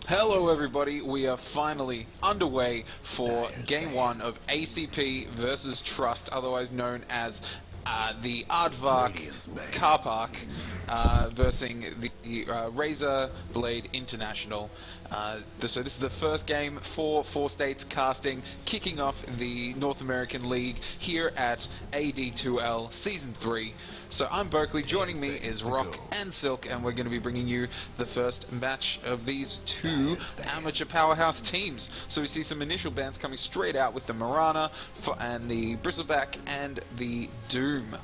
Hello everybody, we are finally underway for Game 1 of ACP versus Trust, otherwise known as the Aardvark Car Park versus the Razor Blade International. So this is the first game for 4 states casting, kicking off the North American League here at AD2L Season 3. So I'm Berkeley, joining me is Rock and Silk, and we're going to be bringing you the first match of these two amateur powerhouse teams. So we see some initial bans coming straight out with the Marana and the Bristleback and the Doom.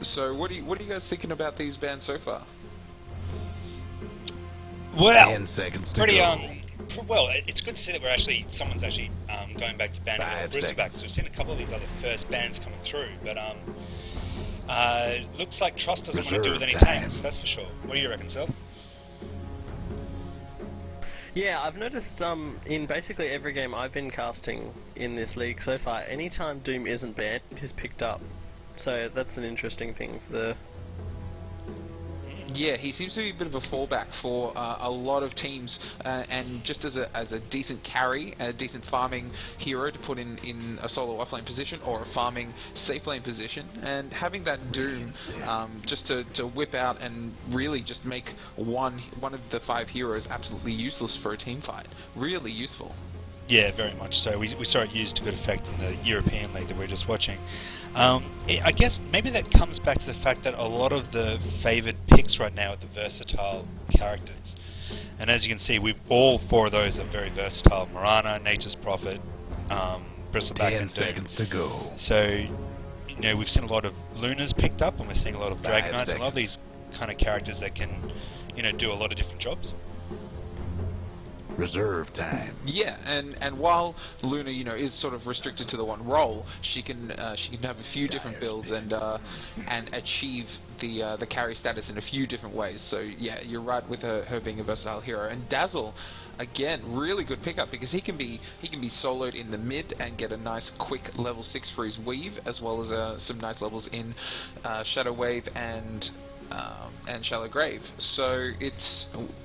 So what are you guys thinking about these bans so far? Well, 10 seconds to pretty go. well, it's good to see that someone's actually going back to banning Bristleback. So we've seen a couple of these other first bans coming through, but looks like Trust doesn't want to do with any tanks. That's for sure. What do you reckon, Sil? Yeah, I've noticed in basically every game I've been casting in this league so far, anytime Doom isn't banned, he's picked up. So that's an interesting thing for the... Yeah, he seems to be a bit of a fallback for a lot of teams, and just as a decent carry, a decent farming hero to put in a solo offlane position or a farming safe lane position, and having that Doom just to whip out and really just make one of the 5 heroes absolutely useless for a team fight. Really useful. Yeah, very much so. We saw it used to good effect in the European League that we were just watching. I guess maybe that comes back to the fact that a lot of the favoured picks right now are the versatile characters. And as you can see, all 4 of those are very versatile. Marana, Nature's Prophet, Bristleback, 10 and Doom. seconds to go. So, we've seen a lot of Lunas picked up, and we're seeing a lot of 5 Dragonites, a lot of these kind of characters that can, do a lot of different jobs. Reserve time. Yeah, and while Luna, is sort of restricted to the one role, she can have a few different builds and achieve the carry status in a few different ways. So yeah, you're right with her being a versatile hero. And Dazzle, again, really good pickup because he can be soloed in the mid and get a nice quick level 6 for his weave, as well as some nice levels in Shadow Wave and Shallow Grave. So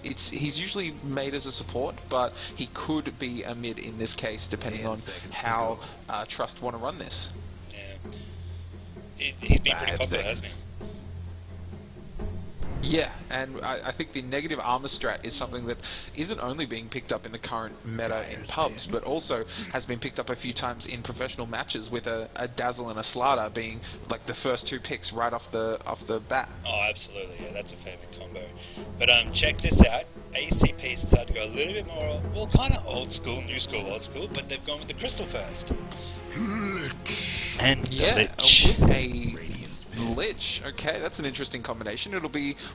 he's usually made as a support, but he could be a mid in this case, depending on how Trust want to run this. Yeah, he's been pretty popular, hasn't he? Yeah, and I think the negative armor strat is something that isn't only being picked up in the current meta in pubs, but also has been picked up a few times in professional matches, with a Dazzle and a Slaughter being like the first 2 picks right off the bat. Oh, absolutely, yeah, that's a favourite combo. But check this out, ACP started to go a little bit more, well, kind of old school, old school, but they've gone with the Crystal first. And yeah, the Lich. with a Lich. Okay, that's an interesting combination.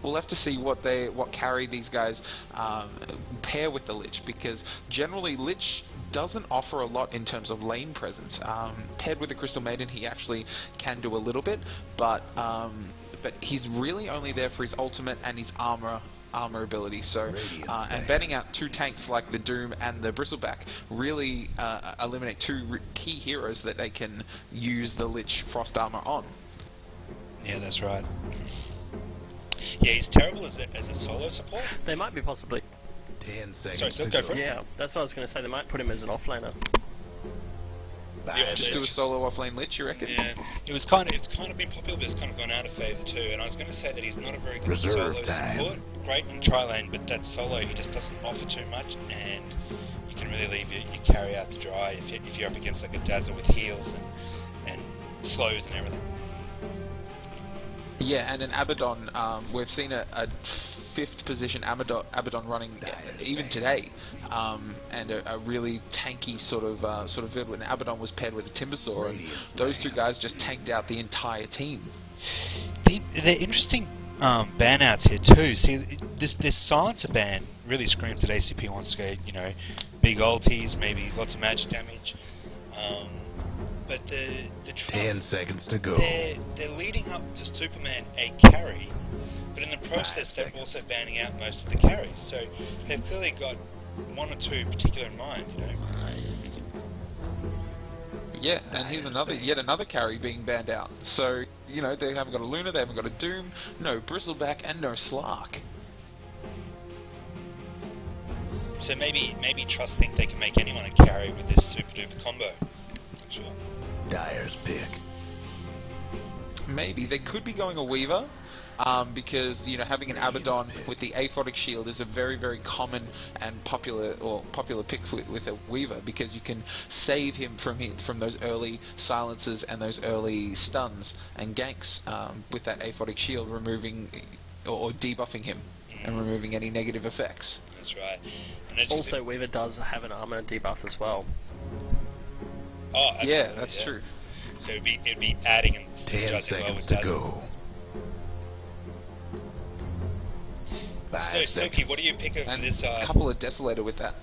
We'll have to see what carry these guys pair with the Lich, because generally Lich doesn't offer a lot in terms of lane presence. Paired with the Crystal Maiden, he actually can do a little bit, but he's really only there for his ultimate and his armor ability. So and banning out 2 tanks like the Doom and the Bristleback really eliminate 2 key heroes that they can use the Lich Frost armor on. Yeah, that's right. Yeah, he's terrible as a solo support. They might be possibly. 10 seconds. Sorry, Silk, go for it. Yeah, that's what I was going to say. They might put him as an offlaner. Yeah, Just do a solo offlane Lich, you reckon? Yeah, it's kind of been popular, but it's kind of gone out of favour too. And I was going to say that he's not a very good solo support. Great in tri-lane, but that solo he just doesn't offer too much, and you can really leave your carry out to dry if you're up against like a Dazzle with heals and slows and everything. Yeah, and an Abaddon, we've seen a 5th position Abaddon running even today, and a really tanky sort of build when Abaddon was paired with a Timbersaw, and those 2 guys just tanked out the entire team. They're interesting ban outs here too. See, this Silencer ban really screams that ACP wants to go, big ultis, maybe lots of magic damage. But the Trust, 10 seconds to go. They're leading up to Superman a carry, but in the process they're also banning out most of the carries. So they've clearly got 1 or 2 particular in mind, Yeah, and here's yet another carry being banned out. So they haven't got a Luna, they haven't got a Doom, no Bristleback, and no Slark. So maybe Trust think they can make anyone a carry with this super duper combo. Not sure. Dyer's pick. Maybe they could be going a Weaver, because having an Abaddon with the aphotic shield is a very, very common and popular pick with a Weaver, because you can save him from those early silences and those early stuns and ganks with that aphotic shield, removing or debuffing him and removing any negative effects. That's right. And as you Also, said- Weaver does have an armor debuff as well. oh, absolutely, Yeah, that's true. So it'd be adding and 10 synergizing well seconds with to Dazzle. go. 5 So Silky, seconds. what do you pick of And this? a couple of Desolator with that.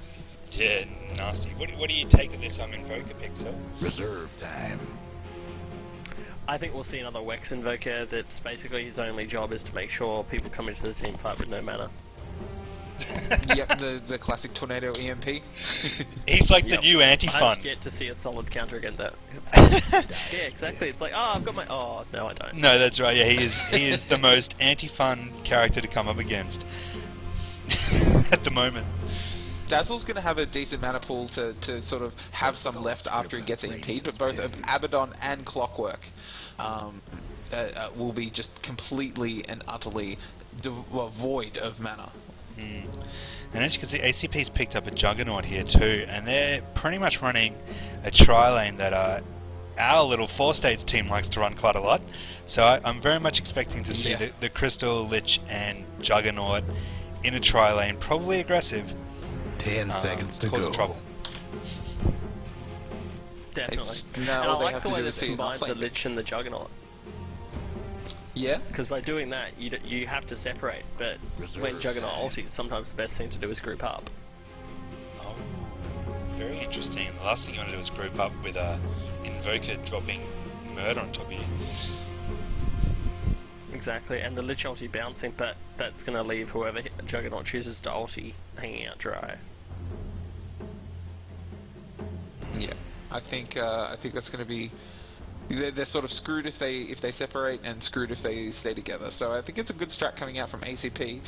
Yeah, nasty. What do you take of this Invoker pick, so? Reserve time. I think we'll see another Wex Invoker that's basically his only job is to make sure people come into the team fight with no mana. Yep, the classic Tornado EMP. He's like the Yep. new I anti-fun. just get to see a solid counter against that. Yeah, exactly. It's like, oh, I've got my... Oh, no, I don't. No, that's right. Yeah, he is the most anti-fun character to come up against at the moment. Dazzle's going to have a decent mana pool to sort of have some left after he gets EMP'd, but both Abaddon and Clockwork will be just completely and utterly void of mana. And as you can see, ACP's picked up a Juggernaut here too, and they're pretty much running a tri-lane that our little Four States team likes to run quite a lot. So I'm very much expecting to see the Crystal, Lich and Juggernaut in a tri-lane, probably aggressive. 10 seconds to cause go. trouble. Definitely. It's- And no, I all they like have the to way do they've is see it combined the offlane. Lich and the Juggernaut. Yeah? Because by doing that, you have to separate, but when Reserve Juggernaut time. ultis, sometimes the best thing to do is group up. Oh, very interesting. And the last thing you want to do is group up with a Invoker dropping Murder on top of you. Exactly, and the Lich ulti bouncing, but that's going to leave whoever Juggernaut chooses to ulti hanging out dry. Yeah. I think that's going to be... They're sort of screwed if they separate, and screwed if they stay together. So I think it's a good strat coming out from ACP.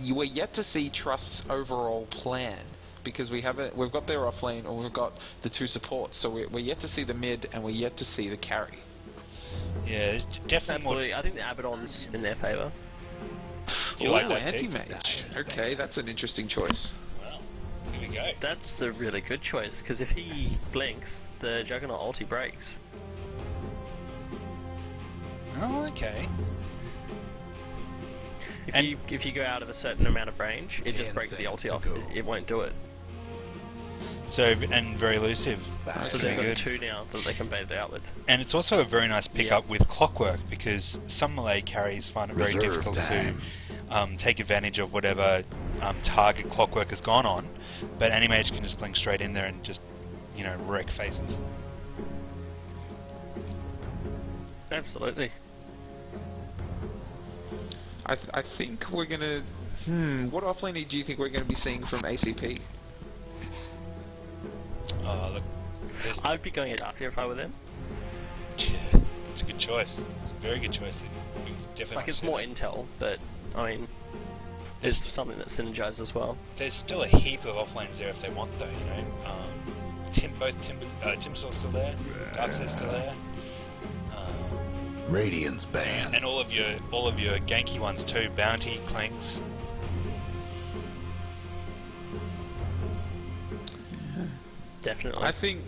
You were yet to see Trust's overall plan, because we've got their offlane, or we've got the two supports. So we're yet to see the mid, and we're yet to see the carry. Yeah, there's definitely more. Absolutely, I think the Abaddon's in their favour. You Ooh, like that pick? anti-mage. Okay, that's an interesting choice. Well, here we go. That's a really good choice, because if he blinks, the Juggernaut ulti breaks. Oh, okay. If you go out of a certain amount of range, it just 10 breaks the seconds ulti to off. go. It won't do it. So, and very elusive. That's So very they've got good. two now that they can bait it out with. And it's also a very nice pickup with Clockwork, because some Malay carries find it very Reserve difficult time. to take advantage of whatever target Clockwork has gone on, but Animage can just blink straight in there and just, wreck faces. Absolutely. I think we're gonna. What offlane do you think we're gonna be seeing from ACP? Oh, look. I'd be going at Darkseer if I were them. Yeah, it's a good choice. It's a very good choice. We definitely Like, want it's to see more that. intel, but, I mean, There's, it's something that synergizes as well. there's still a heap of offlanes there if they want, though, Timbersaur's still there, Darkseid's still there. Radiance banned. And all of your ganky ones too. Bounty, Clanks. Definitely. I think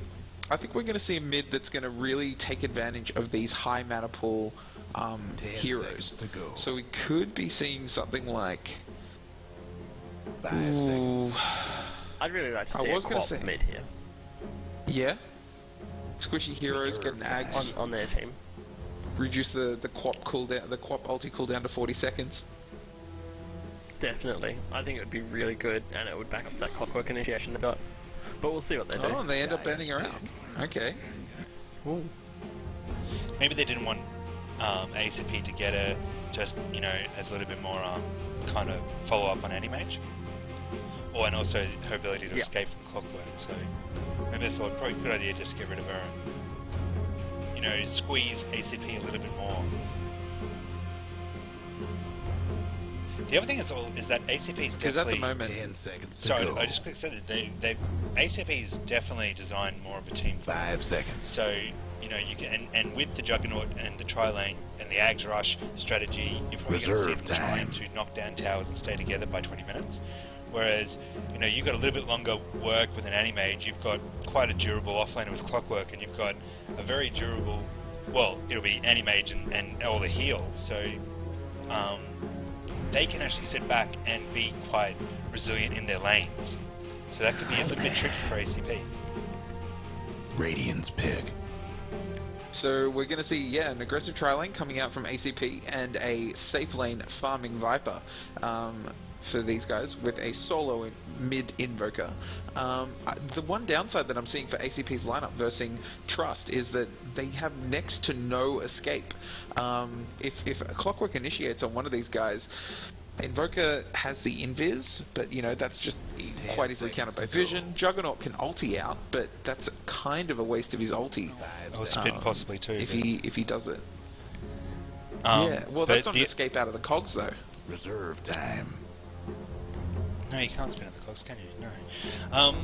we're going to see a mid that's going to really take advantage of these high mana pool 10 heroes. seconds to go. So we could be seeing something like. 5 seconds. Ooh, I'd really like to I see a was gonna quap say- mid here yeah. Squishy heroes Reserve getting ags. on their team. Reduce the quap cooldown, the quap ulti cooldown to 40 seconds. Definitely. I think it would be really good, and it would back up that Clockwork initiation they got. But we'll see what they do. Oh, and they end up bending around. Okay. Ooh. Maybe they didn't want ACP to get as a little bit more kind of follow up on Animage. Oh, and also her ability to Yeah. escape from Clockwork. So maybe they thought probably a good idea just get rid of her and squeeze ACP a little bit more. The other thing is that ACP is Because at definitely... the moment, 10 seconds to Sorry, go. I just quickly said that ACP is definitely designed more of a team fight. 5 seconds. So, you know, you can, and with the Juggernaut and the Tri-Lane and the Ags Rush strategy, you're probably going to see them Reserve time. trying to knock down towers and stay together by 20 minutes. Whereas, you know, you've got a little bit longer work with an Anti-Mage, you've got quite a durable offlaner with Clockwork, and you've got a very durable, well, it'll be Anti-Mage and all the heal, so they can actually sit back and be quite resilient in their lanes. So that could be a little bit tricky for ACP. Radiant's pick. so we're going to see, yeah, an aggressive tri-lane coming out from ACP and a safe lane farming Viper for these guys with a solo mid-invoker. The one downside that I'm seeing for ACP's lineup versus Trust is that they have next to no escape. If a Clockwork initiates on one of these guys, Invoker has the invis, but you know that's just quite easily countered by vision. Juggernaut can ulti out, but that's kind of a waste of his ulti Or spin possibly too. if but- he does it. Um, Yeah, well but that's not the- an escape out of the cogs though. Reserve time. No, you can't spin at the clocks, can you? No.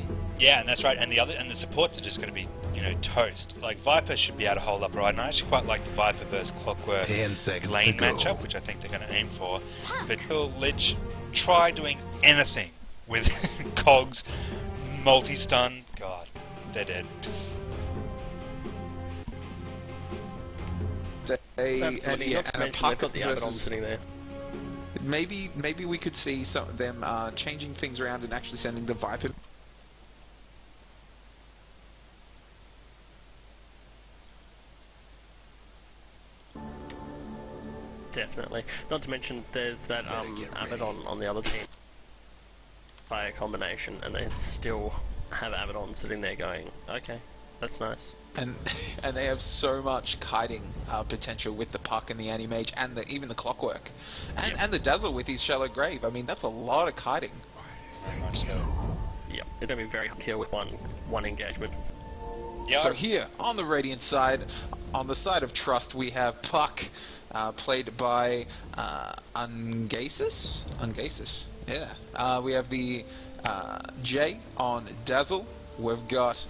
Yeah, and that's right. And the supports are just going to be, you know, toast. Like Viper should be able to hold up right, and I actually quite like the Viper versus Clockwork 10 seconds lane to go. matchup, which I think they're going to aim for. But will Lich try doing anything with cogs, multi-stun? God, they're dead. They, Absolutely. Not to and a mention they've got the Puck Abaddon versus- sitting there. Maybe we could see some of them changing things around and actually sending the Viper. Definitely. Not to mention there's that get ready. Abaddon on the other team. By a combination, and they still have Abaddon sitting there going, okay, that's nice. And they have so much kiting potential with the Puck and the Anti-Mage and even the Clockwork. And the Dazzle with his Shallow Grave. I mean, that's a lot of kiting. Very much so. Yep, it's going to be very hard to kill with one engagement. Yeah. So here, on the Radiant side, on the side of Trust, we have Puck, played by Ungasis? Ungasis, yeah. We have the Jay on Dazzle. We've got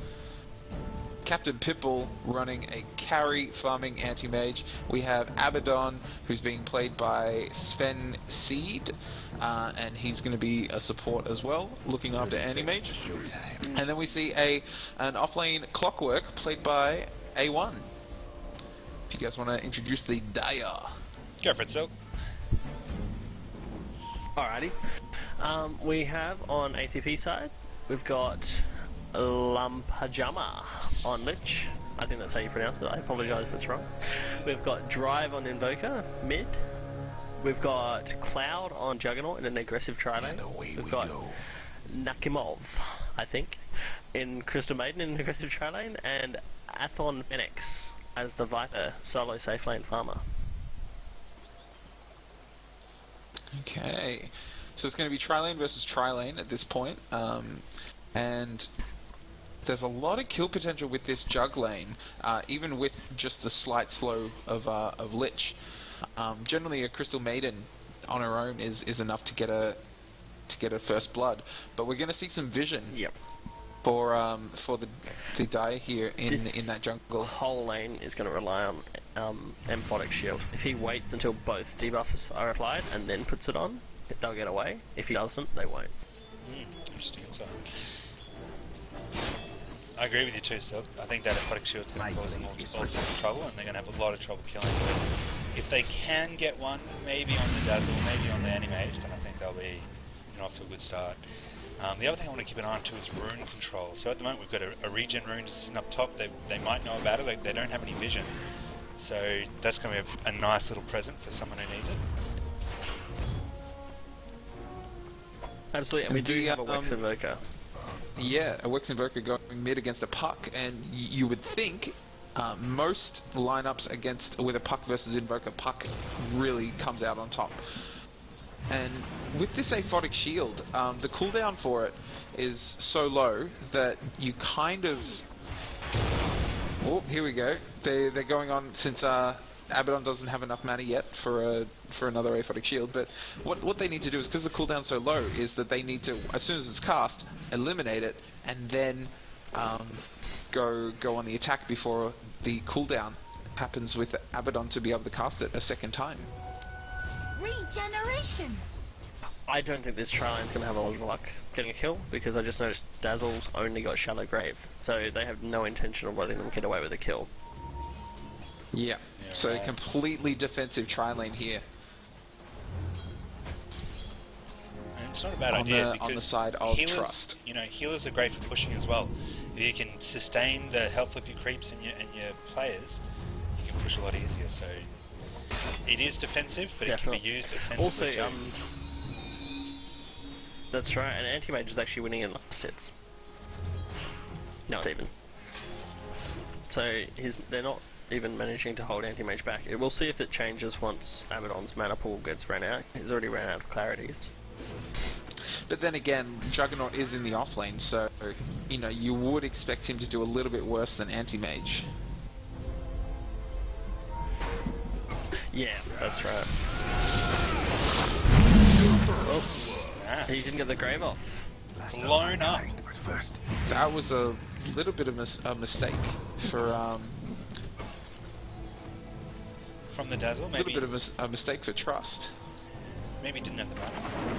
Captain Pipple running a carry farming anti-mage. We have Abaddon, who's being played by Sven Seed, and he's going to be a support as well, looking after anti-mage. Showtime. And then we see an offlane Clockwork played by A1. If you guys want to introduce the Dire. Go for it, Silk. Alrighty. We have on ACP side, we've got Lumpajama on Lich. I think that's how you pronounce it. I apologise if it's wrong. We've got Drive on Invoker, mid. We've got Cloud on Juggernaut in an aggressive tri-lane. And away We've we got go. Nakimov, I think, in Crystal Maiden in an aggressive tri-lane, and Athon Phoenix as the Viper solo safe lane farmer. Okay. So it's going to be tri-lane versus tri-lane at this point. And there's a lot of kill potential with this jug lane, even with just the slight slow of Lich. Generally, a Crystal Maiden on her own is enough to get a first blood, but we're going to see some vision Yep. for the Dire here in that jungle. Whole lane is going to rely on Emphotic Shield. If he waits until both debuffs are applied and then puts it on, they'll get away. If he doesn't, they won't. Interesting insight. I agree with you too, Silk. I think that Aquatic Shield's going to cause them all sorts of trouble, and they're going to have a lot of trouble killing it. If they can get one, maybe on the Dazzle, maybe on the Anti-Mage, then I think they'll be off to a good start. The other thing I want to keep an eye on too is rune control. So at the moment we've got a regen rune just sitting up top. They might know about it, they don't have any vision. So that's going to be a nice little present for someone who needs it. Absolutely, and we do The, have a Wex Invoker. Yeah, a Wex Invoker going mid against a Puck, and you would think most lineups with a Puck versus Invoker, Puck really comes out on top. And with this Aphotic Shield, the cooldown for it is so low that you kind of... Oh, here we go. They're going on since Abaddon doesn't have enough mana yet for another aphotic shield, but what they need to do is, because the cooldown's so low, is that they need to, as soon as it's cast, eliminate it, and then go on the attack before the cooldown happens with Abaddon to be able to cast it a second time. Regeneration! I don't think this trial line's going to have a lot of luck getting a kill, because I just noticed Dazzle's only got Shallow Grave, so they have no intention of letting them get away with a kill. Yeah, so right. completely defensive tri-lane here. And it's not a bad On idea the- because on the side of healers, Trust. Healers are great for pushing as well. If you can sustain the health of your creeps and your players, you can push a lot easier. So it is defensive, but it can be Definitely. used offensively Also, too. that's right, and Anti-Mage is actually winning in last hits. Not even. So they're not even managing to hold Anti-Mage back. We'll see if it changes once Abaddon's mana pool gets run out. He's already ran out of clarities. But then again, Juggernaut is in the offlane, so you would expect him to do a little bit worse than Anti-Mage. Yeah, that's right. Oops. Ah, He didn't get the grave off. blown up. But first, That was a little bit of a mistake for From the Dazzle, a little maybe bit of a mistake for Trust. maybe he didn't have the mana.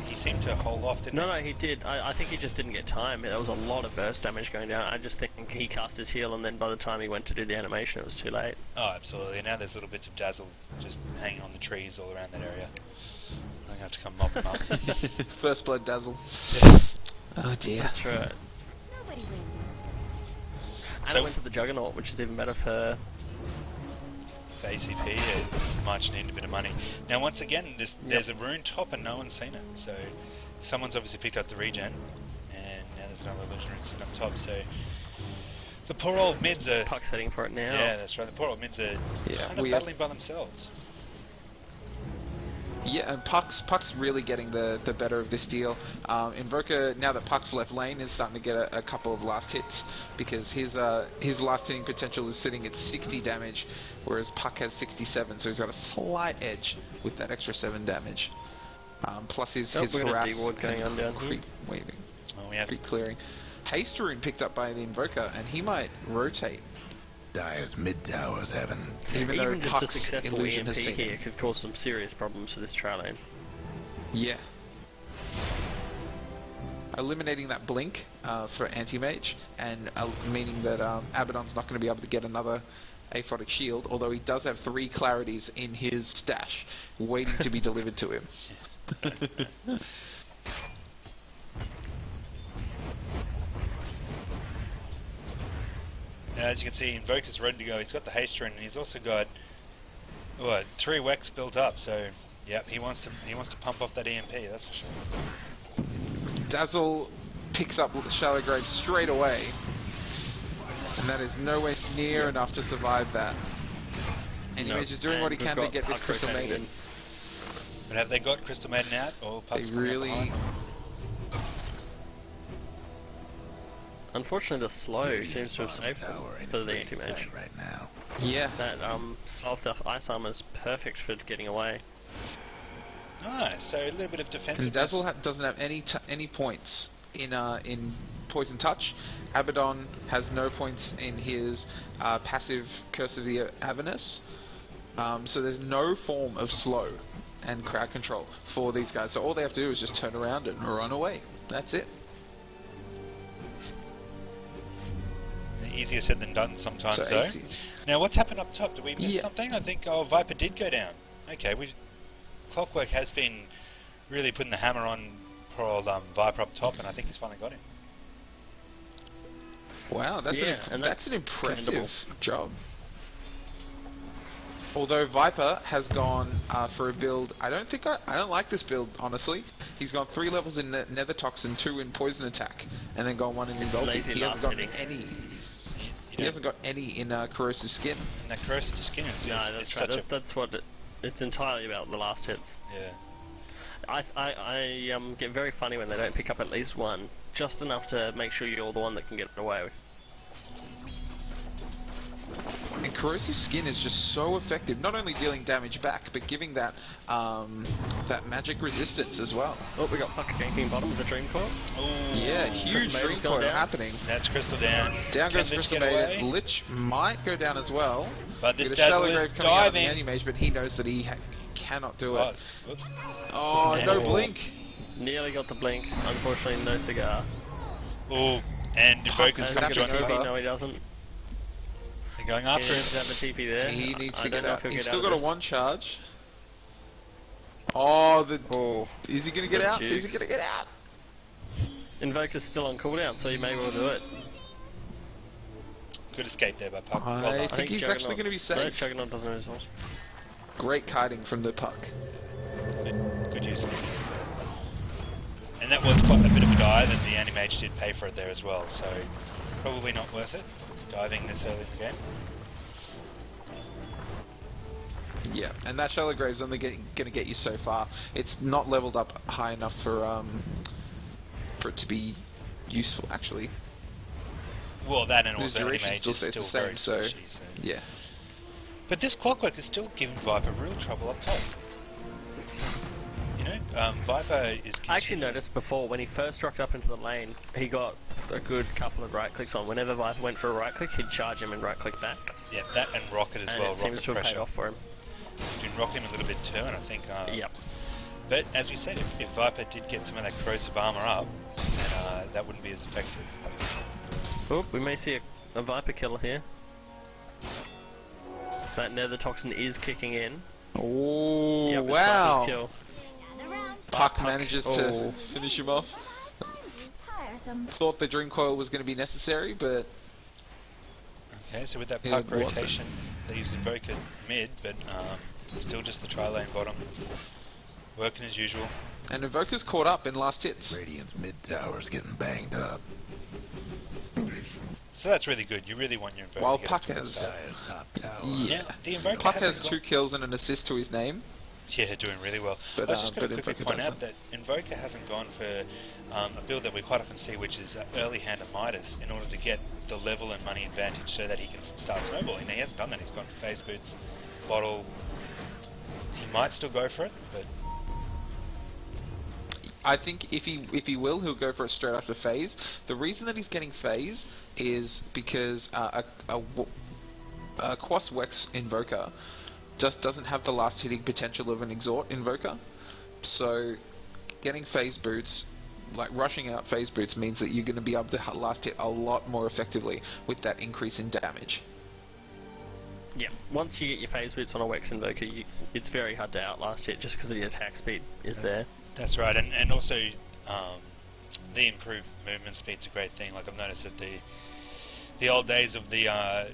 He seemed to hold off, didn't No, he did. I think he just didn't get time. There was a lot of burst damage going down. I just think he cast his heal, and then by the time he went to do the animation, it was too late. Oh, absolutely. Now there's little bits of Dazzle just hanging on the trees all around that area. I'm going to have to come mop them up. First blood Dazzle. Oh dear. That's right. Nobody wins. And So- it went to the Juggernaut, which is even better for... For ACP, it might need a bit of money. Now, once again, there's a rune top and no one's seen it. So someone's obviously picked up the regen, and now there's another rune sitting up top. So the poor old mids are... Puck's heading for it now. Yeah, that's right. The poor old mids are Yeah, kind of we battling by themselves. Yeah, and Puck's really getting the better of this deal. Invoker, now that Puck's left lane, is starting to get a couple of last hits, because his last hitting potential is sitting at 60 damage, whereas Puck has 67, so he's got a slight edge with that extra 7 damage. Plus his Oh, we've got a harass D-ward going on down here. creep waving, Well, we have creep clearing. Haste rune picked up by the Invoker, and he might rotate. Dire's mid tower's heaven. Even though Even just a Puck's successful illusion EMP has seen here it. could cause some serious problems for this trial lane. Yeah. Eliminating that blink for Anti-Mage, and meaning that Abaddon's not going to be able to get another aphotic shield, although he does have 3 clarities in his stash, waiting to be delivered to him. Now, as you can see, Invoker's ready to go. He's got the haste rune, and he's also got 3 Wex built up. So, yep, he wants to pump off that EMP. That's for sure. Dazzle picks up Shallow Grave straight away, and that is nowhere near enough to survive that. Anti-Mage is doing And what he we've can to got get this Puck Crystal rotating Maiden. in. But have they got Crystal Maiden out, or Puck's They coming up really- behind them? Unfortunately, the slow seems to have saved them Tower in for the great anti-mage. sight right now. Yeah. That South Ice Armor is perfect for getting away. Ah, so a little bit of And defensiveness. Dazzle doesn't have any points in Poison Touch. Abaddon has no points in his passive Curse of the Avernus. So there's no form of slow and crowd control for these guys. So all they have to do is just turn around and run away. That's it. Easier said than done sometimes, So though. AC Now, what's happened up top? Did we miss Yeah. something? I think Viper did go down. Okay, Clockwork has been really putting the hammer on poor old Viper up top, and I think he's finally got him. Wow, that's Yeah, and that's an that's impressive commendable. job. Although Viper has gone for a build, I don't like this build, honestly. He's gone 3 levels in Nether Toxin, 2 in Poison Attack, and then gone 1 in Indulgence. Lazy He hasn't last got hitting. any. You He know, hasn't got any in Corrosive Skin. and that corrosive skin is, No, is that's right. such a... That's what it's entirely about, the last hits. Yeah. I get very funny when they don't pick up at least one, just enough to make sure you're the one that can get away with. And Corrosive Skin is just so effective, not only dealing damage back, but giving that that magic resistance as well. Oh, we got Puck ganking bottom of the Dream Coil. Ooh, Yeah, huge Crystal Dream Maiden's gone Coil down. happening. that's Crystal down. Down Can goes Lich Crystal get Maiden. away? Lich might go down as well. But this With a Shallow Dazzle is Grave coming out of the diving. anti-mage, but he knows that he cannot do it. Oh, whoops. Oh, And no a blink. Nearly got the blink. Unfortunately, no cigar. Ooh, and Invoker's has come that to been join over? him. No, he doesn't. They're going He after needs to him. have a TP there. He needs I to don't get know out. if he'll He's get still out got a of this. one charge. Oh, is he going to get The out? Is he Dukes. going to get out? Invoker's still on cooldown, so he may well do it. Good escape there by Puck. I Well done. think he's actually going to be No, safe. Juggernaut doesn't know his horse. Great kiting from the Puck. Good use of his skills there. And that was quite a bit of a dive, and the anti-mage did pay for it there as well, so probably not worth it, diving this early in the game. Yeah, and that Shallow Grave's only going to get you so far. It's not leveled up high enough for it to be useful, actually. Well, that and The also duration anti-mage still is stays still the same, very so squishy, so... yeah. But this Clockwork is still giving Viper real trouble up top. You know, Viper is I actually noticed before, when he first rocked up into the lane, he got a good couple of right clicks on. Whenever Viper went for a right click, he'd charge him and right click back. Yeah, that and Rocket as And well, it seems Rocket to have paid pressure. off for him. You can rock him a little bit too, and I think... Yep. But as we said, if Viper did get some of that corrosive armor up, then that wouldn't be as effective. Oh, we may see a Viper killer here. That Nether Toxin is kicking in. Oh, Yep, it's wow. Viper's kill. Puck manages to finish him off. Tiresome. Thought the Dream Coil was going to be necessary, but Okay, so with that Yeah, Puck it wasn't. rotation, leaves Invoker mid, but still just the tri-lane bottom. Working as usual. and Invoker's caught up in last hits. Radiant's mid tower's getting banged up. So that's really good. You really want your Invoker While to get Puck off to a good has- start. Dire's top tower. Yeah. Now, the Invoker Puck hasn't has got- 2 kills and an assist to his name. Yeah, doing really well. But, I was just going but to quickly Invoker point out doesn't. that Invoker hasn't gone for a build that we quite often see, which is early hand of Midas, in order to get the level and money advantage so that he can start snowballing. Now, he hasn't done that. He's gone for phase boots, bottle. He might still go for it, but I think if he will, he'll go for it straight after phase. The reason that he's getting phase is because a Quas Wex Invoker just doesn't have the last hitting potential of an Exhort Invoker. So getting phase boots, like rushing out phase boots, means that you're going to be able to last hit a lot more effectively with that increase in damage. Yeah, once you get your phase boots on a Wex Invoker, it's very hard to outlast it just because the attack speed is there. that's right. And also, the improved movement speed's a great thing. Like, I've noticed that the old days of the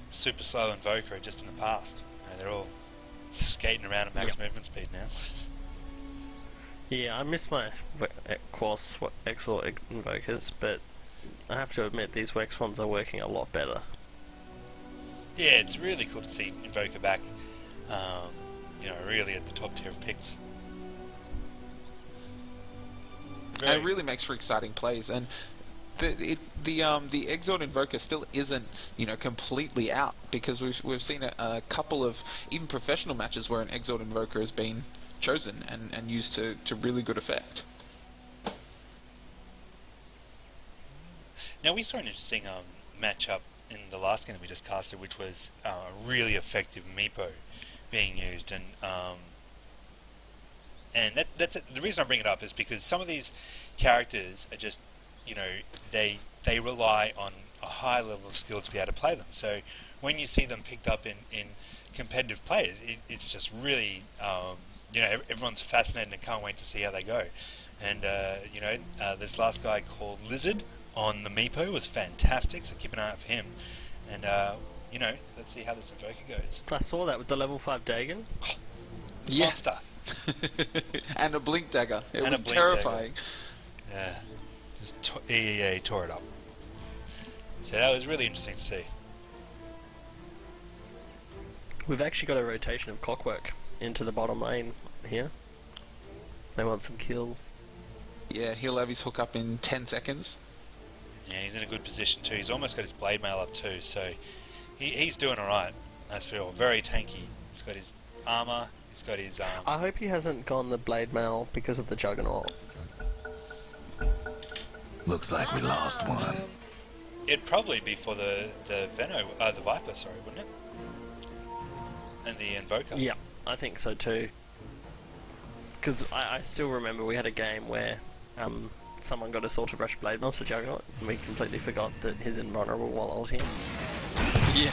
super slow Invoker are just in the past. You know, they're all skating around at max movement speed now. Yeah, I miss my Quas Exort Invokers, but I have to admit these Wex ones are working a lot better. Yeah, it's really cool to see Invoker back, really at the top tier of picks. And it really makes for exciting plays. And the Exhort Invoker still isn't completely out, because we've seen a couple of even professional matches where an Exhort Invoker has been chosen and used to really good effect. Now, we saw an interesting matchup in the last game that we just casted, which was a really effective Meepo being used, and that's it. The reason I bring it up is because some of these characters are just, they rely on a high level of skill to be able to play them. So when you see them picked up in competitive play, it's just really, everyone's fascinated and can't wait to see how they go. And this last guy called Lizard on the Meepo was fantastic, so keep an eye out for him. And let's see how this Invoker goes. I saw that with the level 5 Dagon. Yeah. Monster. And a Blink Dagger. It And a was Blink terrifying. Yeah, just EEA tore it up. So that was really interesting to see. We've actually got a rotation of Clockwork into the bottom lane here. They want some kills. Yeah, he'll have his hook up in 10 seconds. Yeah, he's in a good position too. He's almost got his blade mail up too, so he's doing alright. That's for all. Very tanky. He's got his armor. He's got his I hope he hasn't gone the blade mail because of the Juggernaut. Looks like we lost one. It'd probably be for the the Viper, sorry, wouldn't it? And the Invoker. Yeah, I think so too. Because I still remember we had a game where someone got assaulted rush blade mail for Juggernaut, and we completely forgot that he's invulnerable while ulting. Yeah.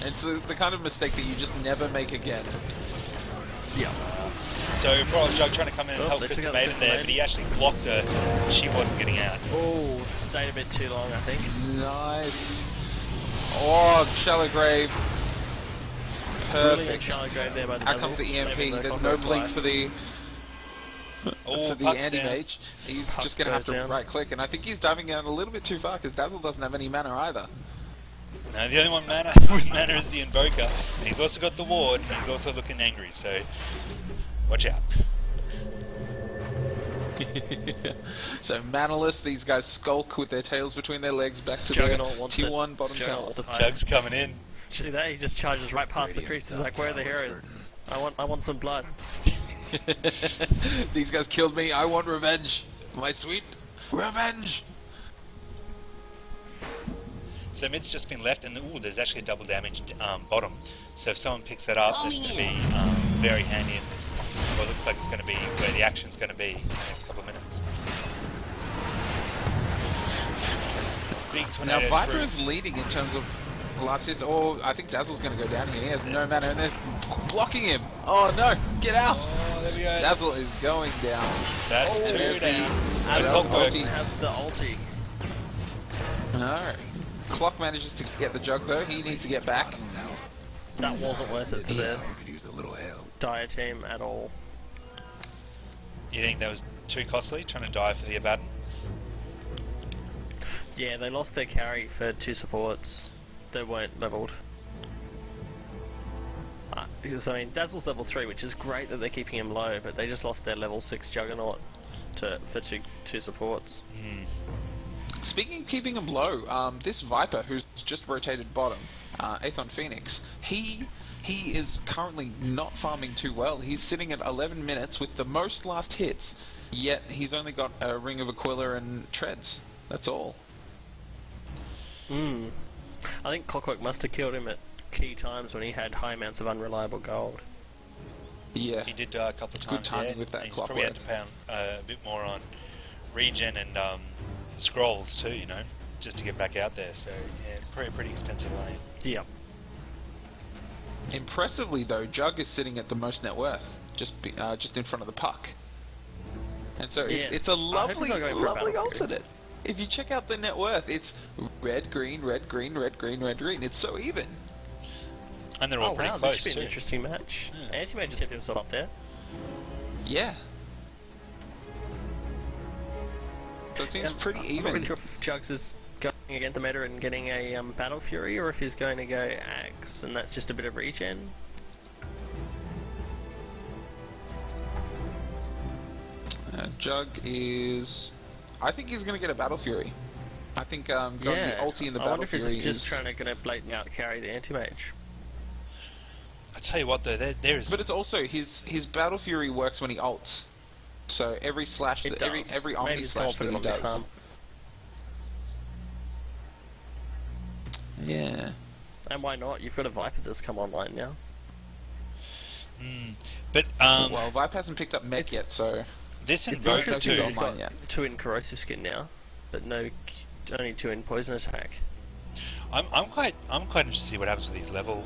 It's the kind of mistake that you just never make again. Yeah. So Royal Jug trying to come in and Oh, help they took Crystal out Maiden Crystal there, Maiden. but he actually blocked her. She wasn't getting out. Oh, stayed a bit too long, I think. Nice. Oh, shallow grave. Brilliant Perfect. shallow grave there by the Out Devil. comes the EMP. Saving the There's no Conqueror's blink life. for the Oh, for the Puck's down. anti-mage. He's Puck just going to have goes to down. right-click, and I think he's diving down a little bit too far because Dazzle doesn't have any mana either. No, the only one mana with mana is the Invoker. And he's also got the ward, and he's also looking angry, so watch out. So manaless, these guys skulk with their tails between their legs back to Juggernaut their wants tier it. 1 bottom Juggernaut tower. will Jug's coming in. See that? He just charges right past the crease. He's like, "Where are the heroes? I want some blood." These guys killed me. I want revenge. My sweet revenge. So mid's just been left, and ooh, there's actually a double damaged bottom. So if someone picks that up, that's going to be very handy in this. Well, it looks like it's going to be where the action's going to be in the next couple of minutes. Big Now tornado Viper through. is leading in terms of last hits. Oh, I think Dazzle's going to go down here. He has no mana, and they're blocking him. Oh no, get out! Oh, there we go. Dazzle is going down. That's Oh, two there's the- down. Adam No clockwork. ulti. Have the ulti. No. Clock manages to get the jug though. He needs to get back. That wasn't worth it for the We could use a little help. Dire team at all. You think that was too costly, trying to die for the Abaddon? Yeah, they lost their carry for 2 supports that weren't leveled. Because, I mean, Dazzle's level 3, which is great that they're keeping him low, but they just lost their level 6 Juggernaut for two supports. Speaking of keeping him low, this Viper who's just rotated bottom, Aethon Phoenix, he is currently not farming too well. He's sitting at 11 minutes with the most last hits, yet he's only got a Ring of Aquila and Treads. That's all. I think Clockwork must have killed him at key times when he had high amounts of unreliable gold. Yeah. He did die a couple of Good times, timing yeah. with that He's probably had to pound a bit more on regen and scrolls too, you know, just to get back out there. So yeah, probably a pretty expensive lane. Yep. Impressively though, Jug is sitting at the most net worth, just in front of the puck. And so Yes. it's a I hope lovely, he's not going for a lovely battle fury. alternate. If you check out the net worth, it's red, green, red, green, red, green, red, green. It's so even. And they're all Oh pretty wow, this close should be too. an interesting match. Yeah. Anti-Mage just kept himself up there. Yeah. So it seems And pretty I'm not even. really sure if Jugs is going against the meta and getting a Battle Fury, or if he's going to go Axe, and that's just a bit of regen. Jug is... I think he's going to get a Battle Fury. I think going the ulti in the I Battle wonder if Fury he's just is... trying to blatant out carry the Anti-Mage. I tell you what though, there is But it's also, his Battle Fury works when he ults. So every slash, It every does. Omni Maybe he's slash that confident he on this does. farm. Yeah. And why not? You've got a Viper that's come online now. but Well, Vipe hasn't picked up mech yet, so... this It's Invoker interesting too. that he's online got yet. 2 in Corrosive Skin now, but only 2 in Poison Attack. I'm quite interested to see what happens with these level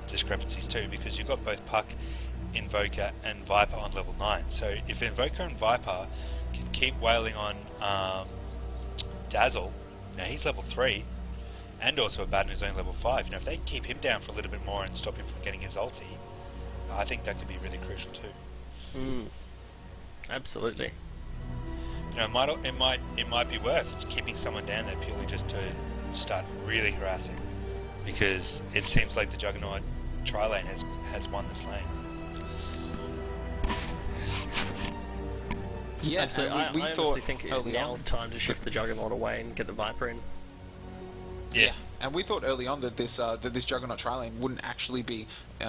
discrepancies too, because you've got both Puck, Invoker, and Viper on level 9. So if Invoker and Viper can keep wailing on Dazzle, now he's level 3, and also Abaddon who's only level 5. You know, if they can keep him down for a little bit more and stop him from getting his ulti, I think that could be really crucial too. Absolutely. You know, it might be worth keeping someone down there purely just to start really harassing, because it seems like the Juggernaut tri-lane has won this lane. Yeah, And so we I thought honestly think early now's on... time to shift the Juggernaut away and get the Viper in. Yeah, And we thought early on that this Juggernaut tri-lane wouldn't actually be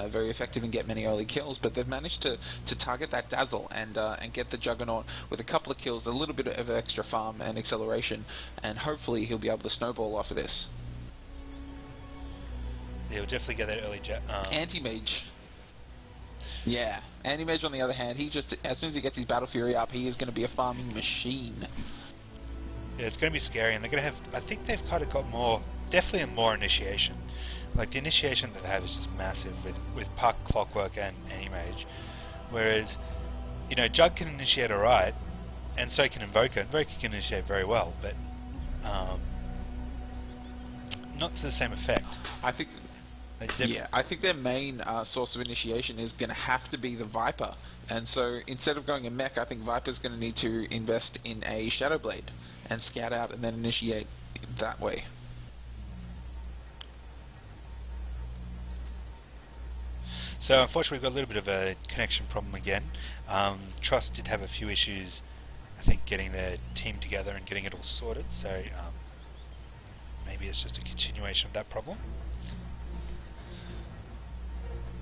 very effective and get many early kills, but they've managed to target that Dazzle and get the Juggernaut with a couple of kills, a little bit of extra farm and acceleration, and hopefully he'll be able to snowball off of this. Yeah, he'll definitely get that early Anti-Mage. Yeah, Anti-Mage on the other hand, he just, as soon as he gets his Battle Fury up, he is going to be a farming machine. Yeah, it's going to be scary, and they're going to have... I think they've kind of got more... Definitely more initiation. Like, the initiation that they have is just massive with Puck, Clockwork, and Anti-Mage. Whereas, you know, Jug can initiate alright, and so can Invoker. Invoker can initiate very well, but not to the same effect. I think... Yeah, I think their main source of initiation is going to have to be the Viper. And so, instead of going a mech, I think Viper's going to need to invest in a Shadow Blade and scout out and then initiate that way. So unfortunately we've got a little bit of a connection problem again. Trust did have a few issues, I think, getting their team together and getting it all sorted, so maybe it's just a continuation of that problem.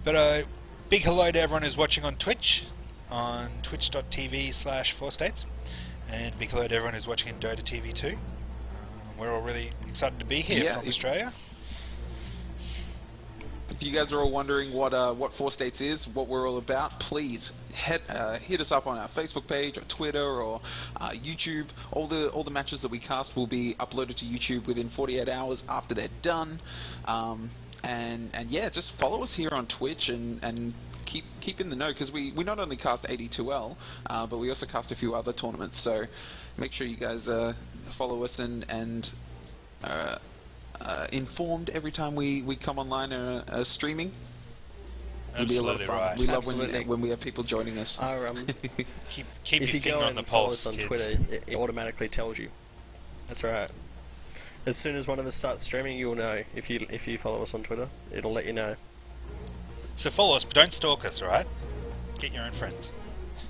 But big hello to everyone who's watching on Twitch, on twitch.tv/4states, and big hello to everyone who's watching in Dota TV too. We're all really excited to be here from Australia. If you guys are all wondering what 4 States is, what we're all about, please hit us up on our Facebook page or Twitter or YouTube. All the matches that we cast will be uploaded to YouTube within 48 hours after they're done. And yeah, just follow us here on Twitch and keep in the know, because we not only cast 82L, but we also cast a few other tournaments. So make sure you guys follow us and informed every time we come online streaming. Absolutely right. We love when we have people joining us. Keep your finger on the pulse, on kids. Twitter, it automatically tells you. That's right. As soon as one of us starts streaming, you'll know. If you follow us on Twitter, it'll let you know. So follow us, but don't stalk us, alright? Get your own friends.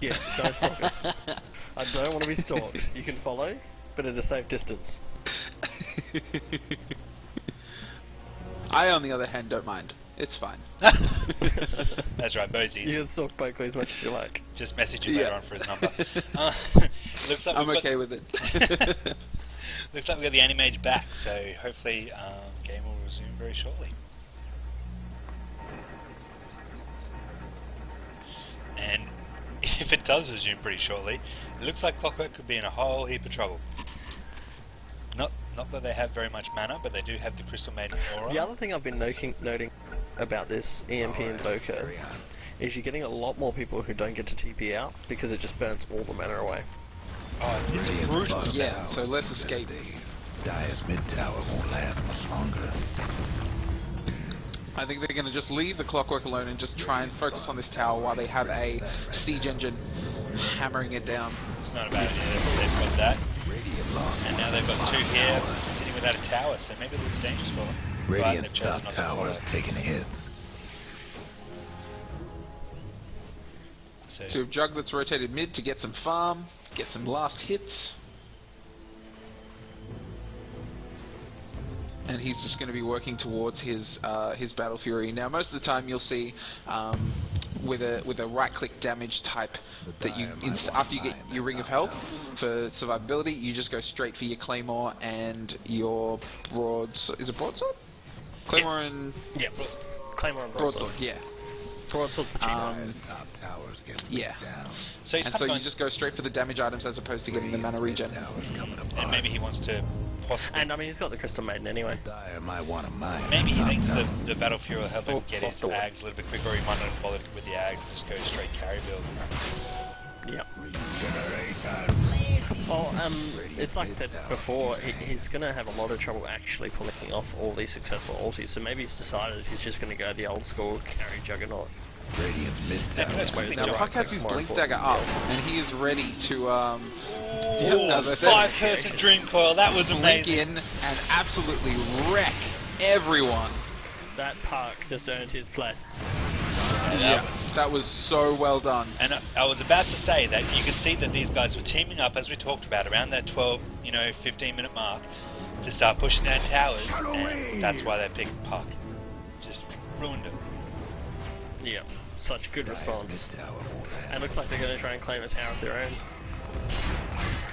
Yeah, don't stalk us. I don't want to be stalked. You can follow, but at a safe distance. I, on the other hand, don't mind. It's fine. That's right, Bo's easy. You can stalk Buckley as much as you like. Just message him later on for his number. Looks like I'm okay with it. Looks like we've got the Anti-Mage back, so hopefully game will resume very shortly. And if it does resume pretty shortly, it looks like Clockwork could be in a whole heap of trouble. Not that they have very much mana, but they do have the Crystal Maiden Aura. The other thing I've been noting about this EMP Invoker is you're getting a lot more people who don't get to TP out because it just burns all the mana away. Oh, it's a brutal spell. Yeah, so let's escape. Dire's mid tower won't last much longer. I think they're going to just leave the Clockwork alone and just try and focus on this tower while they have a siege engine hammering it down. It's not a bad idea. They've got that. And now they've got 2 here sitting without a tower, so maybe a little dangerous for them. Radiant's top tower is taking hits. So we have Jug that's rotated mid to get some farm, get some last hits. And he's just going to be working towards his Battle Fury. Now, most of the time you'll see with a right-click damage type that you after you get your Ring of Health for survivability, you just go straight for your Claymore and your broadsword. Is it broadsword? Claymore and Claymore and broadsword. Yeah. Broadsword's the cheater. Top towers getting Yeah. down. So he's And so kind of you just go straight for the damage items as opposed to getting the mana regen. and maybe he wants to possibly... And I mean, he's got the Crystal Maiden anyway. Dire might want to mine. Maybe he thinks the Battle Fury will help him Oh, get off his the wall. Ags a little bit quicker, or he might not bother with the Ags and just go straight carry build. Yep. Well, it's like I said before, he's going to have a lot of trouble actually pulling off all these successful ultis, so maybe he's decided he's just going to go the old school carry Juggernaut. Radiant's mid Now, can I tower. just quickly Now jump? Puck has his more Blink important, Dagger up, and he is ready to Ooh, as I said, 5-person Dream Coil, that was blink amazing. in and absolutely wreck everyone. That Park just earned his place. Yeah, that was so well done. And I was about to say that you could see that these guys were teaming up, as we talked about, around that 12, 15-minute mark to start pushing down towers, and that's why they picked Puck. Just ruined it. Yeah, such good response. Mid-tower won't last. And looks like they're going to try and claim a tower of their own.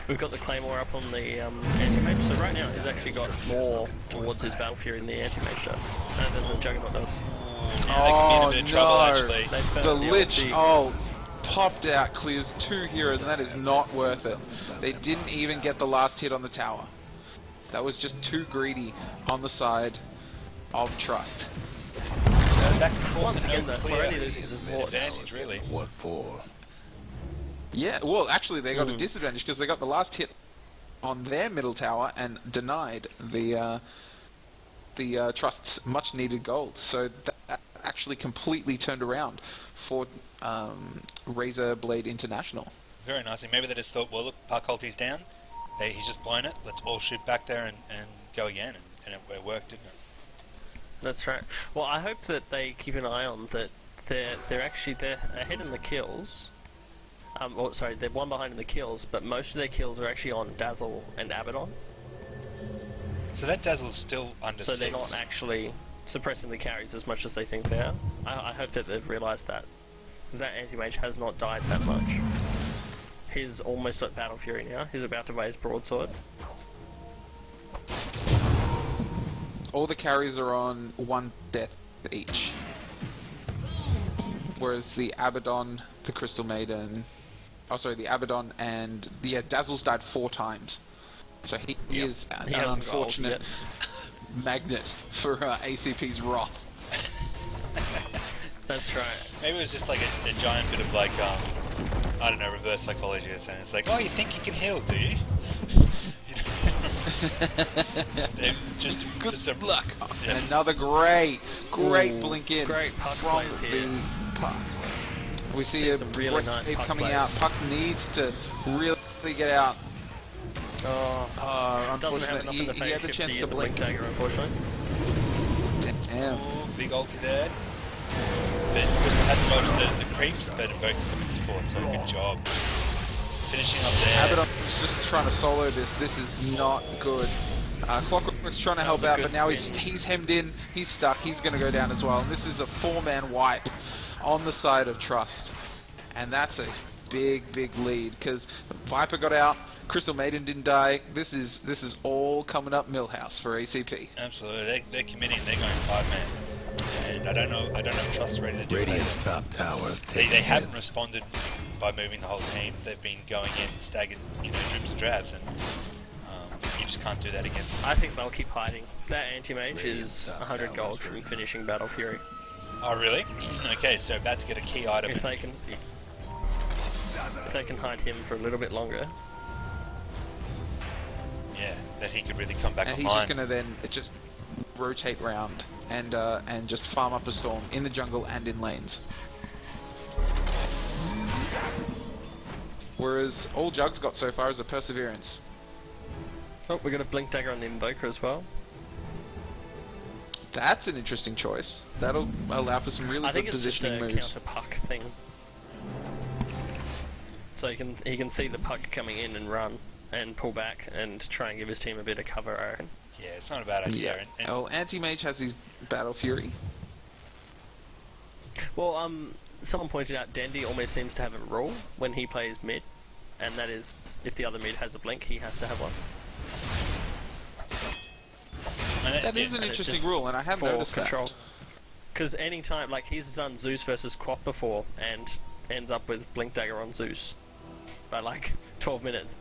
We've got the Claymore up on the anti-mage, so right now he's actually got more towards his Battle Fury than the anti-mage does, than the Juggernaut does. Now they could be in a bit of trouble, actually. They've The found Lich, ulti. popped out, clears 2 heroes, and that is not worth it. They didn't even get the last hit on the tower. That was just too greedy on the side of Trust. So back and forth, Once and again, no though, clear we're only losing supports. advantage, really. What for? Yeah, well, actually, they got a disadvantage because they got the last hit on their middle tower and denied the Trust's much-needed gold. So that actually completely turned around for Razor Blade International. Very nicely. Maybe they just thought, well, look, Puck ulti's down. He's just blown it. Let's all shoot back there and go again. And it worked, didn't it? That's right. Well, I hope that they keep an eye on that. They're ahead in the kills. They're one behind in the kills, but most of their kills are actually on Dazzle and Abaddon. So that Dazzle's still under So 6. they're not actually suppressing the carries as much as they think they are. I hope that they've realised that. That anti-mage has not died that much. He's almost at Battle Fury now. He's about to raise broadsword. All the carries are on 1 death each. Whereas the Abaddon, the Crystal Maiden... the Abaddon and... Dazzle's died 4 times. So he is an He hasn't got unfortunate ulti magnet for ACP's wrath. That's right. Maybe it was just like a giant bit of like, I don't know, reverse psychology or something. It's like, oh, you think you can heal, do you? Just Good for some luck. Yeah. Another great Ooh, blink in great puck from plays here. the Puck. We see Seen a some really great nice wave puck coming plays. out. Puck needs to really get out. Doesn't have Unfortunately, enough in the he phase had the shift chance to to use the blink. blink dagger, unfortunately. Damn. Ooh, big ulti there. But Crystal had to dodge the creeps, but Invoker's coming support, so good job. Finishing up there. Abaddon's just trying to solo this. This is not good. Clockwork's trying to help That out, was a but now good he's hemmed in. He's stuck. He's going to go down as well. And this is a 4-man wipe on the side of Trust. And that's a big lead because Viper got out. Crystal Maiden didn't die. This is all coming up Millhouse for ACP. Absolutely, they're committing. They're going 5-man, and I don't know if Trust's ready to do Radiant's that. top towers They taking haven't hits. responded by moving the whole team. They've been going in staggered, dribs and drabs, and you just can't do that against. I think they'll keep hiding. That anti-mage is 100 gold from finishing Battle Fury. Oh really? Okay, so about to get a key item. If they can hide him for a little bit longer. Yeah, then he could really come back And he's online. just going to then just rotate round and just farm up a storm in the jungle and in lanes. Whereas all Jug's got so far is a Perseverance. Oh, we got a blink dagger on the Invoker as well. That's an interesting choice. That'll allow for some really I think good it's just a positioning moves. counter puck thing. So he can see the puck coming in and run and pull back and try and give his team a bit of cover, I reckon. Yeah, it's not a bad idea. Yeah. And Well, Anti-Mage has his Battle Fury. Well, someone pointed out Dendy almost seems to have a rule when he plays mid, and that is if the other mid has a blink, he has to have one. That is an and it's interesting just rule, and I have for noticed control. Because any time, like he's done Zeus versus Quap before, and ends up with blink dagger on Zeus by like 12 minutes.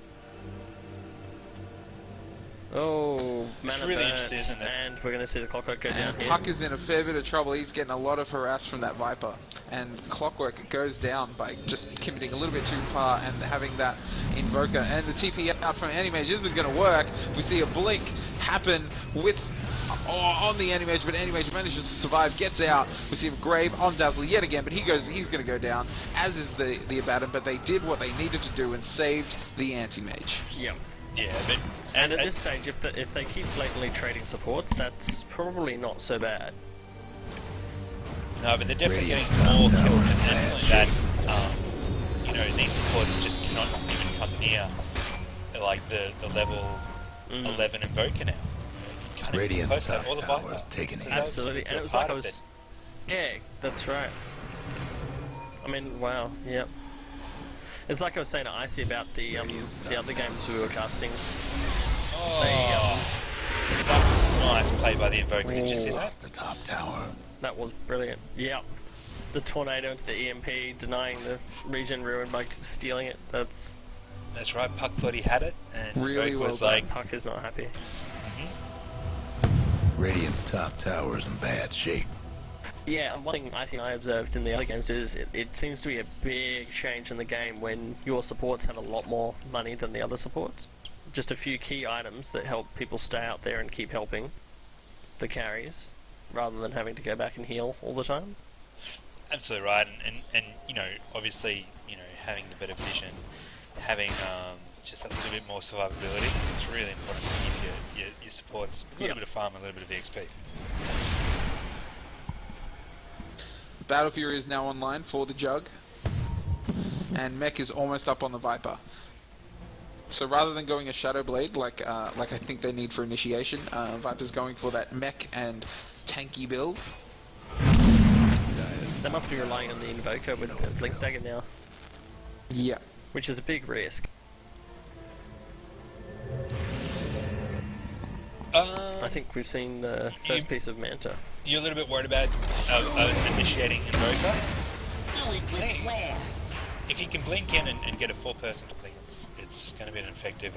Oh, mana really burnt, interesting, isn't it? and we're going to see the Clockwork go down And here. Puck is in a fair bit of trouble. He's getting a lot of harass from that Viper. And Clockwork goes down by just committing a little bit too far and having that Invoker. And the TP out from Anti-Mage isn't going to work. We see a blink happen with on the Anti-Mage, but Anti-Mage manages to survive, gets out. We see a Grave on Dazzle yet again, but he's going to go down, as is the Abaddon. But they did what they needed to do and saved the Anti-Mage. Yep. yeah, but And at this stage, if they keep blatantly trading supports, that's probably not so bad. No, but they're definitely Radiant's getting top more tower kills, is and bad not only that, these supports just cannot even come near like the level 11 Invoker now. You can't even Radiant's close that top or the tower Viper. is taken hit. Absolutely, and it was like I was. Yeah, that's right. I mean, wow, yep. It's like I was saying to Icy about the other games we were casting. Oh, that was nice play by the Invoker. Did you see that? Lost the top tower. That was brilliant. Yep. The tornado into the EMP, denying the regen ruin by stealing it. That's right. Puck thought he had it, and Really Invoker well was done. like, Puck is not happy. Radiant's top tower is in bad shape. Yeah, and one thing I think I observed in the other games is it seems to be a big change in the game when your supports have a lot more money than the other supports. Just a few key items that help people stay out there and keep helping the carries, rather than having to go back and heal all the time. absolutely right, and obviously, having the better vision, having just a little bit more survivability, it's really important to keep your supports a little bit of farm, a little bit of XP. Battle Fury is now online for the Jug, and Mech is almost up on the Viper. So rather than going a Shadow Blade like I think they need for initiation, Viper's going for that Mech and tanky build. They must be relying on the Invoker with the Blink Dagger now, Yeah. which is a big risk. I think we've seen the first piece of Manta. You're a little bit worried about initiating Invoker? If you can blink in and get a full-person to blink, it's going to be an effective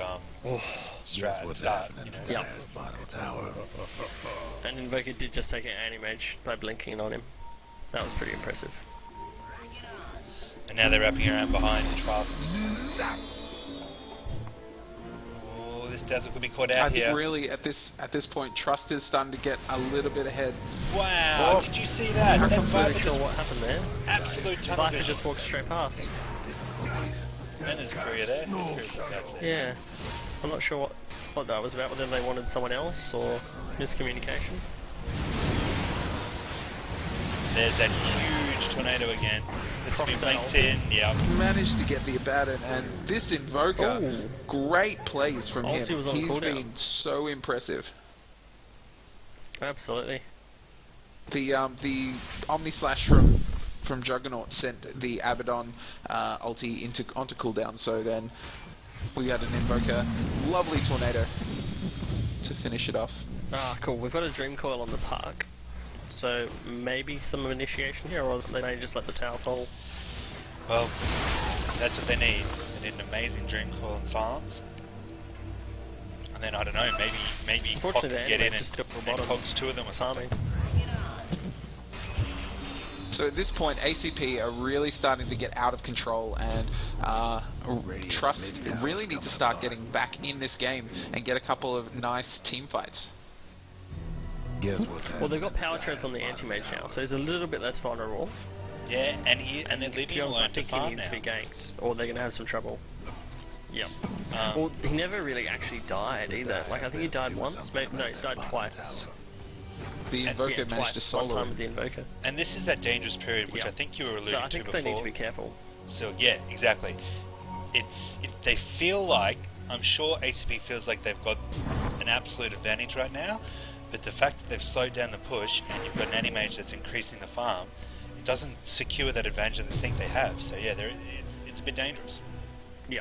start. Yep. Bottom tower. And Invoker did just take an anti-mage by blinking on him. That was pretty impressive. And now they're wrapping around behind Trust. Oh, this Dazzle could be caught out I here. think really at this point, Trust is starting to get a little bit ahead. Wow, did you see that? I'm That not Viper really sure just what happened there. absolute tunnel Viper vision. just walked straight past. Difficulties. And there's a courier there. There's a courier that's there. Yeah. I'm not sure what that was about, whether they wanted someone else or miscommunication. There's that huge tornado again. Let's see if he blinks in. Yep. Managed to get the Abaddon, and this Invoker, Ooh. great plays from him. Ulti was on He's cooldown. been so impressive. Absolutely. The Omni Slash from Juggernaut sent the Abaddon ulti onto cooldown, so then we had an Invoker, lovely tornado to finish it off. Ah, cool. We've got a Dream Coil on the park. So maybe some initiation here, or they may just let the tower fall. Well, that's what they need. They need an amazing Dream Coil and Silence. And then, I don't know, maybe Cock Unfortunately, can the get in enemy just got the and bottom. Cogs two of them or something. Farming. So at this point, ACP are really starting to get out of control, and Trust really need to start getting back in this game and get a couple of nice team fights. Guess what? Well, they've got power treads on the anti-mage now, so he's a little bit less vulnerable. Yeah, and they're To leaving be him honest, I alone to think he farm needs now. to be ganked, or they're going to have some trouble. Yep. Well, he never really actually died either. Like, I think he died once. Maybe, no, he's died twice. The Invoker Yeah, managed to twice. One solo time him. with the Invoker. And this is that dangerous period, which Yeah. I think you were alluding So I to think before. they need to be careful. So yeah, exactly. They feel like, I'm sure ACP feels like they've got an absolute advantage right now, but the fact that they've slowed down the push and you've got an anti-mage that's increasing the farm, it doesn't secure that advantage that they think they have. So yeah, it's a bit dangerous. Yeah.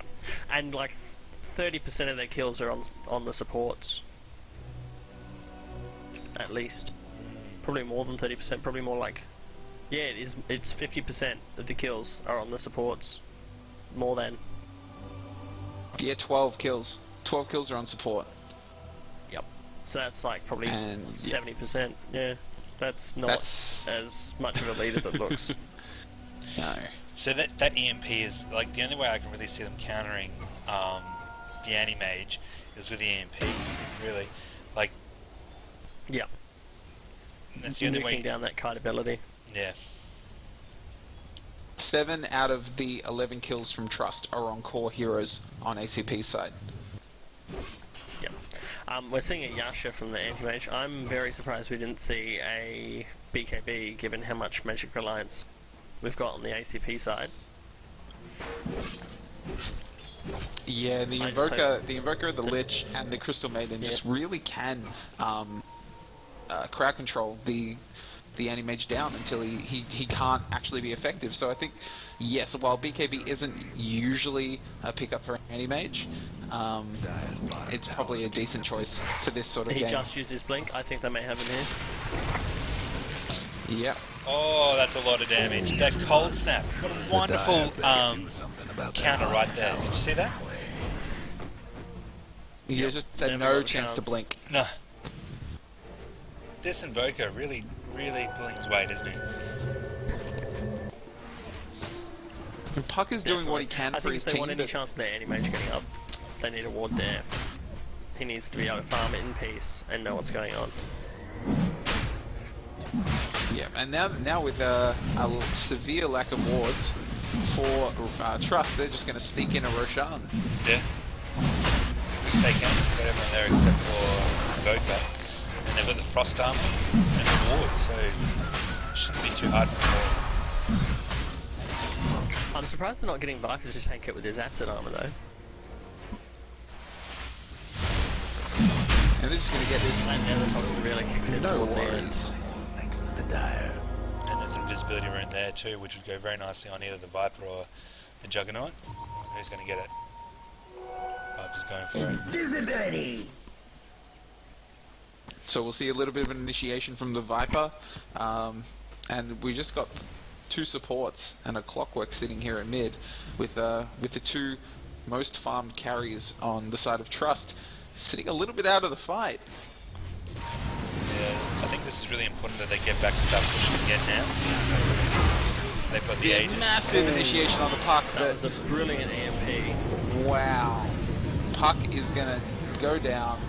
And like 30% of their kills are on the supports. At least. Probably more than 30%, probably more like... Yeah, it's 50% of the kills are on the supports. More than. Yeah, 12 kills. 12 kills are on support. Yep. So that's like probably And, yeah. 70%. Yeah. That's not That's- as much of a lead as it looks. No. So that EMP is, like, the only way I can really see them countering the anti-mage is with the EMP, really. Like, Yeah. that's the only Nuking way... down that kite ability. Yeah. 7 out of the 11 kills from Trust are on core heroes on ACP's side. Yep. We're seeing a Yasha from the anti-mage. I'm very surprised we didn't see a BKB, given how much magic reliance we've got on the ACP side. Yeah, the I just Invoker, the Lich, and the Crystal Maiden just really can crowd control the anti-mage down until he can't actually be effective. So I think, yes, while BKB isn't usually a pickup for anti-mage, it's probably a decent choice for this sort of game. He just used his blink. I think they may have him here. Yep. Oh, that's a lot of damage. That cold snap. What a wonderful counter right there. Did you see that? You just had never no got a chance to chance. blink. No. This Invoker really pulling his weight, isn't he? And Puck is doing what he can I for think his if they team. want any but- chance of their anti-mage getting up, they need a ward there. He needs to be able to farm it in peace and know what's going on. Yeah, and now with a severe lack of wards for Trust, they're just going to sneak in a Roshan. Yeah. Which they can. They've got everyone there except for Invoker. And they've got the Frost Armor and the Ward, so it shouldn't be too hard for them. I'm surprised they're not getting Vipers to tank it with his acid armor though. And they're just going to get this. And now the toxin really kicks in No towards the end. worries. Thanks to the dire. And there's an invisibility rune there too, which would go very nicely on either the Viper or the Juggernaut. Who's going to get it? Viper's going for it. Invisibility! So we'll see a little bit of an initiation from the Viper. And we just got two supports and a Clockwork sitting here at mid with the two most farmed carries on the side of Trust sitting a little bit out of the fight. Yeah, I think this is really important that they get back and start pushing again now. They've got the Yeah, Aegis. massive initiation on the Puck. That was a brilliant EMP. Wow. Puck is going to go down.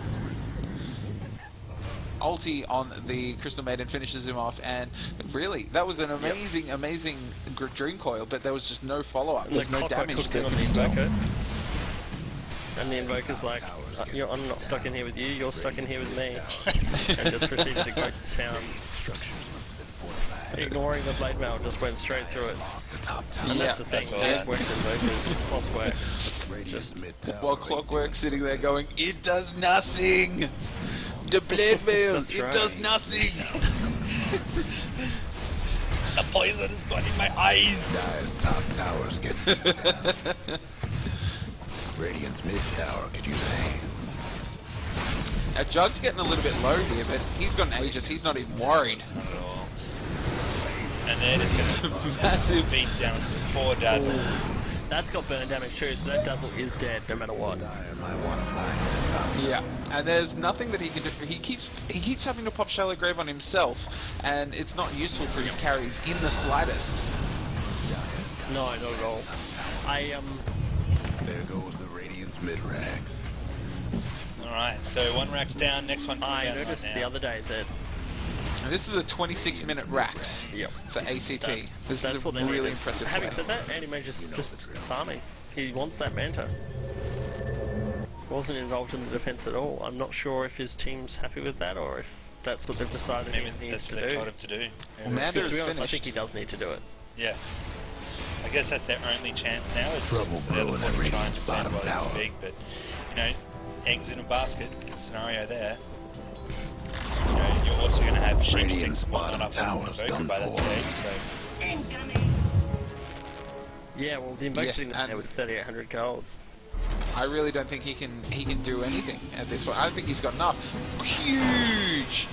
Ulti on the Crystal Maiden finishes him off, and really, that was an amazing Dream Coil, but there was just no follow-up. The There's no Clockwork damage hooked to in on the Invoker. And the Invoker's like, I'm not stuck in here with you, you're stuck in here with me. And just proceeded to go to town. Ignoring the blade mail, just went straight through it. And that's the thing, that's all these right. works Invokers, boss works. Just While Clockwork sitting there going, it does nothing! The blade mail, That's it right. does nothing! The poison is blinding my eyes! Dire's top towers get Radiant's mid tower could use a hand. Now, Jug's getting a little bit low here, but he's got an Aegis, he's not even worried. Not at all. And they're just going to Massive. beat down poor Dazzle. That's got burn damage too, so that Dazzle is dead no matter what. Dire might want to buy the top. Yeah, and there's nothing that he can do. He keeps having to pop Shallow Grave on himself, and it's not useful for his carries in the slightest. No, not at all. There goes the Radiant's mid rags. Alright, so one rack's down, next one coming I down noticed right the now. other day that And this is a 26-minute Rax for ACP. This that's is a what they really needed. impressive Having play. said that, Anti-Mage is just farming. He wants that Manta. Wasn't involved in the defense at all. I'm not sure if his team's happy with that or if that's what they've decided Maybe he needs that's to what they've do. told him to do. Yeah. Well, Manta Because is to be honest, I finished. think he does need to do it. Yeah. I guess that's their only chance now. It's just Trouble for the other brewing four at to try and Radiant's defend bottom while they're tower. big, but you know, eggs in a basket scenario there. You know, you're also going to have sheep Radiant's sticks and whatnot bottom up on tower's Invoker done by that for. stage. So Yeah, well, the Invoker's Yeah, in there with 3,800 gold. I really don't think he can do anything at this point. I don't think he's got enough. Huge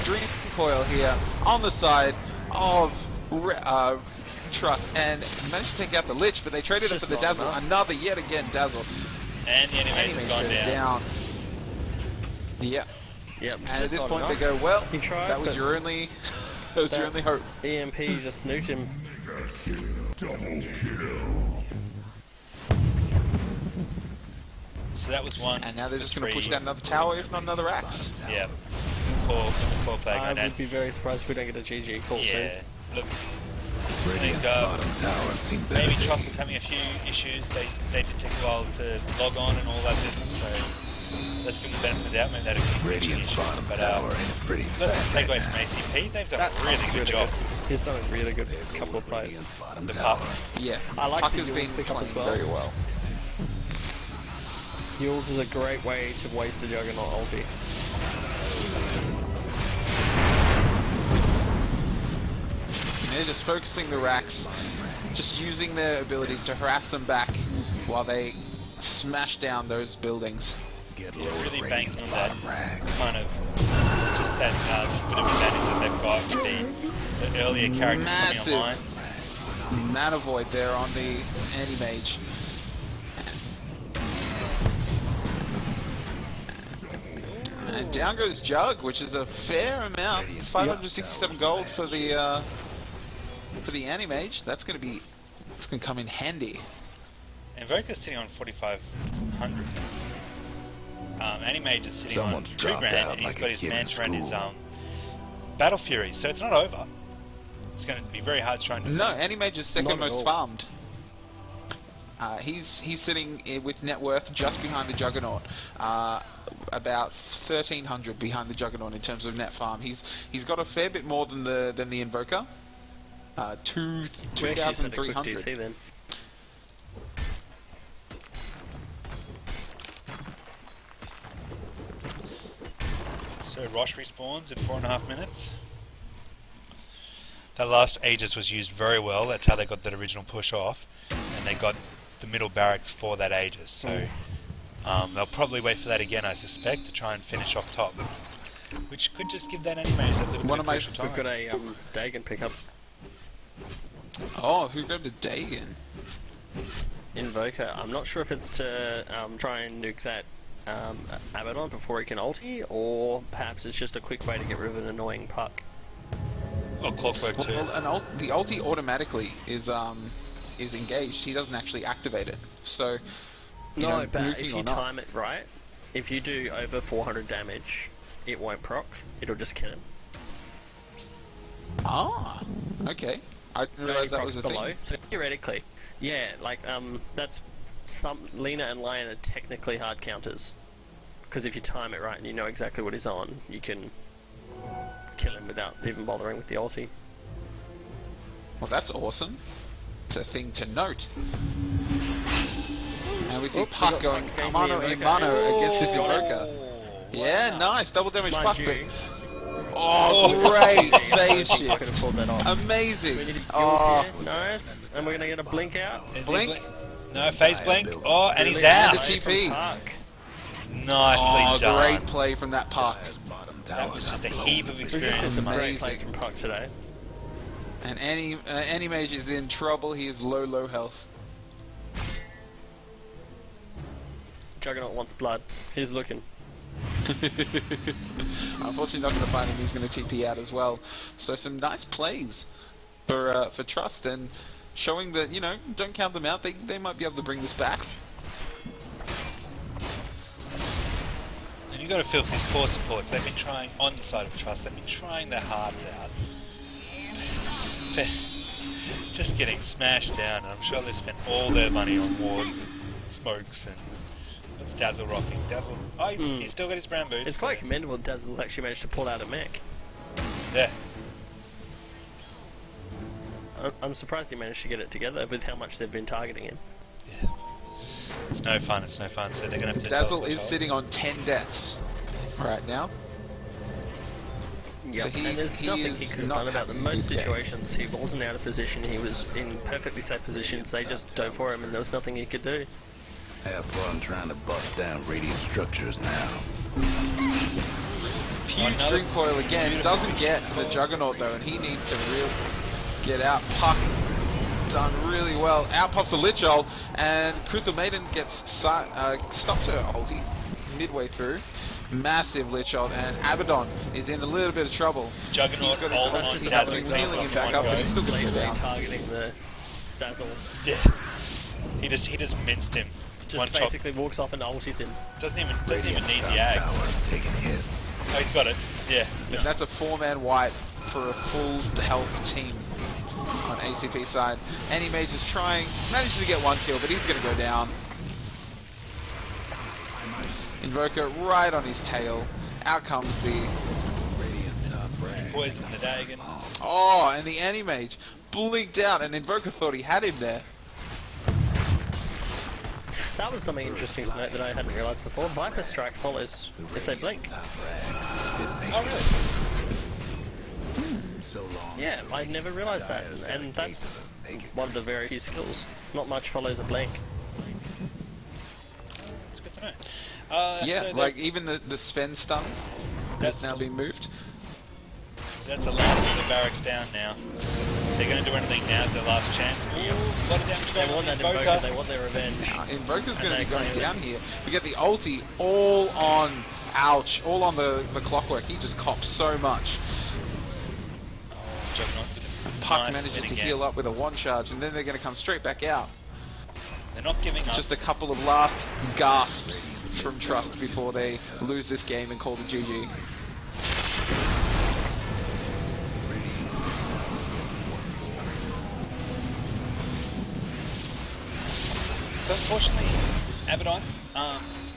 Dream Coil here on the side of Trust, and managed to take out the Lich, but they traded it It's for the just not Dazzle. enough. Another, yet again, Dazzle. and the animator's Anyway, gone goes down. Yeah. Yep, it's And at just this not point enough. they go, well, He tried, that was but your only hope. EMP just nuked him. So that was one. And now they're for just going to push three. down another tower, if not another Axe. Yeah. Core play I going down. would be very surprised if we don't get a GG call soon. Yeah. Look, Radiant's bottom tower seen better maybe days. Trust was having a few issues. They did take a while to log on and all that business. So let's give them the benefit of the doubt. Maybe that'll keep Radiant's bottom but tower ain't pretty let's fat not take away right from now. ACP. They've done That a really good job. He's done a really good couple of plays. Radiant's bottom The tower. puck. Yeah, I like Puck the has Yules been pick up playing as well. very well. Yules is a great way to waste a Juggernaut ulti. They're just focusing the racks, just using their abilities to harass them back while they smash down those buildings. Get Yeah, low really Radiant's banking on that bottom rags. kind of just that bit of advantage that they've got with the earlier characters coming Massive online. mana void there on the anti-mage. And down goes Jug, which is a fair amount. 567 gold for the anti-mage. That's gonna come in handy. Invoker's sitting on 4,500. Animage is sitting Someone's on 2 dropped grand, out and he's like a got his kid in mantra and his school. Battle Fury, so it's not over. It's going to be very hard trying to No, defend. anti-mage is second Not at most all. farmed. He's sitting with net worth just behind the Juggernaut, about 1,300 behind the Juggernaut in terms of net farm. He's got a fair bit more than the Invoker. We actually set a quick 2,300. DC then. So Rosh respawns in 4.5 minutes. That last Aegis was used very well. That's how they got that original push off, and they got the middle barracks for that Aegis. So they'll probably wait for that again, I suspect, to try and finish off top, which could just give that animage a little bit of crucial time. We've got a Dagon pickup. Oh, who grabbed a Dagon? Invoker. I'm not sure if it's to try and nuke that Abaddon before he can ulti, or perhaps it's just a quick way to get rid of an annoying puck. Or Clockwork too. Well, the ulti automatically is engaged. He doesn't actually activate it. So No, but nuking if or you not. time it right, if you do over 400 damage, it won't proc. It'll just kill him. Ah, okay. I didn't It only realize that procs was a below. thing. So theoretically, yeah, like that's some Lena and Lion are technically hard counters, because if you time it right and you know exactly what he's on, you can kill him without even bothering with the ulti. Well, that's awesome. It's a thing to note. And we see Oop, we Puck got going Puck going mano for the a Invoker. mano against this Oh, Invoker. Yeah, nice. Double damage Mind Puck. you, But... Oh, great phase I shift. could have pulled that off. Amazing. We need Yules Oh, here. Nice. And we're gonna get a blink out. Is he Blink. No, phase blink. Oh, and he's Really out. nice from TP. Puck. Nicely oh done. great play from that Puck. Bottom That tower. was just a heap of We've just seen experience. some great Amazing. plays from Puck today. And any mage is in trouble. He is low health. Juggernaut wants blood. He's looking. Unfortunately, not going to find him. He's going to TP out as well. So some nice plays for Trust, and showing that don't count them out. They might be able to bring this back. And you got to feel for these core supports. They've been trying on the side of Trust. They've been trying their hearts out. They're just getting smashed down. And I'm sure they've spent all their money on wards and smokes and. What's Dazzle rocking? Dazzle. Oh, he's still got his brown boots. It's so- like Mendable Dazzle actually managed to pull out a mech. Yeah. I'm surprised he managed to get it together with how much they've been targeting him. Yeah. It's no fun. It's no fun. So they're gonna have to. Dazzle teleport is home. sitting on 10 deaths right now. Yep. he- And there's he nothing is he could have not done about them. having a Most good game. situations he wasn't out of position, he was in perfectly safe positions, they just dove for him and there was nothing he could do. Have fun trying to bust down radiant structures now. Huge Another string coil again. beautiful Doesn't get the Juggernaut though, and he needs to really get out. Puck done really well. Out pops the Lich Ult, and Crystal Maiden gets stops her ulti midway through. Massive Lich Ult, and Abaddon is in a little bit of trouble. Juggernaut He's got a- all That's on just Dazzle. another healing him back One up, go. but he's still gonna go Blatantly down. targeting the Dazzle. Yeah. He just minced him. Just One chop. basically walks off and ultis him. Doesn't even need Top the axe. tower taking hits. Oh, he's got it. Yeah. And that's a 4-man wipe for a full health team on ACP side. Anti-Mage is manages to get one kill, but he's going to go down. Invoker right on his tail. Out comes the... Radiant's top frag. Poison the Dagon. Oh, and the Anti-Mage blinked out, and Invoker thought he had him there. That was something interesting to note that I hadn't realised before. Viper Strike follows if they blink. Top frag. Didn't make Oh, really? so long. Yeah, I never realised that, and that's one of the very few skills. Not much follows a blink. It's good to know. Yeah, so like even the Sven stun that's that's now been moved. That's the last of the barracks down now. If they're going to do anything now, it's their last chance. Ooh, a lot of damage They going on want the that Invoker, they want their revenge. Invoker's going to they be going claim it. down here. We get the ulti all on, ouch, all on the clockwork. He just cops so much. Oh, Juggernaut with a Puck nice manages spin to again. heal up with a one charge, and then they're going to come straight back out. They're not giving up. Just a couple of last gasps from Trust before they lose this game and call the GG. So unfortunately, Abaddon,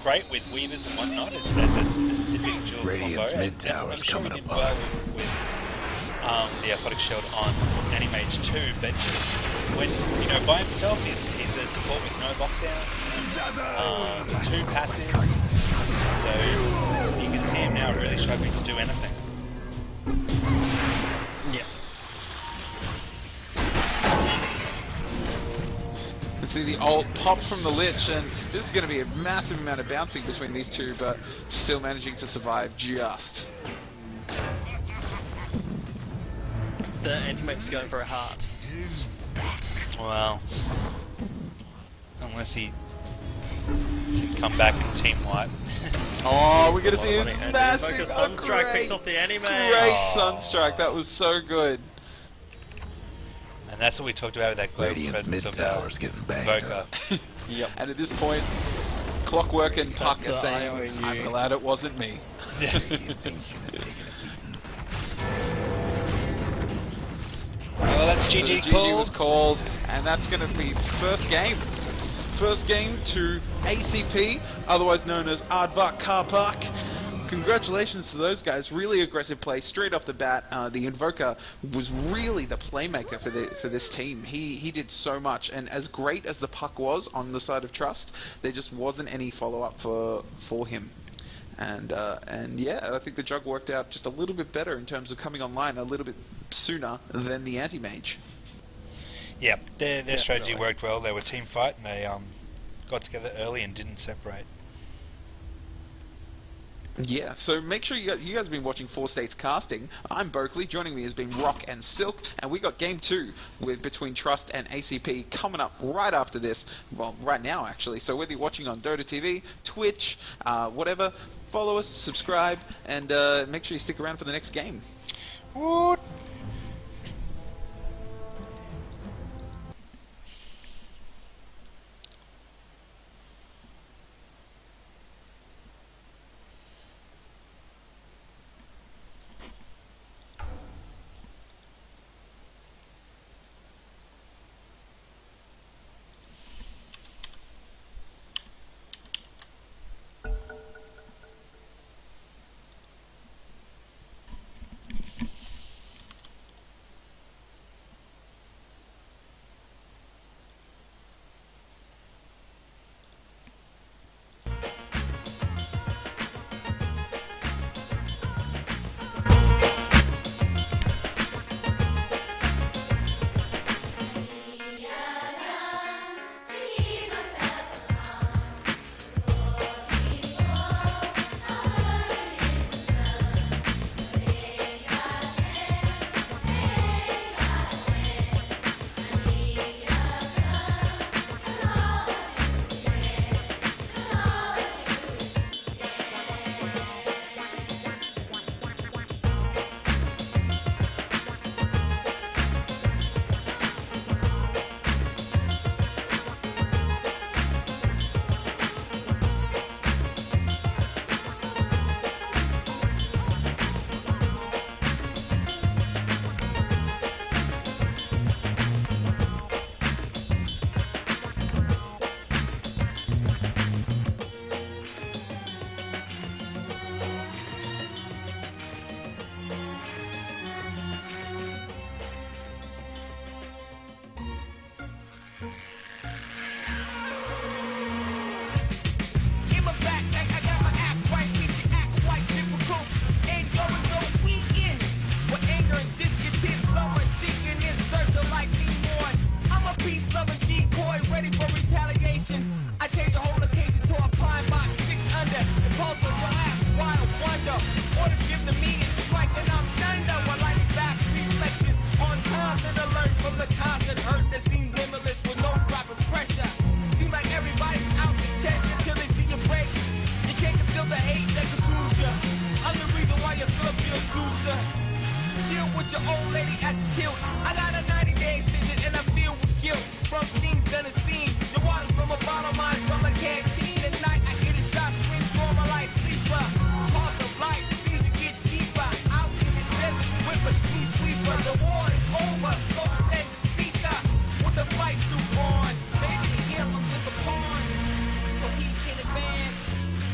great with Weavers and whatnot as a specific dual Radiant's combo. mid And tower's I'm sure he coming did apart. well with the Athletic Shield on Anti-Mage too, but when, by himself, he's a support with no lockdown, 2 passives, so you can see him now really struggling to do anything. Yeah. You see the ult pop from the Lich, and this is going to be a massive amount of bouncing between these two, but still managing to survive just. The Anti-Mage is going for a heart. Well, unless he can come back and team wipe. Oh, we're going to A lot see of a money, and massive, Invoker Sunstrike picks off the Anti-Mage. great Oh. Sunstrike. That was so good. And that's what we talked about with that global Radiant's mid presence of tower's getting banged Invoker. up. Yep. And at this point, Clockwork and Puck That's are the saying, IOU. I'm glad it wasn't me. Radiant's ancient is taking a beating. Well, that's So GG GG called. was called, and that's going to be first game. First game to ACP, otherwise known as Aardvark Car Park. Congratulations to those guys. Really aggressive play straight off the bat. The Invoker was really the playmaker for this team. He did so much, and as great as the Puck was on the side of Trust, there just wasn't any follow up for him. And yeah, I think the Jug worked out just a little bit better in terms of coming online a little bit sooner than the Anti-Mage. Yeah, their strategy definitely. worked well. They were team fight, and they got together early and didn't separate. Yeah, so make sure you guys have been watching Four States Casting. I'm Berkeley. Joining me has been Rock and Silk, and we got Game 2 between Trust and ACP coming up right after this. Well, right now actually. So whether you're watching on Dota TV, Twitch, whatever, follow us, subscribe, and make sure you stick around for the next game. Woot!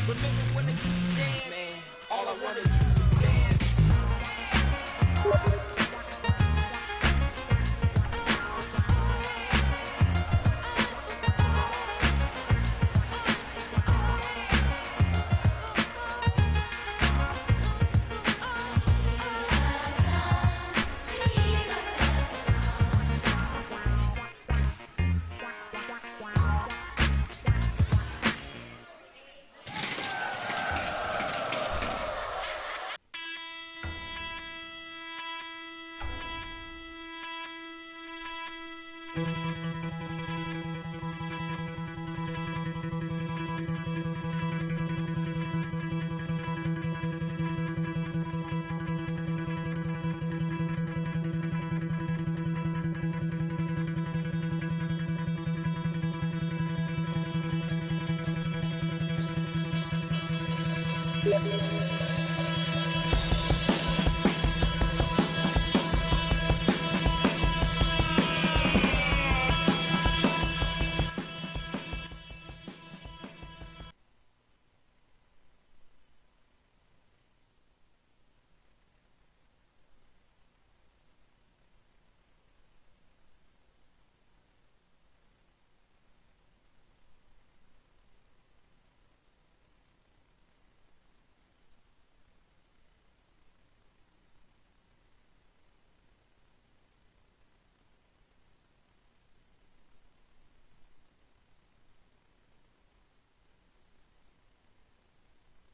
Remember when they used to dance? Man, all I wanted to do was dance.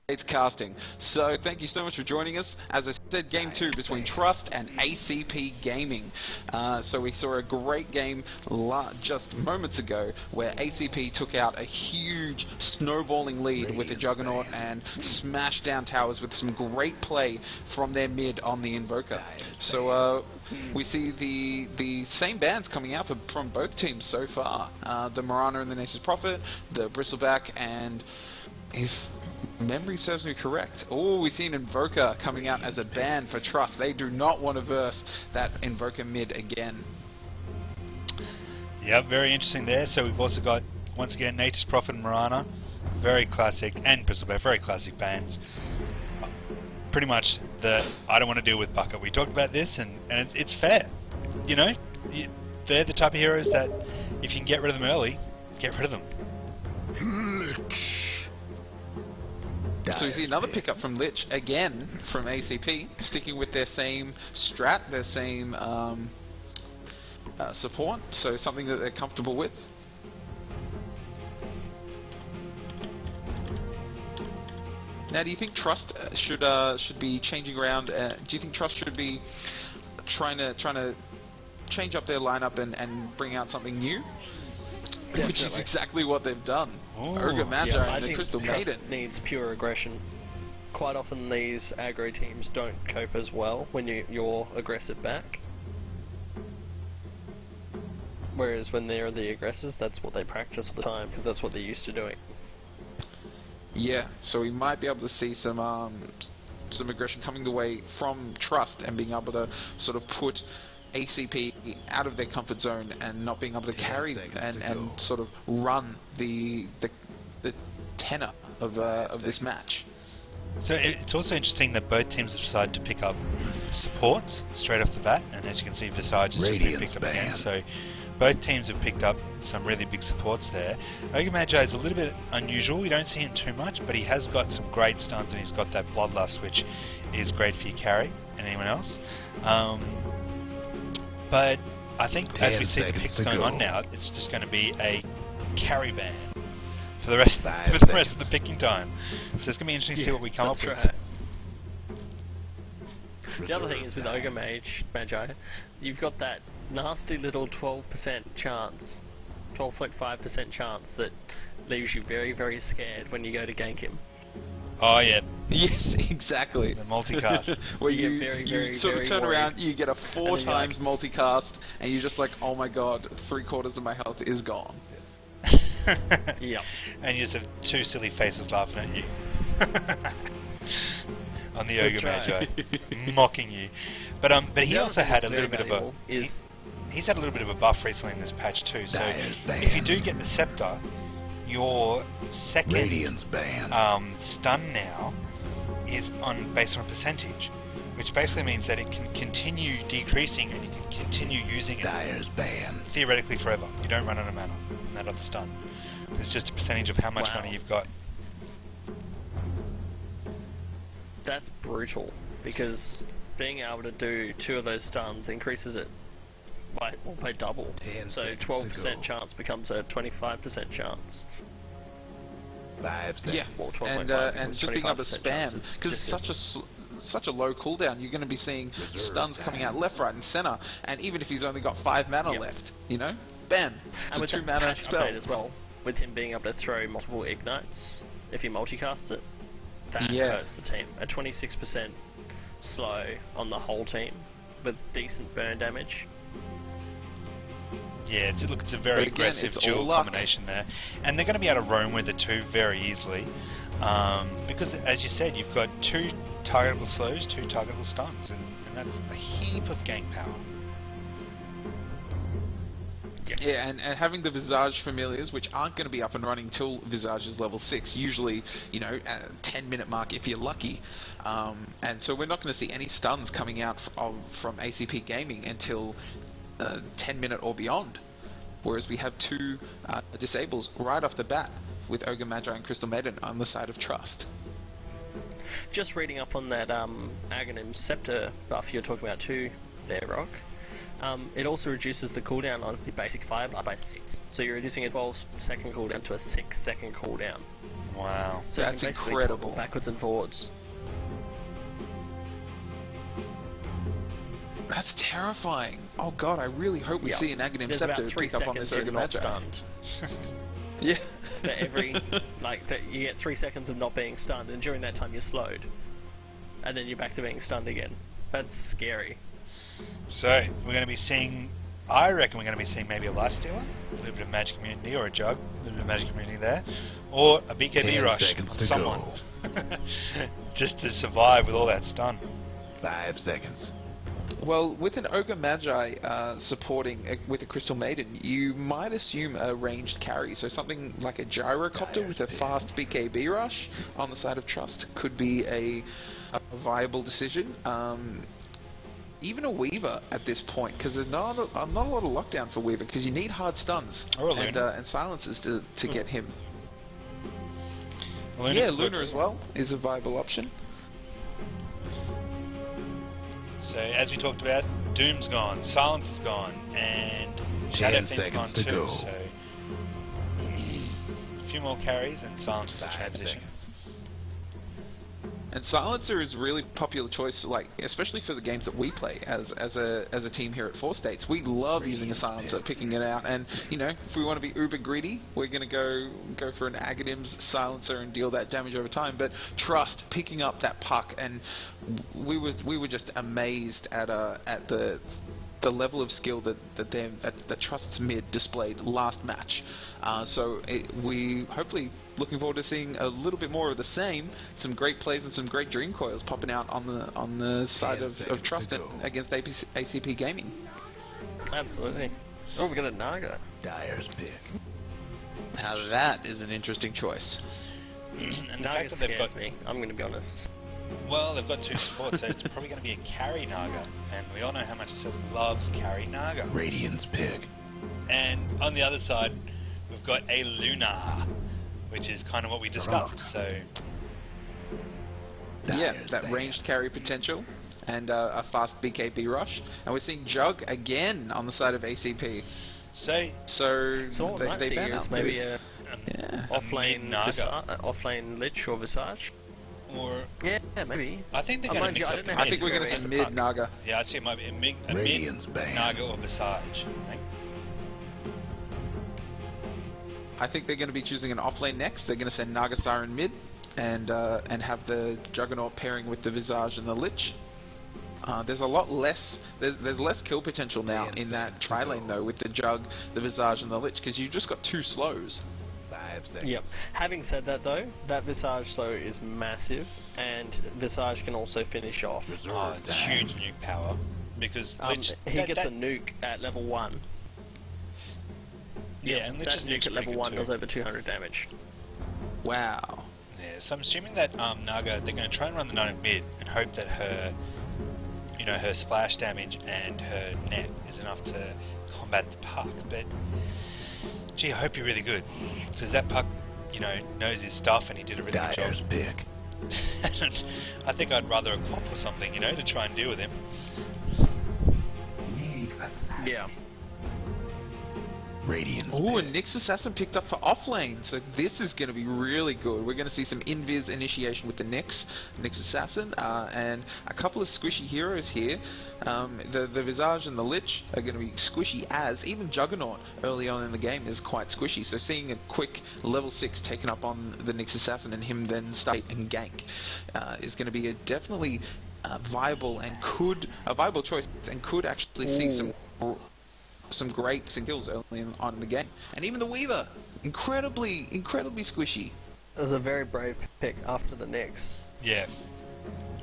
It's casting. So thank you so much for joining us. As I said, game 2 between Trust and ACP Gaming. So we saw a great game just moments ago where ACP took out a huge snowballing lead with the Juggernaut and smashed down towers with some great play from their mid on the Invoker. So we see the same bands coming out from both teams so far. The Marana and the Nature's Prophet, the Bristleback, and if memory serves me correct, we see an Invoker coming out as a ban for Trust. They do not want to verse that Invoker mid again. Yep, very interesting there. So we've also got, once again, Nature's Prophet and Marana, very classic, and Bristleback, very classic bands. Pretty much the I don't want to deal with bucket. We talked about this, and it's fair. You know, they're the type of heroes that if you can get rid of them early, get rid of them. So we see another pickup from Lich, again from ACP, sticking with their same strat, their same support, so something that they're comfortable with. Now, do you think Trust should be changing around? Do you think Trust should be trying to change up their lineup and bring out something new? Definitely. Which is exactly what they've done. Urga Magi and the Crystal Maiden needs pure aggression. Quite often these aggro teams don't cope as well when you're aggressive back. Whereas when they're the aggressors, that's what they practice all the time, because that's what they're used to doing. Yeah, so we might be able to see some aggression coming the way from Trust and being able to sort of put ACP out of their comfort zone and not being able to carry and sort of run the tenor of this match. So it's also interesting that both teams have decided to pick up supports straight off the bat, and as you can see, Visage has just been picked up again. So both teams have picked up some really big supports there. Ogre Magi is a little bit unusual. We don't see him too much, but he has got some great stuns, and he's got that Bloodlust, which is great for your carry and anyone else. But I think as we see the picks going on now, it's just going to be a carry ban for the rest of the picking time. So it's going to be interesting to see what we come up with. The other thing is with Ogre Magi, you've got that nasty little 12% chance, 12.5% chance that leaves you very, very scared when you go to gank him. Oh yeah. Yes, exactly. The multicast. Where you you sort of turn around, you get a 4 times multicast, and you're just like, oh my god, 3/4 of my health is gone. Yep. And you just have 2 silly faces laughing at you. On the Ogre Magi. Mocking you. But he also had a little bit of a... He's had a little bit of a buff recently in this patch too, so if you do get the Scepter, your second Radiant's banned. stun now is based on a percentage, which basically means that it can continue decreasing and you can continue using it Dire's banned. theoretically forever. You don't run out of mana on that other stun. It's just a percentage of how much Wow. money you've got. That's brutal, because being able to do 2 of those stuns increases it by double. 10 So seconds to 12% go. chance becomes a 25% chance. 5 seconds. Yeah, Well, 12.5 and becomes just being able to 25% chance spam of because it's just such a low cooldown. You're going to be seeing Reserve stuns coming out time. left, right, and center. And even if he's only got 5 mana Yep. left, you know, bam, And it's a with 2 the mana patch spell. update as well, with him being able to throw multiple ignites if you multicast it, that Yeah. hurts the team. A 26% slow on the whole team with decent burn damage. Yeah, it's a very But again, aggressive it's all dual luck. combination there, and they're going to be able to roam with it too very easily, because as you said, you've got 2 targetable slows, 2 targetable stuns, and that's a heap of gang power. Yeah, and having the Visage Familiars, which aren't going to be up and running till Visage is level 6, usually, you know, at a 10-minute mark if you're lucky. And so we're not going to see any stuns coming out from ACP Gaming until 10-minute or beyond. Whereas we have 2 disables right off the bat with Ogre Magi and Crystal Maiden on the side of Trust. Just reading up on that Aghanim Scepter buff you're talking about too there, Rock. It also reduces the cooldown on the basic fire blast by 6. So you're reducing a 12-second cooldown to a 6-second cooldown. Wow. So you That's can basically incredible. toggle backwards and forwards. That's terrifying. Oh god, I really hope we Yeah. see an Aghanim There's Scepter about 3 pick up on this seconds Ogre you're not Magi. stunned. Yeah. For every, that you get 3 seconds of not being stunned, and during that time you're slowed. And then you're back to being stunned again. That's scary. So we're going to be seeing, I reckon we're going to be seeing maybe a Life Stealer, a little bit of Magic Immunity, or a Jug, a little bit of Magic Immunity there, or a BKB 10 Rush seconds on to someone, go. just to survive with all that stun. 5 seconds. Well, with an Ogre Magi supporting with a Crystal Maiden, you might assume a ranged carry. So something like a Gyrocopter with a fast BKB rush on the side of Trust could be a viable decision. Even a Weaver at this point, because there's not a lot of lockdown for Weaver, because you need hard stuns Or a Luna. and silences to get him. Luna Yeah, could work Luna as well is a viable option. So as we talked about, Doom's gone, Silence is gone, and Shadow 10 Fiend's gone seconds to too. go. So a few more carries and Silence in the 5 transition. seconds. And Silencer is a really popular choice, like especially for the games that we play as a team here at Four States. We love using a Silencer, picking it out, and you know, if we want to be uber greedy, we're gonna go for an Aghadim's Silencer and deal that damage over time. But Trust picking up that puck, and we were just amazed at the level of skill that Trust's mid displayed last match. We hopefully looking forward to seeing a little bit more of the same. Some great plays and some great dream coils popping out on the side 10 of seconds Trust to go. against ACP Gaming. Absolutely. Oh, we got a Naga. Dire's pick. Now that is an interesting choice. And the Naga fact that they've scares got, me, I'm going to be honest. well, they've got 2 supports, so it's probably going to be a carry Naga, and we all know how much Silk loves carry Naga. Radiant's pick. And on the other side, we've got a Luna, which is kind of what we discussed. So Yeah, Dire's that banned. ranged carry potential and a fast BKB rush, and we're seeing Jug again on the side of ACP. so So So what I might see ban here out is maybe the- a a offlane mid-Naga, offlane Lich or Visage. or Yeah, maybe. I think they're Oh, going to mind you, mix I up don't the know how I think we're mid. going to That's see the mid puck. Naga. Yeah, I see it might be a mid Radiant's banned. Naga or Visage. I think. I think they're going to be choosing an offlane next. They're going to send Naga Siren mid and have the Juggernaut pairing with the Visage and the Lich. There's a lot less. There's less kill potential now 10 in that seconds to tri go. lane though with the Jug, the Visage, and the Lich because you've just got 2 slows. 5 seconds. Yep. Having said that though, that Visage slow is massive, and Visage can also finish off. Reserve Oh, time. huge nuke power because Lich, He gets a nuke at level 1. Yeah, and Lich that is nuke at level 1 too. does over 200 damage. Wow. Yeah, so I'm assuming that Naga, they're going to try and run the 9 mid and hope that her, her splash damage and her net is enough to combat the puck. But, gee, I hope you're really good, because that puck, knows his stuff and he did a really good job. Dyer's big. I think I'd rather a quap or something, to try and deal with him. Yeah. Radiant's Ooh, big. and Nyx Assassin picked up for offlane, so this is going to be really good. We're going to see some invis initiation with the Nyx Assassin, and a couple of squishy heroes here. The Visage and the Lich are going to be squishy as, even Juggernaut early on in the game is quite squishy, so seeing a quick level 6 taken up on the Nyx Assassin and him then start and gank is going to be a definitely viable choice, and could actually see some great kills early on in the game. And even the Weaver, incredibly squishy. It was a very brave pick after the Nyx. Yeah,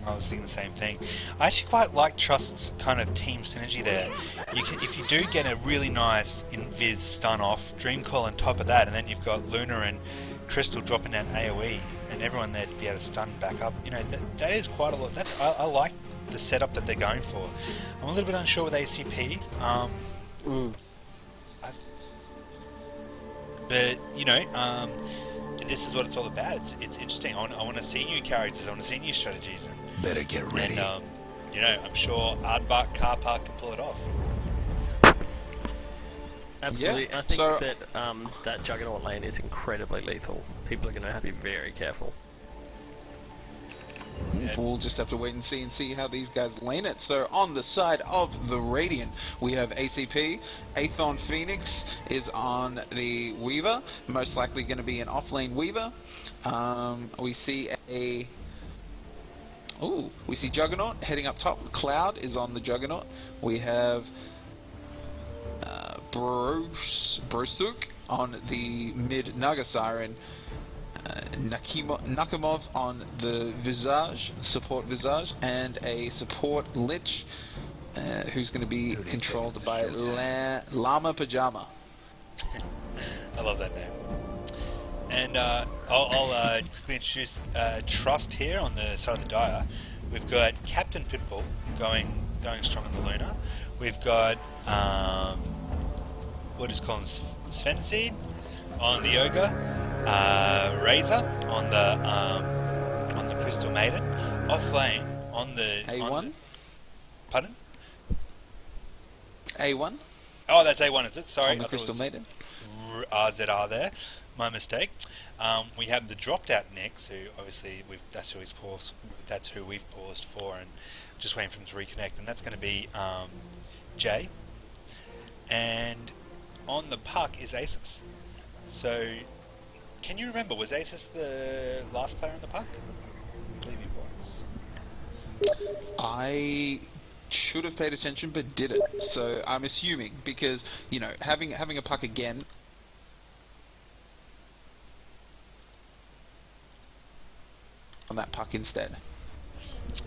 I was thinking the same thing. I actually quite like Trust's kind of team synergy there. If you do get a really nice invis stun off, Dreamcall on top of that, and then you've got Luna and Crystal dropping down AoE, and everyone there to be able to stun back up, that is quite a lot. I like the setup that they're going for. I'm a little bit unsure with ACP. But this is what it's all about. It's interesting. I want to see new characters. I want to see new strategies. And Better get ready. I'm sure Aardvark Car Park can pull it off. Absolutely. Yeah, I think so- that that Juggernaut lane is incredibly lethal. People are going to have to be very careful. Yeah. We'll just have to wait and see how these guys lane it. So on the side of the Radiant, we have ACP. Aethon Phoenix is on the Weaver, most likely going to be an offlane Weaver. We see Juggernaut heading up top. Cloud is on the Juggernaut. We have Brosuk on the mid Naga Siren. Nakamov on the Visage, support Visage, and a support Lich, who's going to be 30 controlled seconds by to showtime. Llama Pajama. I love that name. And I'll quickly introduce Trust here on the side of the Dire. We've got Captain Pitbull going strong on the Luna. We've got what is called Svenseed on the Ogre. Razor on the Crystal Maiden, offlane on the A1? Pardon? A1 Oh, that's A1, is it? Sorry, on the I thought it Crystal was Maiden. RZR there. My mistake. We have the dropped out Nyx, who obviously that's who we've paused for, and just waiting for him to reconnect, and that's going to be Jay. And on the puck is Asus. So. Can you remember, was Asus the last player on the puck? I believe he was. I should have paid attention but didn't, so I'm assuming, because, having a puck again on that puck instead.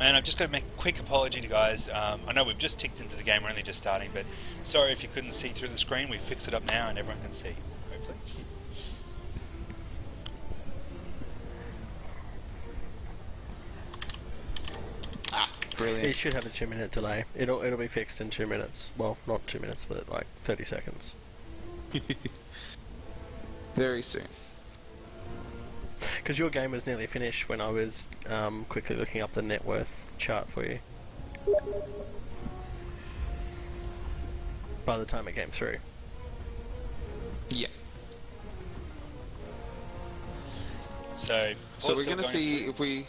And I've just got to make a quick apology to guys. I know we've just ticked into the game, we're only just starting, but sorry if you couldn't see through the screen. We fixed it up now and everyone can see, hopefully. Brilliant. It should have a 2-minute delay. It'll be fixed in 2 minutes. Well, not 2 minutes, but like 30 seconds. Very soon. Because your game was nearly finished when I was quickly looking up the net worth chart for you. By the time it came through. Yeah. So So we're going to see if we...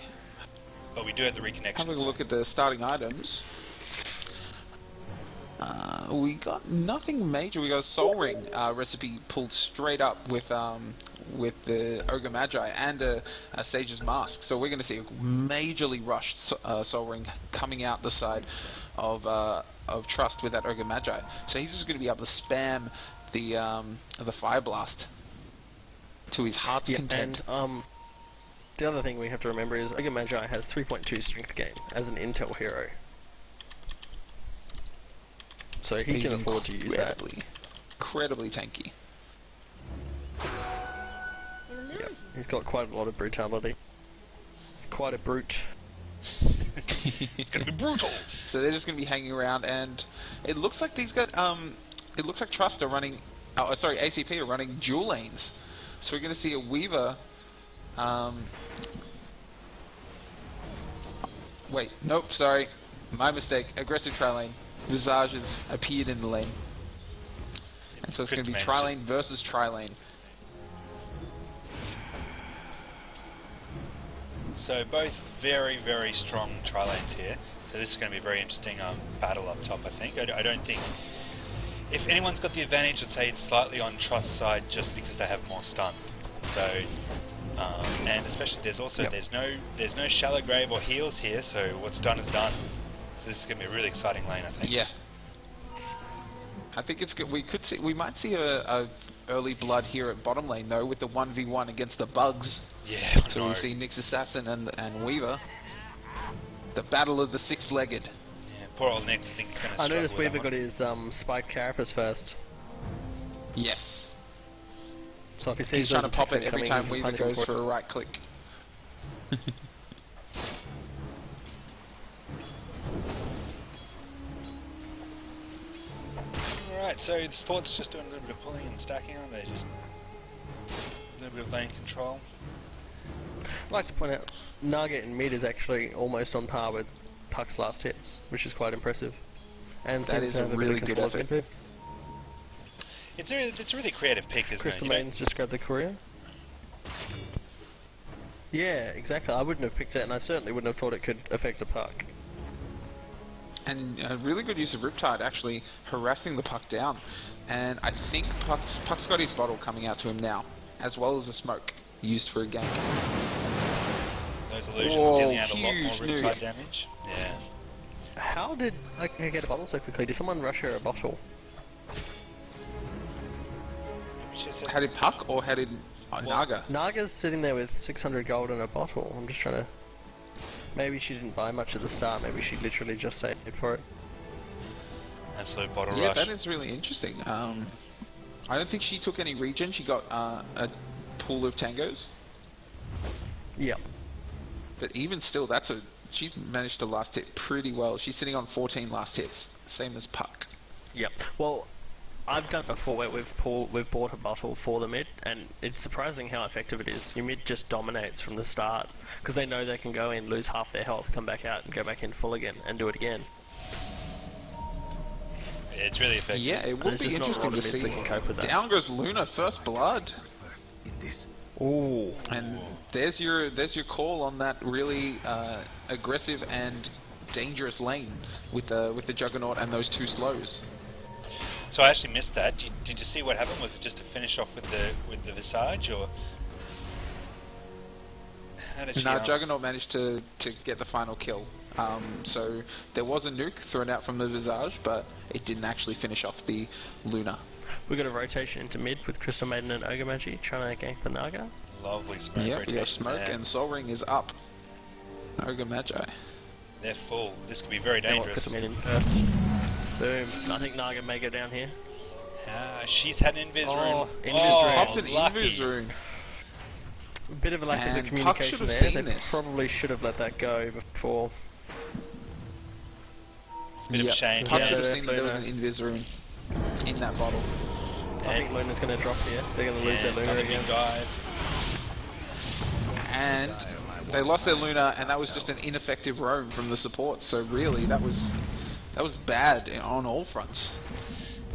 But we do have the reconnection. Having a look at the starting items, we got nothing major. We got a Soul Ring recipe pulled straight up with the Ogre Magi and a Sage's Mask. So we're going to see a majorly rushed Soul Ring coming out the side of Trust with that Ogre Magi. So he's just going to be able to spam the Fire Blast to his heart's content. And the other thing we have to remember is Ogre Magi has 3.2 strength gain as an intel hero. So he He's can afford to use that. incredibly tanky. He's got quite a lot of brutality. Quite a brute. It's gonna be brutal. So they're just going to be hanging around, and it looks like these guys, it looks like Trust are running, oh, sorry, ACP are running dual lanes. So we're going to see a Weaver, wait, nope, sorry, my mistake, aggressive tri-lane. Visage has appeared in the lane. And so it's going to be tri-lane versus tri-lane. So both very, very strong tri-lanes here. So this is going to be a very interesting battle up top, I think. I don't think... If anyone's got the advantage, I'd say it's slightly on Trust's side just because they have more stun. So... and especially there's also... There's no shallow grave or heals here, so what's done is done. So this is going to be a really exciting lane, I think. Yeah. I think it's good. We might see a early blood here at bottom lane though, with the 1v1 against the bugs. Yeah, So we see Nyx Assassin and Weaver. The battle of the six-legged. Yeah, poor old Nyx, I think he's going to I struggle noticed with Weaver that got his spiked carapace first. Yes. So if he sees He's trying to those pop attacks it every incoming, time he's Weaver hunting goes for for a right click. Alright, so the support's just doing a little bit of pulling and stacking, aren't they? Just a little bit of lane control. I'd like to point out, Nugget in mid is actually almost on par with Puck's last hits, which is quite impressive. And That seems is to a have really bit of good control of effort. him too. It's a really creative pick, isn't it? Crystal You know? Maiden's just grabbed the courier. Yeah, exactly. I wouldn't have picked it, and I certainly wouldn't have thought it could affect a Puck. And a really good use of Riptide actually harassing the Puck down. And I think Puck's got his bottle coming out to him now, as well as a smoke used for a gank. Those illusions Whoa, dealing out a lot more huge Riptide nuke. damage. Yeah. How did I get a bottle so quickly? Did someone rush her a bottle? How did Puck or how did Naga? Naga's sitting there with 600 gold in a bottle. I'm just trying to... Maybe she didn't buy much at the start. Maybe she literally just saved for it. Absolute bottle Yeah, rush. that is really interesting. I don't think she took any regen. She got a pool of tangos. Yep. But even still, she's managed to last hit pretty well. She's sitting on 14 last hits, same as Puck. Yep. Well, I've done it before where we've bought a bottle for the mid, and it's surprising how effective it is. Your mid just dominates from the start, because they know they can go in, lose half their health, come back out, and go back in full again, and do it again. Yeah, it's really effective. Yeah, it would There's be just not a interesting lot to of mids see. that can cope with that. Down goes Luna, first blood. In this. Ooh. And there's your call on that really aggressive and dangerous lane with the Juggernaut and those two slows. So I actually missed that. Did you see what happened? Was it just to finish off with the Visage, or how did she? Now Juggernaut managed to get the final kill. So there was a nuke thrown out from the Visage, but it didn't actually finish off the Luna. We got a rotation into mid with Crystal Maiden and Ogre Magi trying to gank the Naga. Lovely smoke Yeah, rotation we got smoke there. and Soul Ring is up. Ogre Magi. They're full. This could be very They want dangerous. Crystal Maiden first. Boom. I think Naga may go down here. She's had an invis Oh, rune. invis Oh, Popped an lucky. Invis rune. A bit of a lack And of the Puck communication should there. have They seen this. probably should have let that go before. It's a bit of a Yep. shame. Puck Yeah, should have they're seen that there was an definitely Invis rune in that bottle. I think Luna's going to drop here. They're going to lose their Luna another again. big dive. And they lost their Luna, and that was just an ineffective roam from the support. So really, that was bad on all fronts.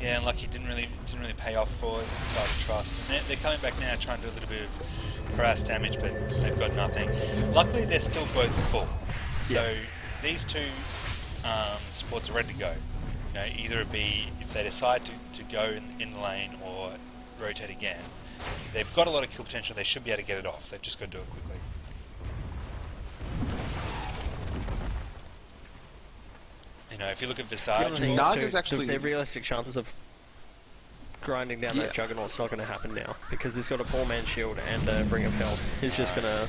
Yeah, and lucky didn't really pay off for side of Trust. And they're coming back now, trying to do a little bit of harass damage, but they've got nothing. Luckily, they're still both full. So these two supports are ready to go. You know, either it be if they decide to go in the lane or rotate again. They've got a lot of kill potential. They should be able to get it off. They've just got to do it quickly. You know, if you look at The other Visage, thing Naga's is too, actually- their realistic chances of grinding down Yeah. that Juggernaut's not going to happen now because he's got a 4-man shield and a Ring of Health. He's just going to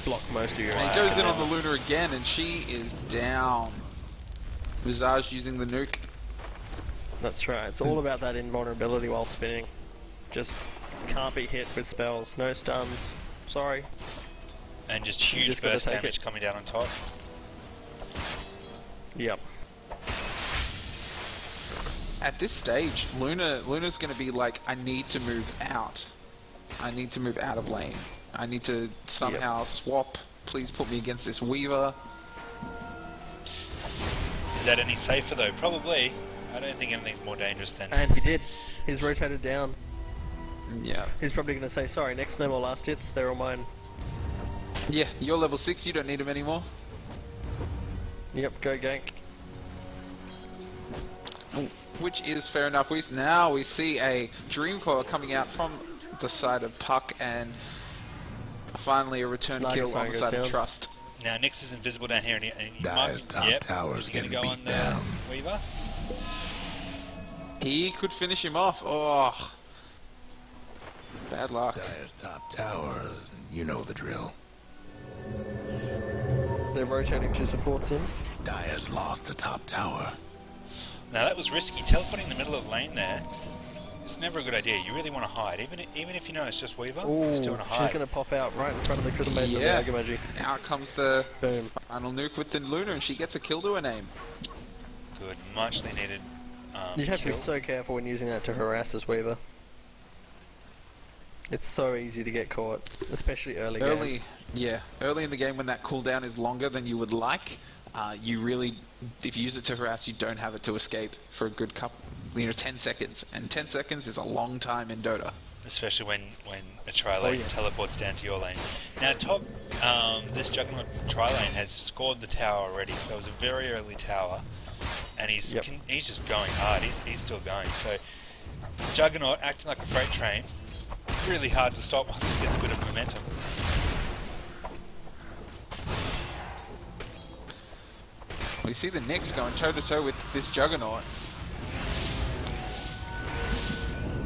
block most of your. And he goes in on the Luna again, and she is down. Visage using the nuke. That's right. It's all about that invulnerability while spinning. Just can't be hit with spells. No stuns. Sorry. And just huge just gotta burst take damage it. coming down on top. Yep. At this stage, Luna's going to be like, I need to move out. I need to move out of lane. I need to somehow swap. Please put me against this Weaver. Is that any safer though? Probably. I don't think anything's more dangerous than... And he did. He's rotated down. Yeah. He's probably going to say, sorry, next no more last hits, they're all mine. Yeah, you're level 6, you don't need him anymore. Yep, go gank. Which is fair enough. Now we see a Dream Coil coming out from the side of Puck, and finally a return Like kill it's on the goes side of down. Trust. Now Nix is invisible down here and he Dyer's top yep. tower's Is he going to getting go on beat the down. Weaver? He could finish him off. Oh, bad luck. Dyer's top tower, you know the drill. They're rotating two supports in. Dyer's lost the top tower. Now that was risky. Teleporting in the middle of the lane there. It's never a good idea. You really want to hide. Even if you know it's just Weaver, Ooh, you still want to she's hide. going to pop out right in front of the Crystal Maiden Yeah. and the Agamaji. Out comes the Boom. final nuke with the Luna, and she gets a kill to her name. Good. Muchly needed You have to kill. be so careful when using that to harass this Weaver. It's so easy to get caught, especially early game. Early in the game when that cooldown is longer than you would like, you really, if you use it to harass, you don't have it to escape for a good 10 seconds. And 10 seconds is a long time in Dota. Especially when a tri-lane yeah. teleports down to your lane. Now top, this Juggernaut tri-lane has scored the tower already, so it was a very early tower. And he's Yep. he's just going hard, he's still going. So Juggernaut acting like a freight train, really hard to stop once he gets a bit of momentum. We see the Knicks going toe-to-toe with this Juggernaut.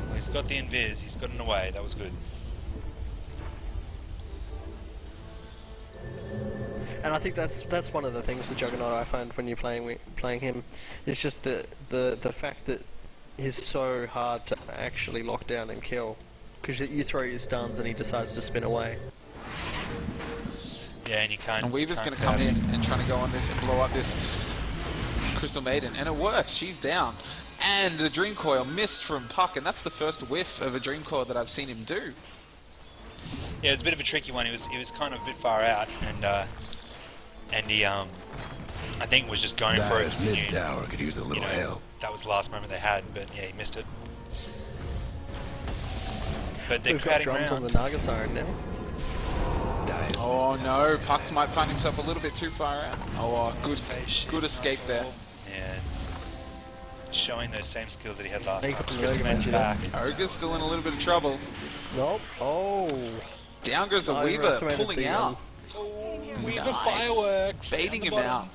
Well, he's got the invis, he's got an away, that was good. And I think that's one of the things with Juggernaut I find when you're playing him. It's just the fact that he's so hard to actually lock down and kill. Because you throw your stuns and he decides to spin away. Yeah, and you can't... And Weaver's can't going to come in grab him. and trying to go on this and blow up this Crystal Maiden. And it works. She's down. And the Dream Coil missed from Puck. And that's the first whiff of a Dream Coil that I've seen him do. Yeah, it was a bit of a tricky one. He was kind of a bit far out, and he I think was just going for it. Dyer's He mid knew, tower could use a little help. that was the last moment they had, but yeah, he missed it. But they're We've got crowding drums on around. the Naga siren now. Dyer's Oh mid no, tower. Puck might find himself a little bit too far out. Oh, Nice face, good nice escape there. hold. Yeah, showing those same skills that he had last Thank time. you for Crystal the Man's argument, back. Ogre's still in a little bit of trouble. Nope. Oh. Down goes the I Weaver, overestimated pulling the, out. Oh, Weaver Nice. fireworks. Baiting down him the bottom. out.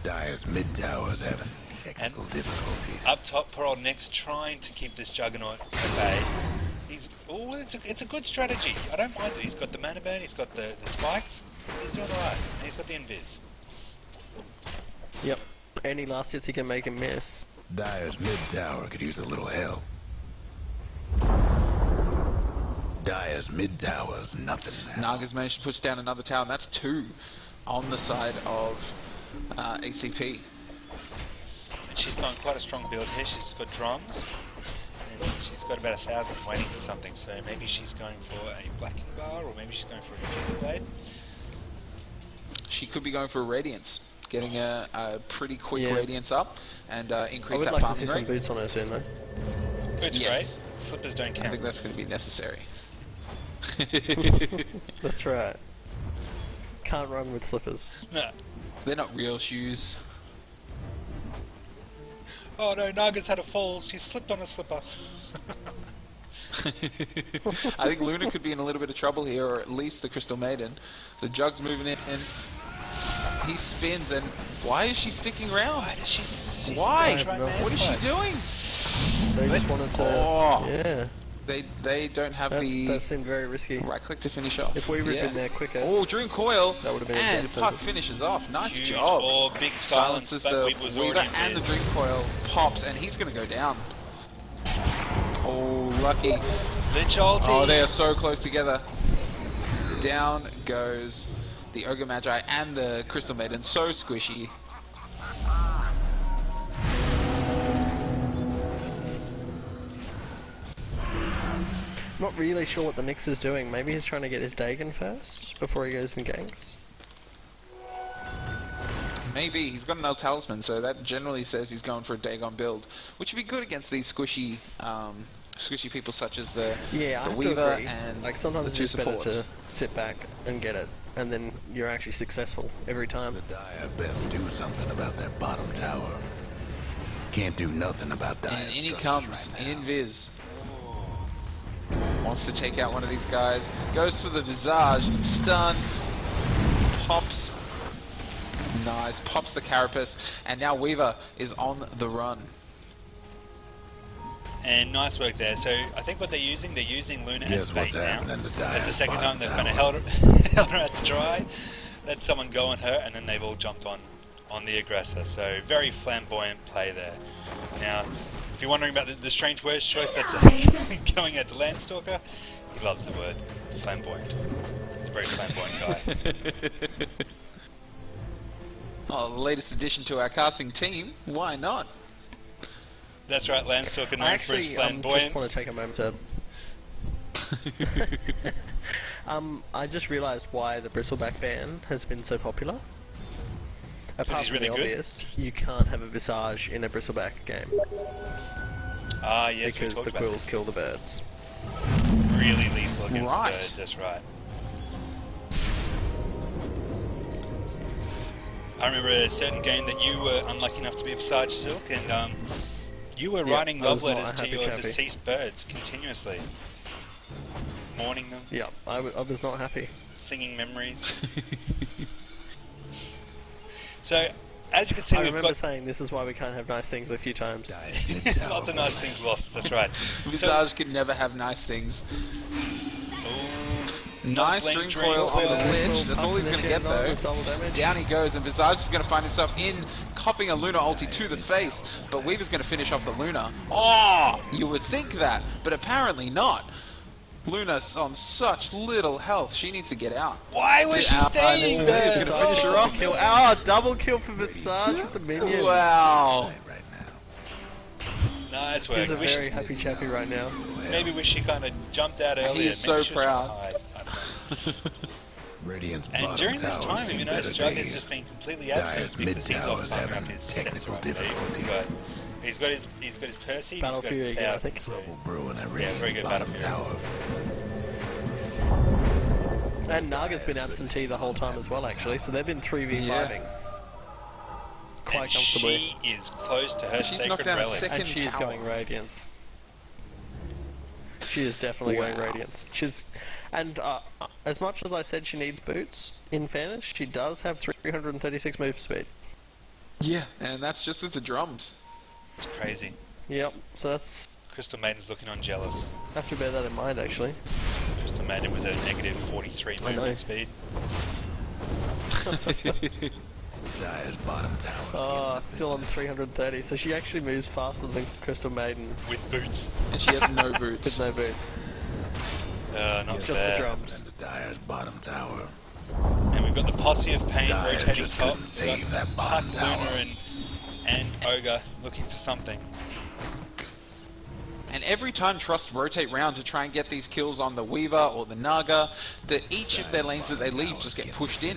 Dyer's mid tower's having technical difficulties. Up top, poor old Nick's trying to keep this Juggernaut at bay. It's a good strategy. I don't mind it. He's got the mana burn, he's got the spikes. He's doing alright. And he's got the invis. Yep. Any last hits he can make him miss. Dyer's mid tower could use a little help. Dyer's mid tower's nothing now. Naga's managed to push down another tower, and that's 2 on the side of ACP. And she's gone quite a strong build here. She's got drums. And she's got about 1,000 waiting for something. So maybe she's going for a blacking bar, or maybe she's going for a diffuser blade. She could be going for a Radiance, getting a pretty quick Yeah. Radiance up and I increase would that like to see farming some rate. boots on her soon though. Boots Yes. great. Slippers don't I count. think that's going to be necessary. That's right. Can't run with slippers. No. They're not real shoes. Oh no, Naga's had a fall. She slipped on a slipper. I think Luna could be in a little bit of trouble here, or at least the Crystal Maiden. The Jug's moving in, and he spins, and why is she sticking around? Why does she Why? try No. What is she man doing? They just wanted to. Oh. Yeah. They don't have the That seemed very risky. right click to finish off. If we were Yeah. in there quicker. Oh, Dream Coil, That would've been a and better Puck sentence. finishes off. Nice Huge job. or big silence, Silences but the Weaver was Weaver already in and the biz. Dream Coil pops, and he's going to go down. Oh, lucky. Lich ulti. Oh, they are so close together. Down goes the Ogre Magi and the Crystal Maiden. So squishy. Not really sure what the Nyx is doing. Maybe he's trying to get his Dagon first before he goes and ganks. Maybe. He's got an El Talisman, so that generally says he's going for a Dagon build, which would be good against these squishy squishy people such as the Yeah, I have to Weaver agree. and Like sometimes the it's two just better supports. to sit back and get it, and then you're actually successful every time. The Dire best do something about that bottom tower. Can't do nothing about Dire And in he structures comes, right now. in Viz. Wants to take out one of these guys. Goes for the Visage. Stun. Pops. Nice. Pops the Carapace. And now Weaver is on the run. And nice work there. So I think what they're using Luna as Guess bait what's now. happening to Dire's That's the second time bottom they've kind of tower. held her out to dry, let someone go on her, and then they've all jumped on the aggressor. So very flamboyant play there. Now, if you're wondering about the strange words choice, that's going at the Landstalker. He loves the word flamboyant. He's a very flamboyant guy. Oh, the latest addition to our casting team. Why not? That's right, Landstalker known I for his actually just flamboyance. want to take a moment to... I just realised why the Bristleback ban has been so popular. Apart he's from really the good? obvious, you can't have a Visage in a Bristleback game Ah, yes, we because talked the about quills this. kill the birds. Really lethal against Right. the birds, that's right. I remember a certain game that you were unlucky enough to be a Visage Silk, and you were Yeah, writing I love was not letters a to happy your chappy. deceased birds continuously. Mourning them, Yeah, I was not happy. singing memories. So, as you can see, I we've remember got saying this is why we can't have nice things a few times. Dire's mid-tower lots of nice things lost, that's right. Visage can never have nice things. Ooh, Nice blink string coil dream. for the Oh. Lich. That's all he's going to get though. Double damage. Down he goes, and Visage is going to find himself in, copping a Luna ulti to the face. But Weaver's going to finish off the Luna. Oh, you would think that, but apparently not. Luna's on such little health. She needs to get out. Why was she staying He's there? going to finish her Oh, off. kill. Oh, double kill for Visage with the minion. Wow. right now. Nice He's a work. Wish, very happy chappy right now. maybe wish she kind of jumped out earlier. is Maybe so she was proud. trying to hide. I don't know. Radiant's And bottom during this tower's time, seen if you notice, better Jug has days. just been completely Dire's absent because he's off mid-tower's farming up having his technical sector, I believe. difficulty. He's got his Percy, Battle he's Fury got again, I think. 1,000. Trouble brewing at Yeah, very Radiant's good bottom Battle tower. And Naga's been absentee the whole time as well, actually, so they've been 3v5ing. Quite And comfortably. she is close to her She's sacred knocked down a relic. second And she is tower. going Radiance. She is definitely going Wow. Radiance. And as much as I said she needs boots, in fairness, she does have 336 move speed. Yeah, and that's just with the drums. It's crazy. Yep, so that's... Crystal Maiden's looking on jealous. I have to bear that in mind, actually. Crystal Maiden with her negative 43 I know. movement speed. Dire's bottom tower. Oh, still on 330, so she actually moves faster than Crystal Maiden With boots. And she has no with boots. no boots. Not Just the fair. drums. And the Dire's bottom tower. And we've got the posse of pain Dire rotating just top. couldn't We've save got that bottom Puck, tower. Luna, and Ogre looking for something. And every time Trust rotate round to try and get these kills on the Weaver or the Naga, that each of their lanes that they leave just get pushed in.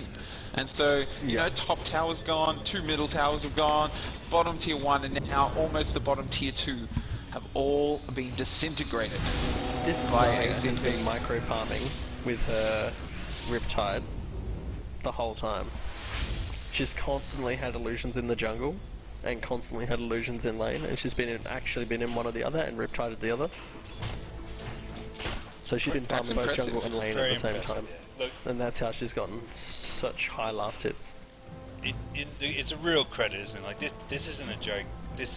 And so, you know, top tower's gone, 2 middle towers have gone, bottom tier 1 and now almost the bottom tier 2 have all been disintegrated. This By Naya has ACP. been micro farming with her Riptide the whole time. She's constantly had illusions in the jungle and constantly had illusions in lane, and she's actually been in one or the other and Riptide at the other. So she's been That's farming both impressive. jungle and lane Very at the same impressive. time. Yeah. Look, And that's how she's gotten such high last hits. it's a real credit, isn't it? Like this isn't a joke. There's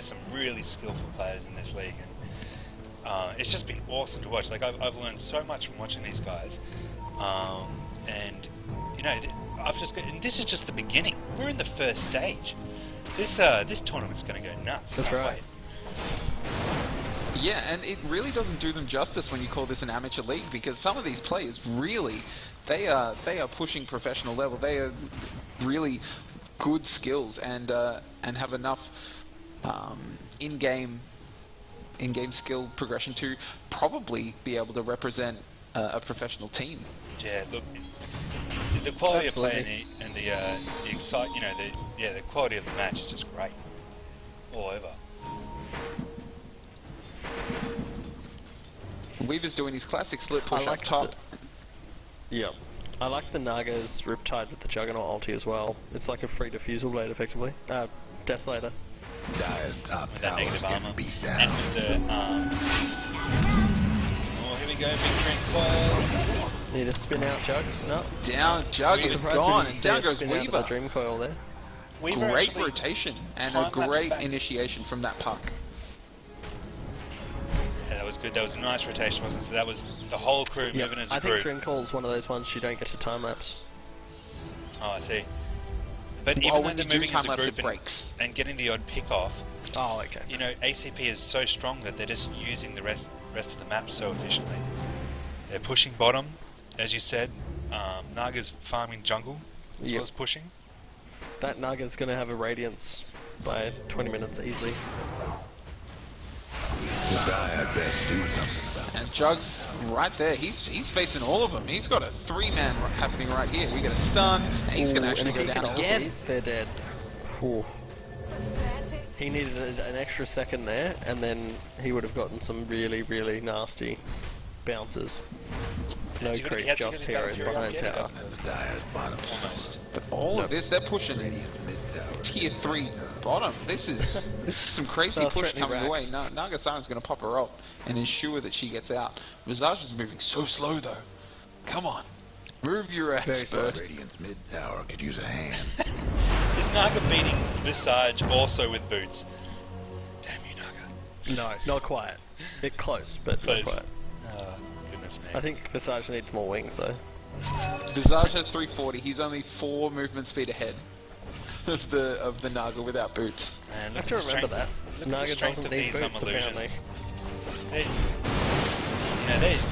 some really skillful players in this league, and it's just been awesome to watch. Like I've learned so much from watching these guys, and you know and this is just the beginning. We're in the first stage. This tournament's going to go nuts. That's Can't right. wait. Yeah, and it really doesn't do them justice when you call this an amateur league, because some of these players really, they are pushing professional level. They are really good skills and have enough in-game skill progression to probably be able to represent a professional team. Yeah, look, the quality of play and the the quality of the match is just great all over. Weaver's doing his classic split push like up top. Yeah. I like the Naga's Riptide with the Juggernaut ulti as well. It's like a free defusal blade, effectively. Desolator. Dire's top With that tower's negative getting armor. beat down. And with the oh, here we go, big drink coil. Need a spin out, Jugs? No. Down, Jug is Surprised we gone, didn't and see a down goes spin out of the Weaver. Dream Coil there. Weaver Great actually rotation and a time-lapse great back. initiation from that puck. Yeah, that was good. That was a nice rotation, wasn't it? So that was the whole crew Yeah, moving as a I think group. Dream Coil is one of those ones you don't get to time lapse. Oh, I see. But Well, even though when they're you do moving as a time-lapse, group it breaks. and getting the odd pick off, Oh, okay. you know, ACP is so strong that they're just using the rest of the map so efficiently. They're pushing bottom, as you said. Naga's farming jungle as Yep. well as pushing. That Naga's going to have a Radiance by 20 minutes easily. The Dire best do something about And Jug's right there. He's facing all of them. He's got a 3-man happening right here. We get a stun, and he's going to Ooh, actually and go if he down can again. ulti, they're dead. Ooh. He needed an extra second there, and then he would have gotten some really, really nasty bounces. No Has he got- he creep, has to just get his Battle heroes Fury up behind yet? He tower. doesn't. the Dire's bottom. Almost. But all of this, they're pushing Radiant's mid tower. tier 3 bottom. This is some crazy They're push threatening coming away. racks. Nagasaren's going to pop her ult and ensure that she gets out. Visage is moving so slow though. Come on, move your ass, Very slow. bird. Radiant's mid tower could use a hand. Is Naga beating Visage also with boots? Damn you, Naga. No, not quite. Bit close, but Close. not quite. Oh, goodness me. I think Visage needs more wings, though. Visage has 340. He's only 4 movement speed ahead of the Naga without boots. Man, I look have to at the remember strength- that. Look at the Naga strength doesn't of need these boots, apparently. illusions.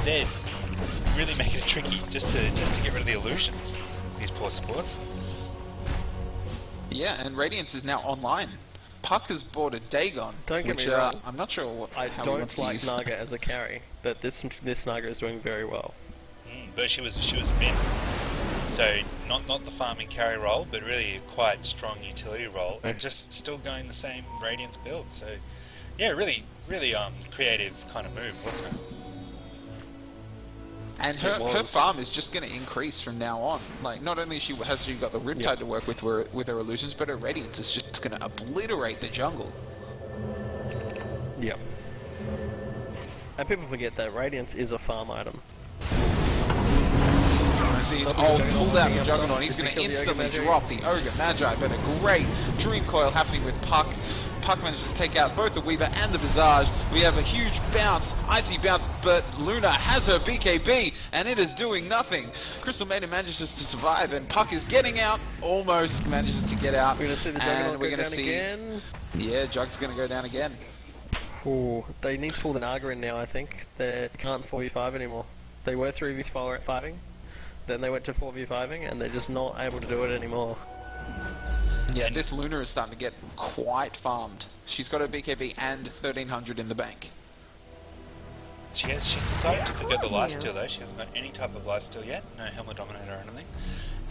They're really making it tricky just to get rid of the illusions. These poor supports. Yeah, and Radiance is now online. Puck has bought a Dagon, Don't get which me wrong. I'm not sure I how he wants don't to like use. Naga as a carry, but this Naga is doing very well. But she was a mid. So not the farming carry role, but really a quite strong utility role, and just still going the same Radiance build. So yeah, really creative kind of move, wasn't it? And It her was. farm is just going to increase from now on. Like, not only has she got the Riptide Yeah. to work with her illusions, but her Radiance is just going to obliterate the jungle. Yep. And people forget that Radiance is a farm item. See, Not the oh, Juggernaut pulled out looking the up Juggernaut. top. He's Does he going to kill the Ogre instantly Magi? drop the Ogre Magi, but a great Dream Coil happening with Puck. Puck manages to take out both the Weaver and the Visage. We have a huge bounce, icy bounce, but Luna has her BKB, and it is doing nothing. Crystal Maiden manages to survive, and Puck is getting out, almost manages to get out. We're going to see the and Juggernaut we're go gonna down see, again. Yeah, Jug's going to go down again. Ooh, they need to pull the Naga in now, I think. They can't 4v5 anymore. They were 3v5ing, then they went to 4v5ing, and they're just not able to do it anymore. Yeah, this Luna is starting to get quite farmed. She's got her BKB and 1300 in the bank. She's decided to forget the lifesteal though. She hasn't got any type of lifesteal yet. No Helmet Dominator or anything.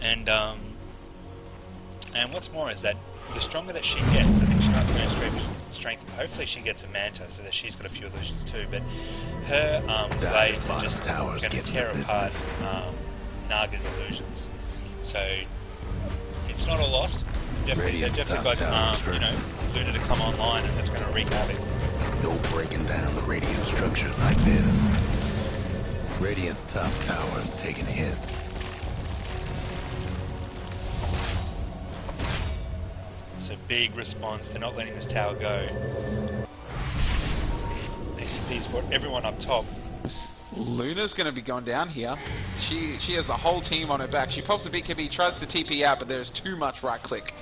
And what's more is that the stronger that she gets, I think she might go strength. Hopefully she gets a Manta so that she's got a few illusions too. But her blades are just going to tear apart Naga's illusions. So it's not all lost. They've definitely got Luna to come online, and that's going to wreak havoc. No breaking down the Radiant structures like this. Radiant's top tower is taking hits. So big response. They're not letting this tower go. ACP's brought everyone up top. Luna's going to be going down here. She has the whole team on her back. She pops the BKB, tries to TP out, but there's too much right click.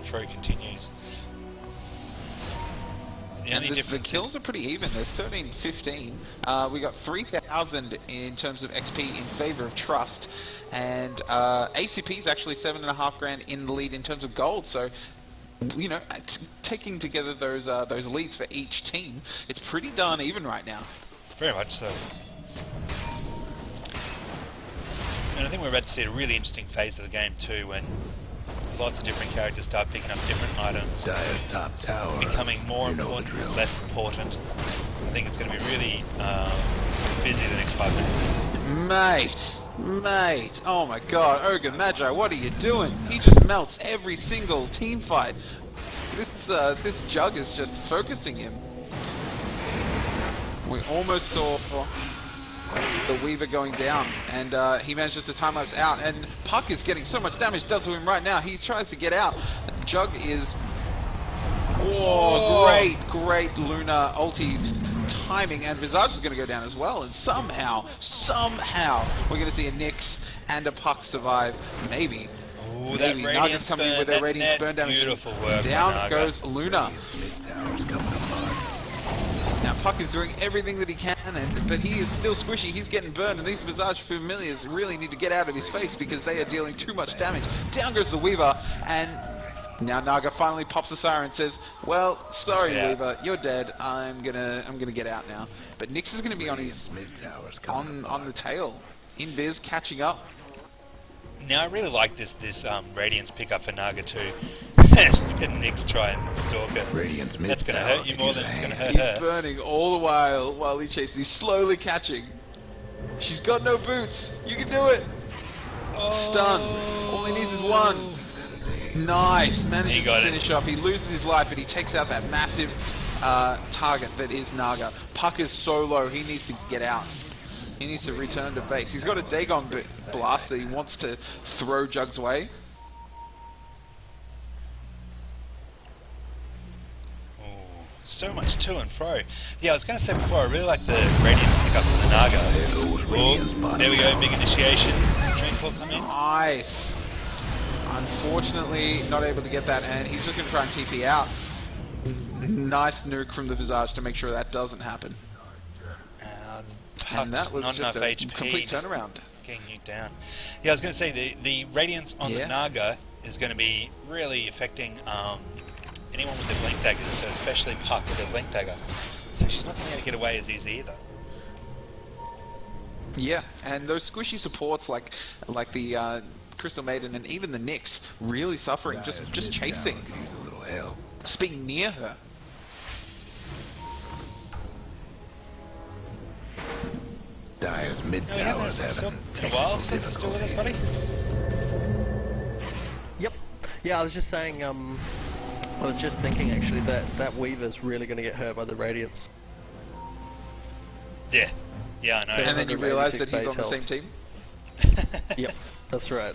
fro continues. The And only the difference kills is are pretty even. There's 13-15. We got 3,000 in terms of XP in favor of Trust, and ACP is actually 7.5 grand in the lead in terms of gold. So, you know, taking together those leads for each team, it's pretty darn even right now. very much so. And I think we're about to see a really interesting phase of the game too, when lots of different characters start picking up different items, Dire's top tower. becoming more You know the important, drill. less important. I think it's going to be really busy the next 5 minutes. Mate, oh my god, Ogre Magi, what are you doing? He just melts every single team fight. This Jug is just focusing him. We almost saw the Weaver going down, and he manages to time-lapse out, and Puck is getting so much damage done to him right now. He tries to get out. Jug is... Oh, great Luna ulti timing, and Visage is going to go down as well, and somehow, we're going to see a Nyx and a Puck survive. Maybe. Ooh, that Maybe. Radiance Naga's coming in burn, with their that Radiance net, burn damage. beautiful work by Down Naga. goes Luna. Mid-tower's coming apart. Now Puck is doing everything that he can, but he is still squishy. He's getting burned, and these Visage Familiars really need to get out of his face because they are dealing too much damage. Down goes the Weaver, and now Naga finally pops the siren and says, "Well, sorry, get out. Weaver, you're dead. I'm gonna get out now." But Nyx is gonna be on his Mid-tower's coming on the tail. Invis catching up. Now I really like this Radiance pickup for Naga too. Look at Nyx try and stalk it. Radiance That's going to mid-tower hurt you could more use than a it's going to hand. hurt He's her. burning all the while he chases. He's slowly catching. She's got no boots. You can do it. Stun. All he needs is one. Nice. Manages He to got it. finish off. He loses his life, but he takes out that massive target that is Naga. Puck is so low. He needs to get out. He needs to return to base. He's got a Dagon blast that he wants to throw Jug's way. Ooh, so much to and fro. Yeah, I was going to say before, I really like the Radiance pickup from the Naga. There goes Radiance Oh, bottom there we go, tower. big initiation. Dreamfall come in. Nice. Unfortunately, not able to get that, and he's just going to try and TP out. Nice nuke from the Visage to make sure that doesn't happen. Puck, And that just was not just enough a HP. complete just turnaround. Getting you down. Yeah, I was going to say the Radiance on the Yeah. Naga is going to be really affecting anyone with their blink daggers, so especially Puck with her blink dagger. So she's not going to be able to get away as easy either. Yeah, and those squishy supports like the Crystal Maiden and even the Nyx really suffering, just Dire's chasing, mid-tower could use a little help. just being near her. Dire's No, we haven't mid-tower's had having in a while. technical Still with us, buddy? Yep. Yeah, I was just saying, I was just thinking actually that Weaver's really going to get hurt by the Radiance. Yeah. Yeah, I know. So- And then you realise that 186 he's on the base same health. team. Yep, that's right.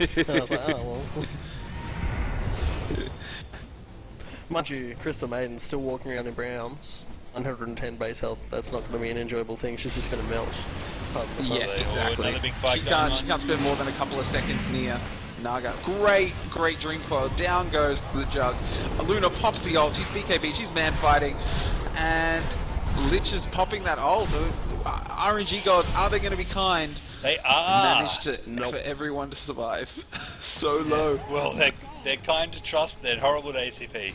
And I was like, oh well. Mind you, Crystal Maiden's still walking around in browns. 110 base health, that's not going to be an enjoyable thing, she's just going to melt. Pardon the pun. Yes, Oh, exactly. another big fight She going can't on. spend more than a couple of seconds near Naga. Great dream coil. Down goes the Jug. Luna pops the ult. She's BKB. She's man fighting, and Lich is popping that ult. RNG gods, are they going to be kind? They are. Managed to for everyone to survive. So low. Well, they're kind to Trust, they're horrible to ACP.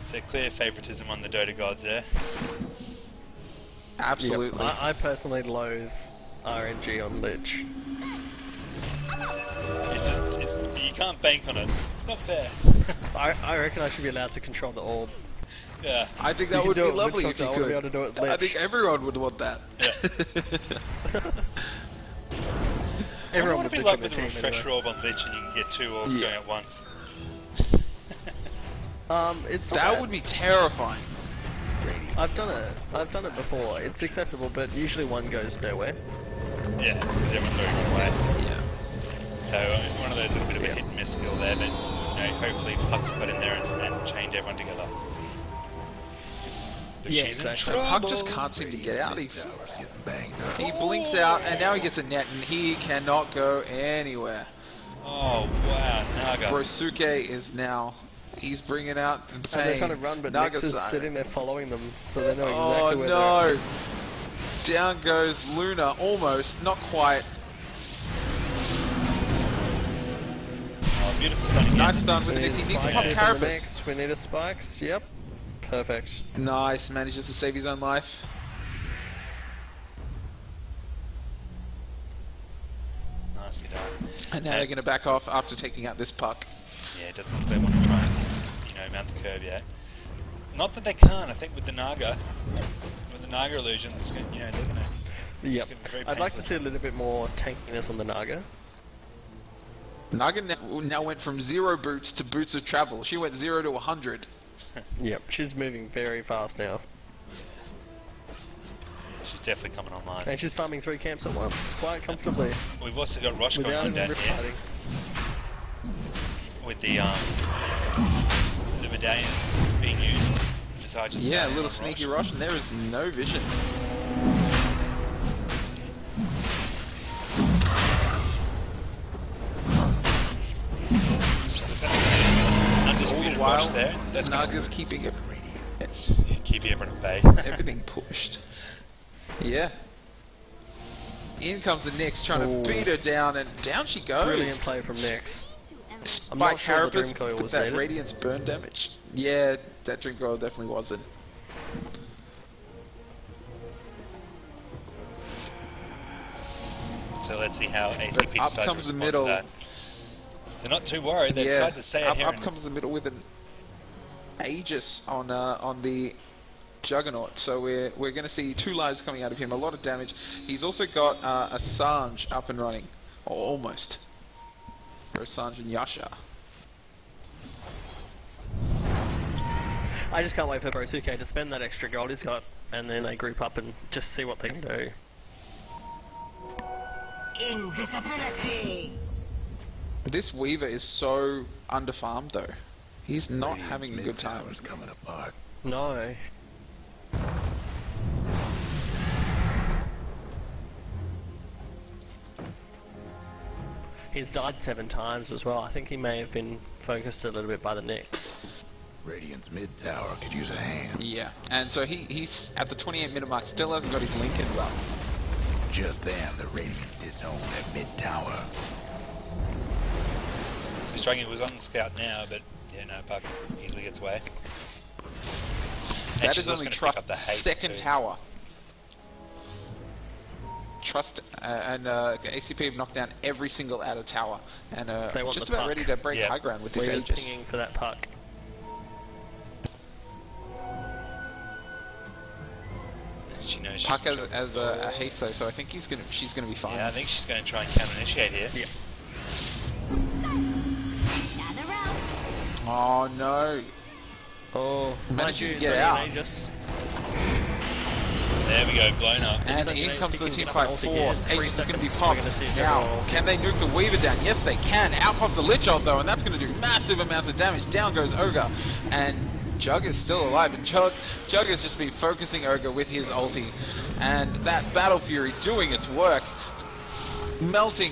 So clear favoritism on the Dota gods there. Absolutely. Yep. I personally loathe RNG on Lich. You can't bank on it. It's not fair. I reckon I should be allowed to control the orb. Yeah. I think You that can would do be it with lovely if something. you I wanna could. be able to do it with I Lich. think everyone would want that. Yeah. I wonder what it'd be like with a refresher orb on Lich and you can get 2 orbs Yeah. going at once. It's not That bad. would be terrifying. I've done it before. It's acceptable, but usually one goes nowhere. Yeah, because everyone's already run away. Yeah. So one of those little bit of a hit and miss skill there, but hopefully Puck's got in there and chained everyone together. But Yeah, she's exactly. in Puck trouble. just can't seem to get out. Mid-tower's getting banged up. He blinks out, and now he gets a net, and he cannot go anywhere. Oh wow, Naga. Brosuke is now. He's bringing out the pain. And they're trying to run, but Naga's Nyx is sitting there following them, so they know exactly Oh where they're no! Down goes Luna, almost, not quite. Oh, beautiful stun again. Nice stun with We Nick. need He needs to spikes pop here from the Carapace. Nyx. We need a spikes. Yep. Perfect. Nice, manages to save his own life. Nicely done. And now they're going to back off after taking out this puck. Yeah, it doesn't look like they want to try and, mount the curve yet. Not that they can't. I think with the Naga illusions, it's gonna, they're gonna. Yep. It's gonna be very I'd like to painful. see a little bit more tankiness on the Naga. Naga now went from 0 boots to boots of travel. She went 0 to 100. Yep. She's moving very fast now. She's definitely coming online. And she's farming 3 camps at once, quite comfortably. We've also got Rosh going Without on even down rip here fighting. with the medallion being used for Sergeant. Yeah, a Medallion little on sneaky Rosh. rush, and there is no vision. So there's actually All undisputed the Rosh while, there. That's gonna Naga's keeping keep everyone at bay. everything pushed. Yeah. In comes the Nyx, trying Ooh. to beat her down, and down she goes. Brilliant play from Nyx. I'm Spike not sure the Dream Carapace Coil with was that needed. Radiance burn damage. Yeah, that Dream Coil definitely wasn't. So let's see how But ACP up decide to comes the respond middle. to that. They're not too worried. They decide to stay out here. up And, comes the middle with an Aegis on the Juggernaut. So we're going to see 2 lives coming out of him. A lot of damage. He's also got a Sange up and running, or almost. For Sange and Yasha. I just can't wait for Brosuke to spend that extra gold he's got, and then they group up and just see what they can do. Invisibility. This Weaver is so underfarmed though. He's not Radiant's having a good time. mid-tower's coming apart. No. He's died 7 times as well. I think he may have been focused a little bit by the Nyx. Radiant's mid-tower could use a hand. Yeah, and so he's at the 28-minute mark, still hasn't got his Lincolns up. Just then, the Radiant disowned their mid-tower. So he's trying. He was on the scout now, but yeah, no, Puck easily gets away. And That she's is also only going to pick up Trust's the haste second too. tower. Trust and ACP have knocked down every single outer tower, and They want just the about puck. ready to break Yeah. high ground with this Weaver's Aegis. pinging for that puck. She knows she's Puck in as, trouble. as a haste though, so I think she's gonna be fine. Yeah, I think she's going to try and counter-initiate here. Yeah. Gather round. Oh no! Oh, Managed mind you, to get it's out. only Aegis. There we go, blown up. And He's in on comes He the can team get fight up an ulti force. here. 3 Aegis is going to be seconds, popped. we're gonna see a Now, general. can they nuke the Weaver down? Yes, they can. Out comes the Lich Ult though, and that's going to do massive amounts of damage. Down goes Ogre, and Jug is still alive, and Jug has just been focusing Ogre with his ulti, and that Battle Fury doing its work, melting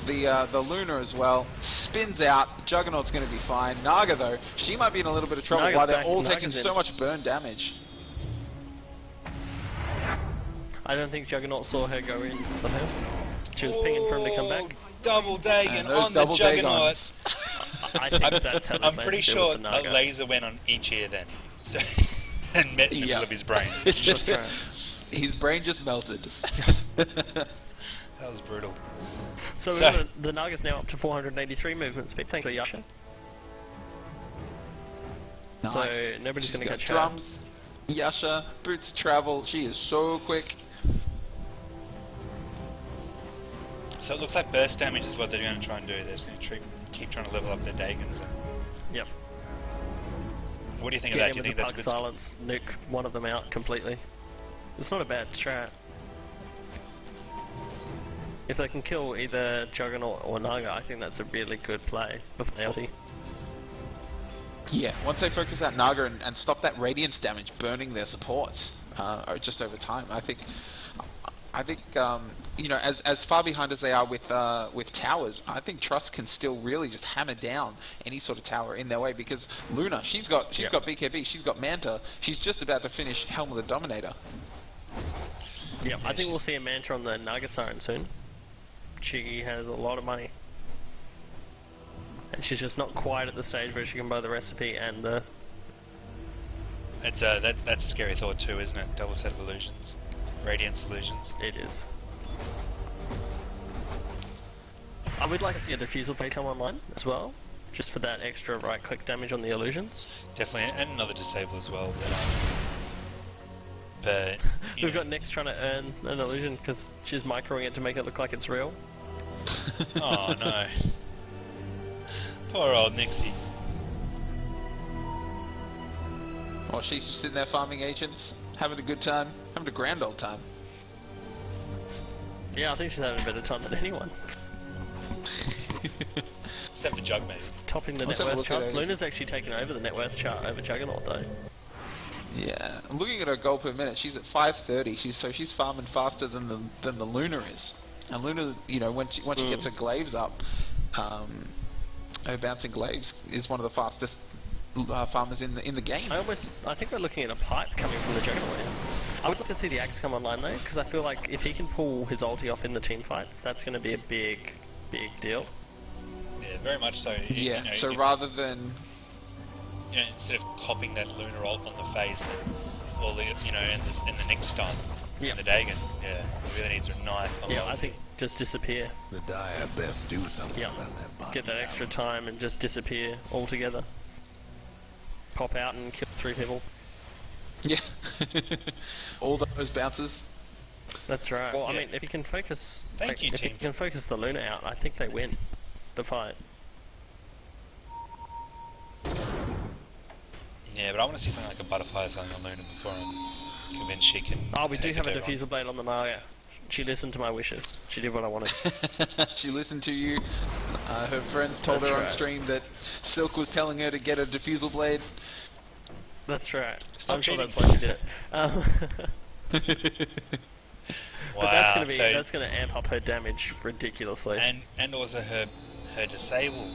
the Luna as well. Spins out. Juggernaut's going to be fine. Naga though, she might be in a little bit of trouble. Naga's While they're back. all Naga's taking in. so much burn damage. I don't think Juggernaut saw her go in somehow. She was pinging for him to come back. Double Dagon And those on the double Juggernaut. Dagons. I think that's how they I'm plan pretty to deal sure with the a Naga. laser went on each ear then. So, and met in the Yeah. middle of his brain. That's right. His brain just melted. That was brutal. So, So- the Naga's now up to 483 movement speed. Thank you, Yasha. So nobody's She's going to got catch her. drums. Yasha, boots travel. She is so quick. So it looks like burst damage is what they're going to try and do. They're just going to keep trying to level up their Dagons. And Yep. what do you think Get of that? in Do you with think the that's a puck good silence, nuke one of them out completely. It's not a bad strat. If they can kill either Juggernaut or Naga, I think that's a really good play before the ulti. Yeah, once they focus out Naga and stop that Radiance damage burning their supports just over time, I think I think you know, as far behind as they are with towers, I think Trust can still really just hammer down any sort of tower in their way, because Luna, she's got BKB, she's got Manta, she's just about to finish Helm of the Dominator. Yep, I think we'll see a Manta on the Naga Siren soon. She has a lot of money. And she's just not quite at the stage where she can buy the recipe and the... That's a scary thought too, isn't it? Double set of illusions. Radiance illusions. It is. I would like to see a diffusal blade come online as well, just for that extra right-click damage on the illusions. Definitely, and another disable as well. But We've got Nyx trying to earn an illusion because she's microing it to make it look like it's real. oh no. Poor old Nixie. Well, she's just sitting there farming agents, having a good time, having a grand old time. Yeah, I think she's having a better time than anyone. Except for Jug, maybe. Topping the net worth charts. Luna's actually taken over the net worth chart over Juggernaut though. Yeah, I'm looking at her gold per minute. She's at 530. She's farming faster than the Luna is. And Luna, you know, once she gets her glaives up, her bouncing glaives is one of the fastest farmers in the game. I think we're looking at a pipe coming from the Juggernaut. I would like to see the axe come online though, because I feel like if he can pull his ulti off in the team fights, that's going to be a big deal. Yeah, very much so. Yeah. You know, so rather than instead of copping that Lunar ult on the face and all the and the Nyx stun and the Dagon, it really needs a nice long ulti. I think just disappear. The Dire best do something about that body. Get that extra time and just disappear altogether. Pop out and kill 3 people. Yeah. All those bounces. That's right. Well, I mean, if you can focus... Thank you, if team. you can focus the Luna out, I think they win the fight. Yeah, but I want to see something like a butterfly or something on Luna before I'm convinced she can... Oh, we do have a diffusal blade on the Naga. She listened to my wishes. She did what I wanted. She listened to you. Her friends told her on stream that Silk was telling her to get a diffusal blade. That's right. Stop I'm sure cheating. that's why she did it. But Wow, that's gonna amp up her damage ridiculously. and also her disable.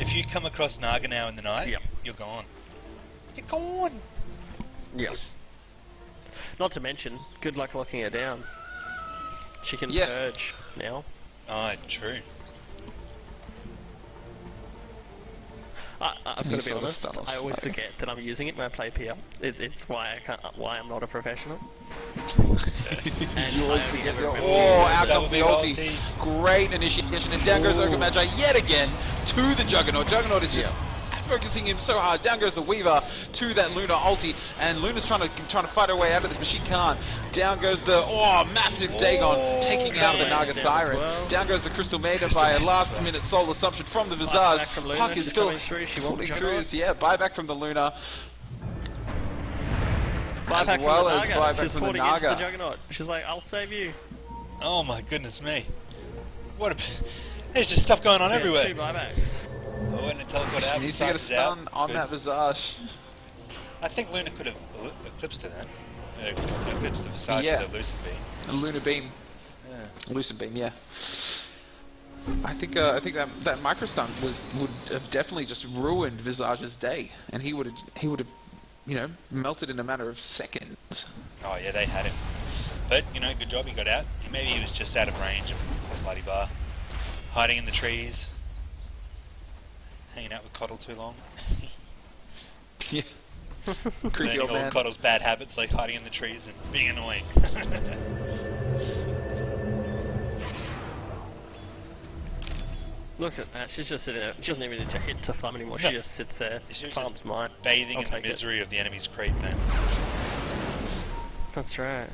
If you come across Naga now in the night, you're gone. You're gone. Yeah. Not to mention, good luck locking her down. She can purge now. Oh, true. I've got to be honest. I always forget that I'm using it when I play PL. It's why why I'm not a professional. And You always I only forget ever the... remember Oh, using it. out Double comes the big ulti. ulti. Great initiation, and down goes Ogre Magi yet again to the Juggernaut. Juggernaut is just focusing him so hard. Down goes the Weaver to that Luna ulti, and Luna's trying to fight her way out of this, but she can't. Down goes the massive Dagon, taking out the Naga Siren. Down goes the Crystal Maiden by a last-minute soul assumption from the Visage. Buyback from Luna, Puck is she's still coming through. She won't pulling be through this. Yeah, buyback from the Luna. Buyback as well from the as Naga. buyback She's from the porting into the Naga. Juggernaut. She's like, I'll save you. Oh my goodness me. What a... There's just stuff going on everywhere. 2 buybacks. Oh, and the teleport out. She needs to get a Visage is out. stun That's on good. that Visage. I think Luna could have eclipsed to that. Could eclipse the Visage with a Lucid Beam. A Lunar Beam. Yeah. Lucid Beam, yeah. I think that micro stun would have definitely just ruined Visage's day, and he would have melted in a matter of seconds. Oh yeah, they had him. But good job he got out. Maybe he was just out of range of bloody bar, hiding in the trees, hanging out with Coddle too long. Yeah. Creepy Learning old all man. Coddle's bad habits, like hiding in the trees and being annoying. Look at that. She's just sitting there. She doesn't even need to hit to farm anymore. She just sits there. She was Farms just mine. bathing I'll in the take it. misery of the enemy's creep then. That's right.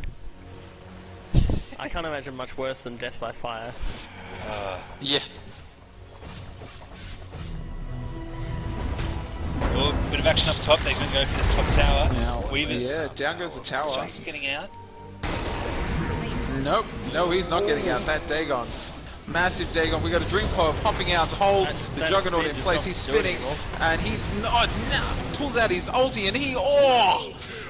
I can't imagine much worse than death by fire. Yeah. Well, bit of action up top. They're going to go for this top tower. Now, Weaver's down goes the tower. just getting out. Nope. No, he's not getting out. That Dagon. Massive Dagon. We got a Dream Coil popping out to hold the That Juggernaut spin in is place. not He's doing spinning, anymore. and he pulls out his ulti, and he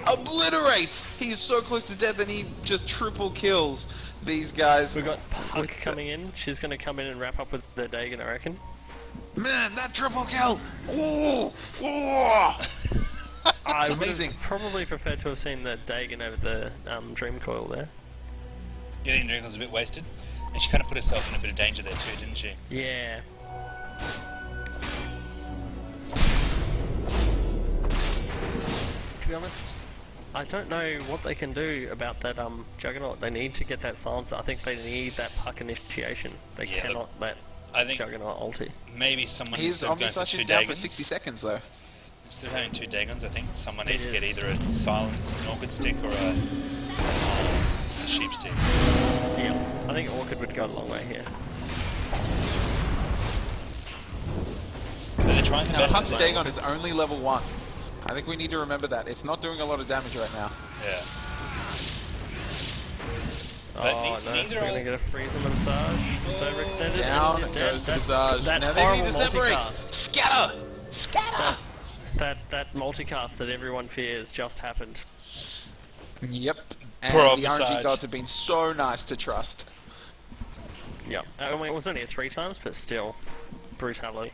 obliterates. He is so close to death, and he just triple kills these guys. We've got Puck coming in. She's going to come in and wrap up with the Dagon, I reckon. Man, that triple kill! Oh, oh. I would amazing. have probably preferred to have seen the Dagon over the Dream Coil there. Yeah, the Dragon was a bit wasted. And she kind of put herself in a bit of danger there too, didn't she? Yeah. To be honest, I don't know what they can do about that Juggernaut. They need to get that silencer. I think they need that Puck initiation. They Yeah, cannot let I think Juggernaut ulti. maybe someone He's instead of going for Omnislash 2 is down for Dagons, 60 seconds though. instead of having 2 Dagons, I think someone needs to get is. either a Silence Orchid Stick or a Sheep Stick. Yeah, I think Orchid would go a long way here. So they're trying the Now, best. Hunt's that they- Dagon is only level 1. I think we need to remember that. It's not doing a lot of damage right now. Yeah. But Oh no, neither we're are- going to get a freeze on the Visage. It's overextended. Down and goes the that, Visage. that Now they need horrible to separate. multicast. Scatter! Scatter! That multicast that everyone fears just happened. Yep. And Poor old the RNG Visage. gods have been so nice to trust. Yep. I mean, it was only 3 times, but still, brutality.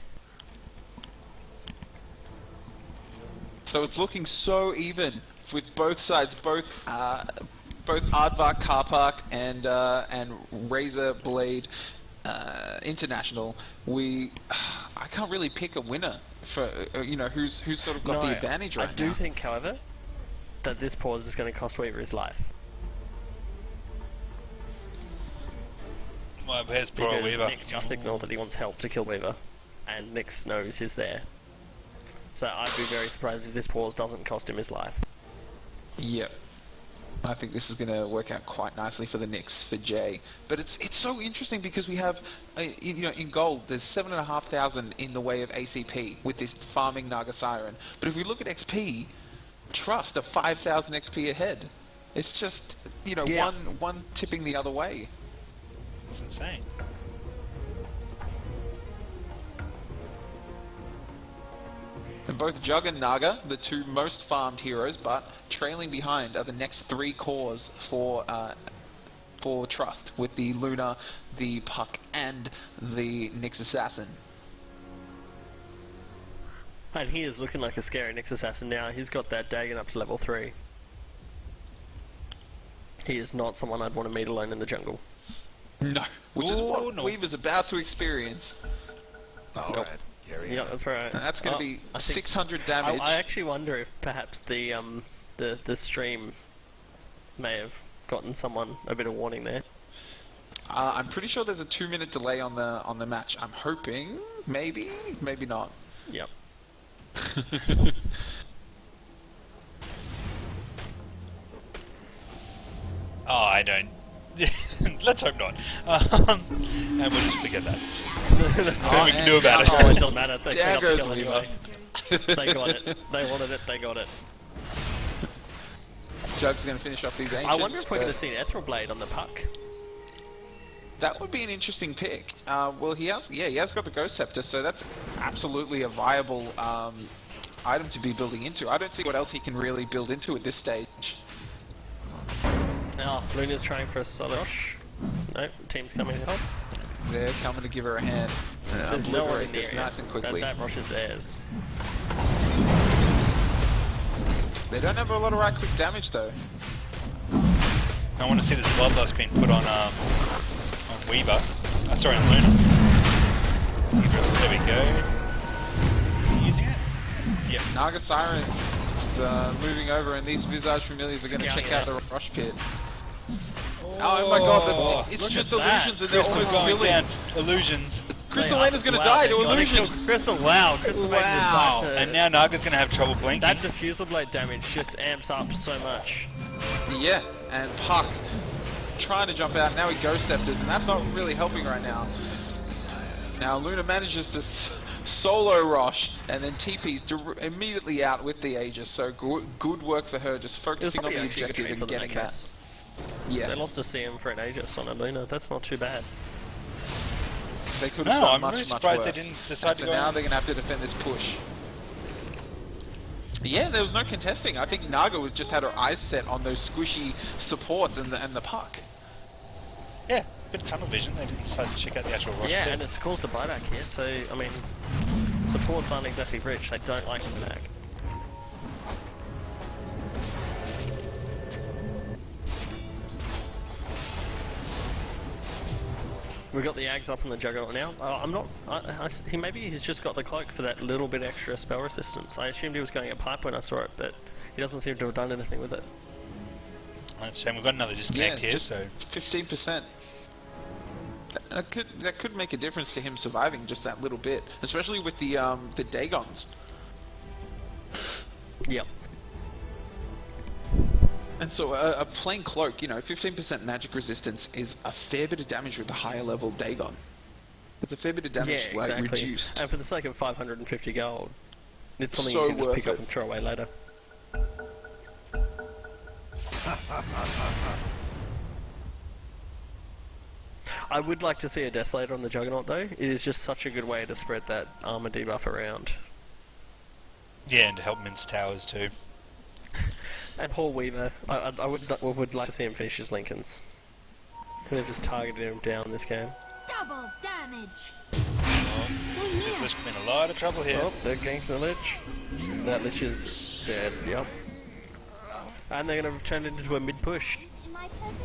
So it's looking so even with both sides, both Aardvark Car Park and Razor Blade International. I can't really pick a winner for who's sort of got the advantage right I now. do think, however, that this pause is going to cost Weaver his life. Well, where's poor old Because Weaver? Nick just ignored that he wants help to kill Weaver, and Nick knows he's there. So I'd be very surprised if this pause doesn't cost him his life. Yep. I think this is going to work out quite nicely for the Knicks, for Jay. But it's so interesting because we have, in gold, there's 7,500 in the way of ACP with this farming Naga Siren. But if we look at XP, Trust are 5,000 XP ahead. It's just, Yeah. one tipping the other way. It's insane. And both Jug and Naga, the two most farmed heroes, but trailing behind are the next 3 cores for Trust, with the Luna, the Puck, and the Nyx Assassin. And he is looking like a scary Nyx Assassin now. He's got that Dagon up to level 3. He is not someone I'd want to meet alone in the jungle. No, which is what no. Weaver's about to experience. All Nope. right, carry Yeah, on. that's right. And that's going to be I think- 600 damage. I actually wonder if perhaps the stream may have gotten someone a bit of warning there. I'm pretty sure there's a 2-minute delay on the match. I'm hoping, maybe not. Yep. Oh, I don't. Let's hope not. And we'll just forget that. That's All we can do about Oh, it it. doesn't matter. They There cannot goes kill Weaver. anyway. They got it. They wanted it. They got it. Jug's going to finish off these ancients. I wonder if we're but going to see an Ethereal Blade on the Puck. that would be an interesting pick. Well, he has got the Ghost Scepter, so that's absolutely a viable item to be building into. I don't see what else he can really build into at this stage. Now, Luna's trying for a solid rush. Nope, team's coming to help. They're coming to give her a hand. There's no one in Obliterate the this area. nice and quickly. That rush is theirs. They don't have a lot of right-click damage though. I want to see this Bloodlust being put on Weaver. Sorry, on Luna. There we go. Is he using it? Yep. Naga Siren moving over, and these Visage Familiars are going to Scouting check out it. the rush pit. Oh my god, it's Look just at that. illusions, and they're Crystal almost going killing. down. Illusions. Crystal Laner's going to die to they gotta kill illusions. Crystal, wow. Crystal Maiden just Wow. died to- And now Naga's going to have trouble blinking. That Diffusal Blade damage just amps up so much. Yeah, and Puck trying to jump out. Now he Ghost Scepters, and that's not really helping right now. Now Luna manages to solo Rosh, and then TP's immediately out with the Aegis. So good work for her, just It was focusing on probably the actually a good objective trade and for them in getting that that. case. Yeah. They lost a CM for an Aegis on a Luna. That's not too bad. They could have No, done I'm much, really much surprised they worse. didn't decide And to so go now in. they're going to have to defend this push. Yeah, there was no contesting. I think Naga was just had her eyes set on those squishy supports and the puck. Yeah, bit of tunnel vision. They didn't decide to check out the actual roster. Yeah, and it's caused a buyback here, so, I mean, supports aren't exactly rich, they don't like to back. We've got the Ags up on the Juggernaut now. I'm not... he's just got the cloak for that little bit extra spell resistance. I assumed he was going at pipe when I saw it, but he doesn't seem to have done anything with it. That's a shame. We've got another disconnect here, just so 15%. That could make a difference to him surviving just that little bit, especially with the Dagons. Yep. And so a plain cloak, you know, 15% magic resistance is a fair bit of damage with the higher level Dagon. It's a fair bit of damage, Yeah, like, exactly. reduced. And for the sake of 550 gold, it's something So you can just worth pick up it. and throw away later. I would like to see a Desolator on the Juggernaut though. It is just such a good way to spread that armor debuff around. yeah, and to help mince towers too. And Paul Weaver, I would like to see him finish his Lincolns. They've just targeted him down this game. Double damage. This Lich could be in a lot of trouble here. Oh, they're ganking the Lich. That Lich is dead, yep. And they're going to turn it into a mid-push. In my presence.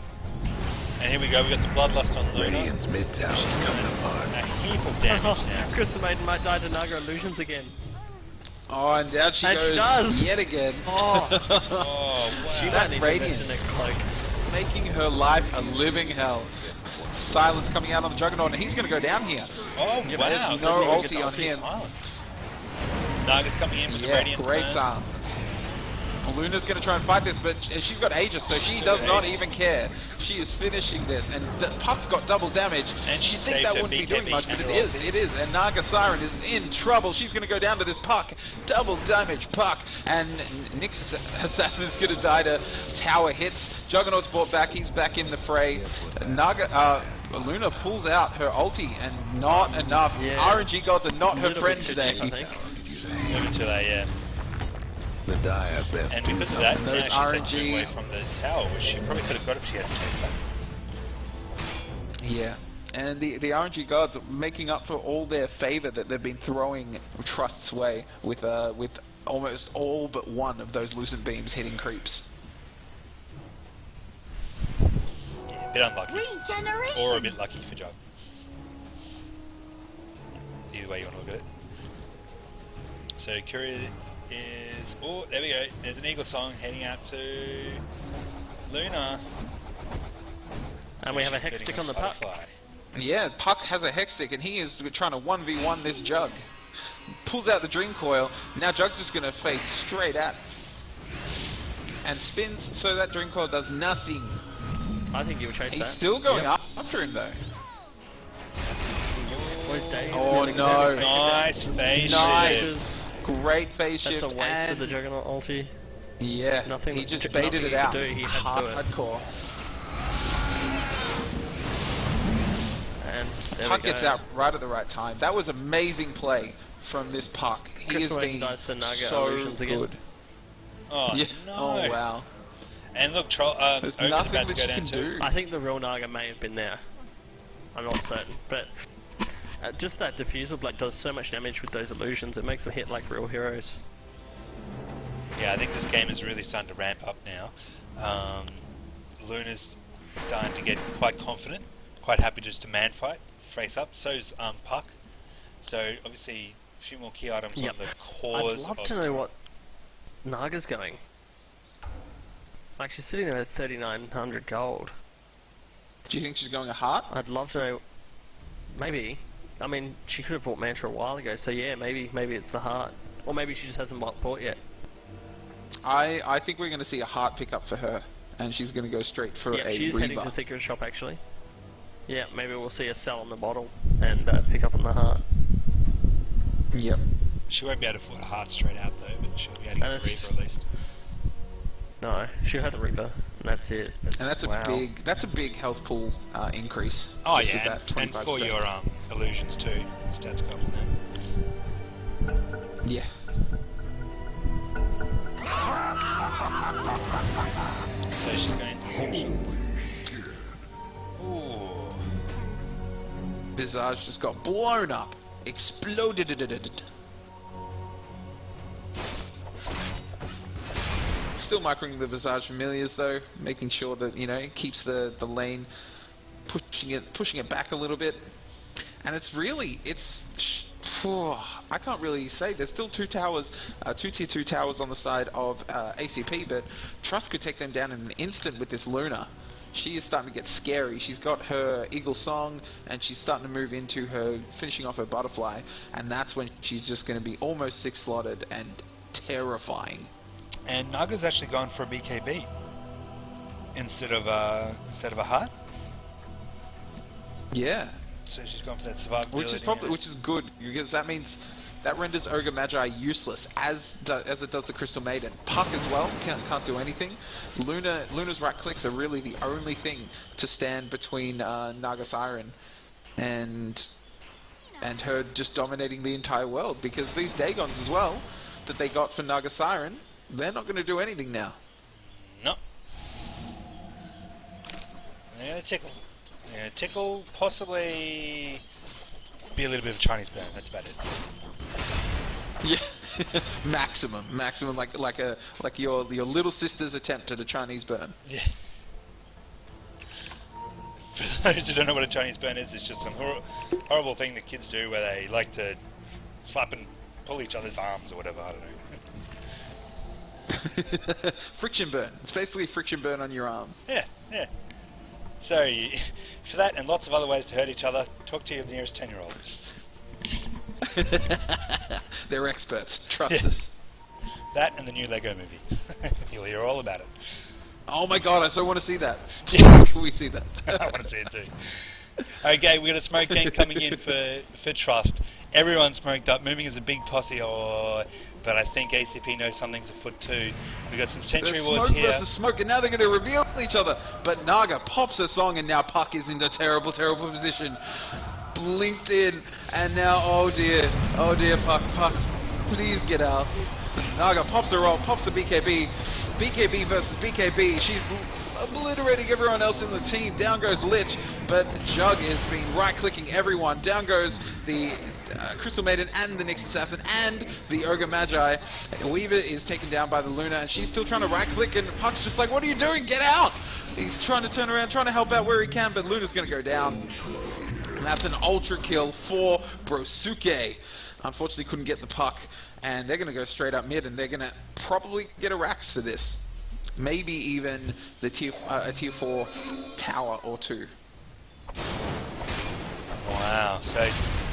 And here we go. We got the Bloodlust on Luna. Radiant's mid tower is coming apart. A heap of damage now. Crystal Maiden might die to Naga Illusions again. Oh, and down she And goes she does. yet again. Oh, Oh she wow! That might need to radiance. invest in a cloak. Making her life a living hell. Silence coming out on the Juggernaut, and he's going to go down here. Oh Yeah, wow! there's no Really ulti good on ulti him. Silence. Naga's coming in with the Yeah, Radiant great burn. silence. Luna's going to try and fight this, but she's got Aegis, so she does not even care. She is finishing this, and Puck's got double damage. And she You'd think saved that her wouldn't be big doing heavy much, but and it her is. ulti. It is, and Naga Siren is in trouble. She's going to go down to this Puck. Double damage Puck, and Nyx Assassin's going to die to tower hits. Juggernaut's brought back. He's back in the fray. Luna pulls out her ulti, and not enough. Yeah. RNG gods are not her Little friend bit too today. deep, I think. Moving to that, yeah. The dire best And do because of something. that, Those now she's had to RNG move away from the tower, which she probably could have got if she hadn't chased that. Yeah, and the RNG gods are making up for all their favor that they've been throwing Trust's way with almost all but one of those lucent beams hitting creeps. Yeah, a bit unlucky. Regeneration. Or a bit lucky for Jug. Either way you want to look at it. So Curia is... Oh, there we go. There's an Eagle Song heading out to Luna. And we have a she's Hex betting Stick on the Puck. Butterfly. Yeah, Puck has a hex stick, and he is trying to 1v1 this Jug. Pulls out the Dream Coil. Now Jug's just going to face straight at and spins so that Dream Coil does nothing. I think he would chase He's that. still going Yep. up after him though. Where's Dave? Oh, Really no. good. Nice phase Nice. shift. Great phase That's shift. a waste and of the Juggernaut ulti. yeah, Nothing- he just nothing baited he it could out. do, he had to do it. Hardcore. And there Puck we go. gets out right at the right time. That was amazing play from this Puck. He has Crystal Maiden been dies to Naga so Illusions again. good. Oh, Yeah. no. Oh wow. And look, There's Ogre's nothing about to that go you down can too. do. I think the real Naga may have been there. I'm not certain, but just that diffusal blade does so much damage with those illusions. It makes them hit like real heroes. Yeah, I think this game is really starting to ramp up now. Luna's starting to get quite confident, quite happy just to man fight, face up. So's Puck. So obviously a few more key items Yep. on the cause I'd love of to know what Naga's going. Like she's sitting there at 3,900 gold. Do you think she's going a heart? I'd love to know. Maybe. I mean, she could have bought Mantra a while ago, so yeah, maybe it's the heart. Or maybe she just hasn't bought yet. I think we're going to see a heart pickup for her, and she's going to go straight for Yeah, a she's heading Reba. to Secret Shop actually. Yeah, maybe we'll see a sell on the bottle and pick up on the heart. Yep. She won't be able to afford a heart straight out though, but she'll be able to get And a it's- Reaper at least. No, she has a Reaper, and that's it. And that's Wow. a big health pool increase. Oh just yeah, with that and for 25%. illusions too. Stats go up on them. Yeah. So she's going into sections. Ooh. Visage just got blown up. Exploded. Still microing the Visage familiars though, making sure that, you know, it keeps the lane, pushing it back a little bit. And it's really, I can't really say. There's still two towers, two tier 2 towers on the side of ACP, but Trust could take them down in an instant with this Luna. She is starting to get scary. She's got her Eagle Song, and she's starting to move into her, finishing off her Butterfly, and that's when she's just going to be almost 6-slotted and terrifying. And Naga's actually gone for a BKB instead of a heart. Yeah. So she's gone for that survivability. Which is good, because that means that renders Ogre Magi useless, as it does the Crystal Maiden. Puck as well can't do anything. Luna's right clicks are really the only thing to stand between Naga Siren and her just dominating the entire world, because these Dagons as well that they got for Naga Siren, they're not going to do anything now. No. They're going to tickle. Tickle, possibly be a little bit of a Chinese burn. That's about it. Yeah, maximum, like your little sister's attempt at a Chinese burn. Yeah. For those who don't know what a Chinese burn is, it's just some horrible thing that kids do where they like to slap and pull each other's arms or whatever. I don't know. Friction burn. It's basically a friction burn on your arm. Yeah. So, for that and lots of other ways to hurt each other, talk to your nearest 10-year-old. They're experts. Trust us. That and the new Lego movie. You'll hear all about it. Oh my god, I so want to see that. Yeah. Can we see that? I want to see it too. Okay, we got a smoke gang coming in for Trust. Everyone's smoked up. Moving as a big posse, but I think ACP knows something's afoot too. We got some Sentry Wards smoke here. versus smoke, and now they're going to reveal each other. But Naga pops her song, and now Puck is in a terrible position. Blinked in, and now, oh dear, Puck, please get out. Naga pops the roll, pops the BKB. BKB versus BKB. She's obliterating everyone else in the team. Down goes Lich, but Jug is being right-clicking everyone. Down goes the Crystal Maiden and the Nyx Assassin and the Ogre Magi. Weaver is taken down by the Luna, and she's still trying to right-click, and Puck's just like, what are you doing? Get out! He's trying to turn around, trying to help out where he can, but Luna's going to go down. And that's an ultra kill for Brosuke. Unfortunately, couldn't get the Puck, and they're going to go straight up mid, and they're going to probably get a Rax for this. Maybe even the a tier 4 tower or 2. Wow, so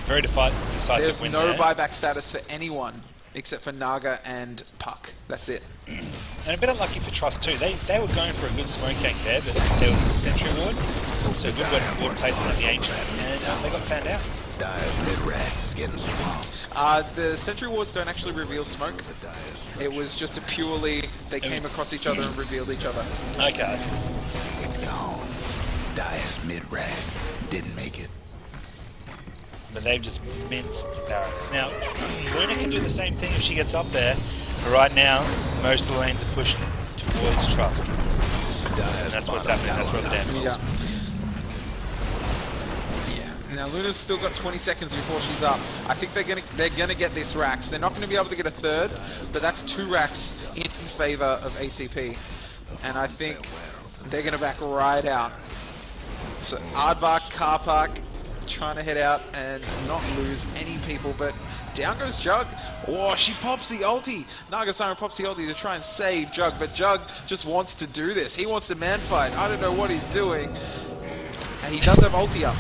very decisive There's win no there. buyback status for anyone except for Naga and Puck. That's it. And a bit unlucky for Trust too. They were going for a good smoke gank there, but there was a Sentry Ward, so good ward placement on the Ancients, and they got found out. Dyer's mid-range is getting swamped. The Sentry Wards don't actually reveal smoke. It was just a purely, they came across each other and revealed each other. Okay, I see. It's gone. Dyer's mid-range didn't make it. But they've just minced the barracks. Now, Luna can do the same thing if she gets up there, but right now, most of the lanes are pushed towards Trust. And that's what's happening, that's where the damage is. Yeah. Now Luna's still got 20 seconds before she's up. I think they're gonna get this Rax. They're not gonna be able to get a third, but that's 2 Rax in favor of ACP. And I think they're gonna back right out. So Aardvark, Carpark, trying to head out and not lose any people, but down goes Jug. Oh, she pops the ulti. Naga Siren pops the ulti to try and save Jug, but Jug just wants to do this. He wants to man fight. I don't know what he's doing. And he does have ulti up.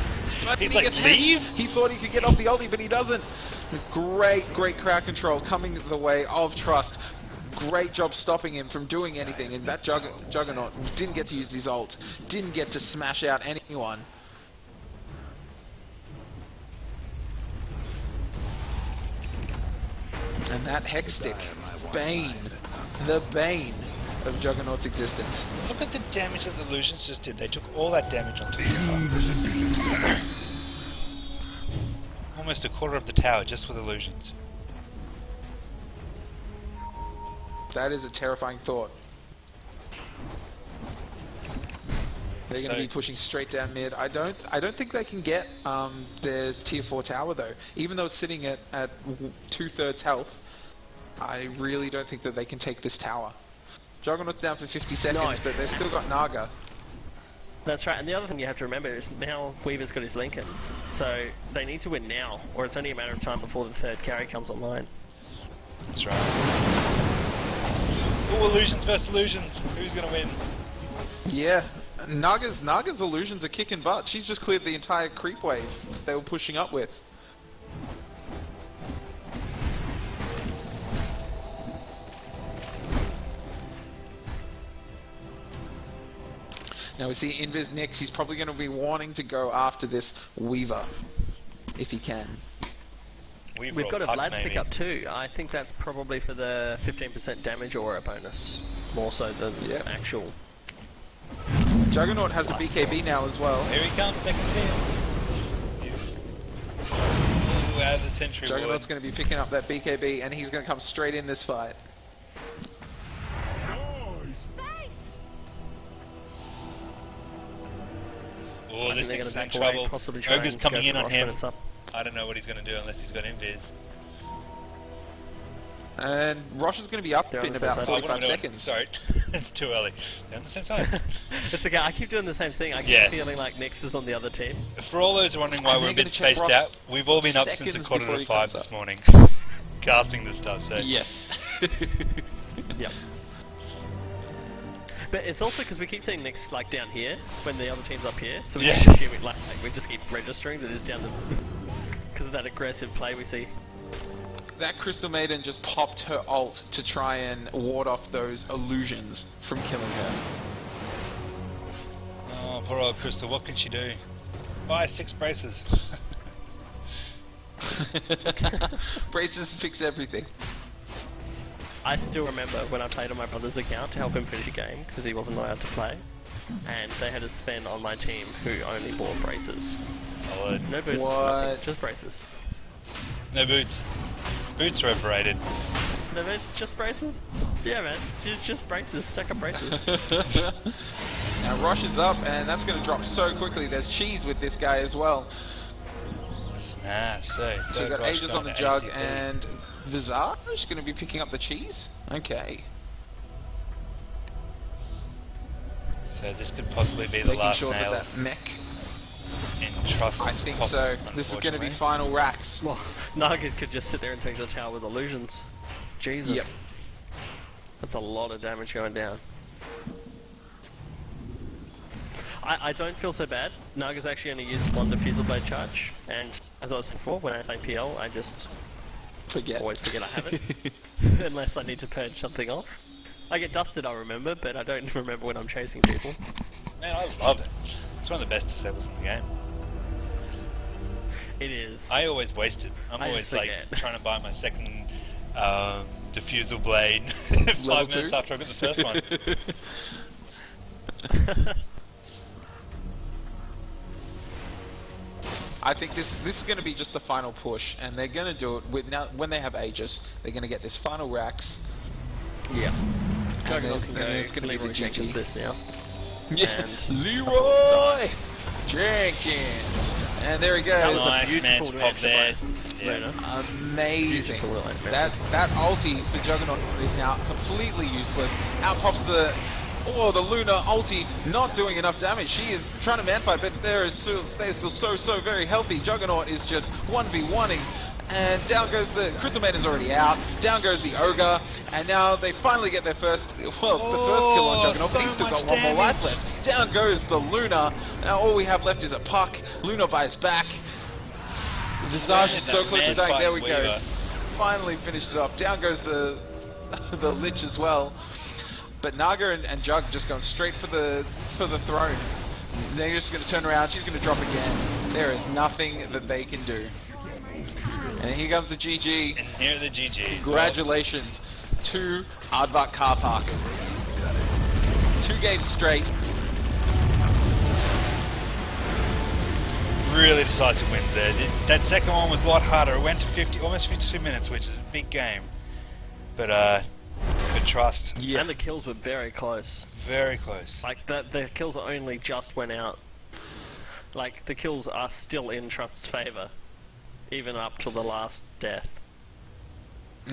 But He's he like, gets hit. leave? He thought he could get off the ulti, but he doesn't. Great crowd control coming the way of Trust. Great job stopping him from doing anything, and that Juggernaut didn't get to use his ult. Didn't get to smash out anyone. And that Hex Stick, Bane, the Bane of Juggernaut's existence. Look at the damage that the Illusions just did. They took all that damage onto the car. almost a quarter of the tower just with illusions. That is a terrifying thought. They're going So- to be pushing straight down mid. I don't think they can get their tier 4 tower though. Even though it's sitting at 2/3 health, I really don't think that they can take this tower. Juggernaut's down for 50 seconds, No. but they've still got Naga. That's right, and the other thing you have to remember is now Weaver's got his Lincolns, so they need to win now, or it's only a matter of time before the third carry comes online. That's right. Ooh, illusions versus illusions. Who's gonna win? Yeah, Naga's illusions are kicking butt. She's just cleared the entire creep wave they were pushing up with. Now we see Invis next. He's probably going to be wanting to go after this Weaver, if he can. We've We've got a puck, Vlad's maybe. pick up too. I think that's probably for the 15% damage aura bonus, more so than Yeah. actual. Juggernaut has a BKB now as well. Here he comes, they can see him. Ooh, out of the sentry Juggernaut's ward. going to be picking up that BKB, and he's going to come straight in this fight. Thanks. Oh, this they're thing's gonna in back away, trouble. possibly try Ogre's and coming go in for on Rosh when him. it's up. I don't know what he's going to do unless he's got invis. And Rosh is going to be up They're on in the same about side. Oh, what am I 45 doing? seconds. Sorry, it's too early. They're on the same side. It's okay, I keep doing the same thing. I keep Yeah. feeling like Nyx is on the other team. For all those wondering why And we're a they're bit gonna check spaced Rosh out, we've all been up since a seconds quarter before to he 5 comes this up. morning. Casting this stuff, so... Yes. Yep. But it's also because we keep seeing Nyx like down here when the other team's up here, so we Yeah. keep assuming like we just keep registering that it's down the because of that aggressive play we see. That Crystal Maiden just popped her ult to try and ward off those illusions from killing her. Oh, poor old Crystal, what can she do? Buy 6 braces. Braces fix everything. I still remember when I played on my brother's account to help him finish a game because he wasn't allowed to play, and they had a spend on my team who only bought braces. Solid. No boots, What? nothing, just braces. No boots. Boots are overrated. No boots, just braces? Yeah, man, just braces, stack up braces. Now Rosh is up, and that's going to drop so quickly. There's cheese with this guy as well. Snap, so So we've third got rush Aegis going on the to jug, ACP. and Visage going to be picking up the cheese. Okay. So this could possibly be the Making last sure nail that mech. in Trust's I think coffin, so. This is going to be unfortunately. final racks. Well, Naga could just sit there and take the tower with illusions. Jesus. Yep. That's a lot of damage going down. I don't feel so bad. Naga's actually only used one Diffusal Blade charge, and as I was saying before, when I play PL, I just Forget. always forget I have it. Unless I need to purge something off. I get dusted, I'll remember, but I don't remember when I'm chasing people. Man, I love it. It's one of the best disables in the game. It is. I always waste it. I'm I always just like forget. trying to buy my second diffusal blade Level 5 minutes 2? after I got the first one. I think this is going to be just the final push, and they're going to do it with now when they have Aegis. They're going to get this final racks. Yeah. And Juggernaut there's- can and go it's gonna be Leroy the Jenkins GG. this now. Yeah, And Leroy Jenkins, and there he That goes. was a Nice man beautiful to pop reaction there. by Yeah. Luna. Amazing. Beautiful little animation. That ulti for Juggernaut is now completely useless. Out pops the Luna ulti, not doing enough damage. She is trying to manfight, but they're still so very healthy. Juggernaut is just 1v1ing. And down goes the Crystal Maiden's already out. Down goes the Ogre, and now they finally get their first, the first kill on Juggernaut. so He's still much got one more life damage. left. Down goes the Luna. Now all we have left is a puck. Luna by his back. Visage is so close to dying. There we go. Weaver. Finally finished it off. Down goes the the Lich as well. But Naga and Jug just going straight for the throne. They're just going to turn around. She's going to drop again. There is nothing that they can do. And here comes the GG. And here are the GGs. Congratulations to Aardvark Car Park. 2 games straight. really decisive wins there. That second one was a lot harder. It went to almost 52 minutes, which is a big game. But Trust, Yeah. And the kills were very close. very close. Like, the kills only just went out. Like, the kills are still in Trust's favour. Even up till the last death.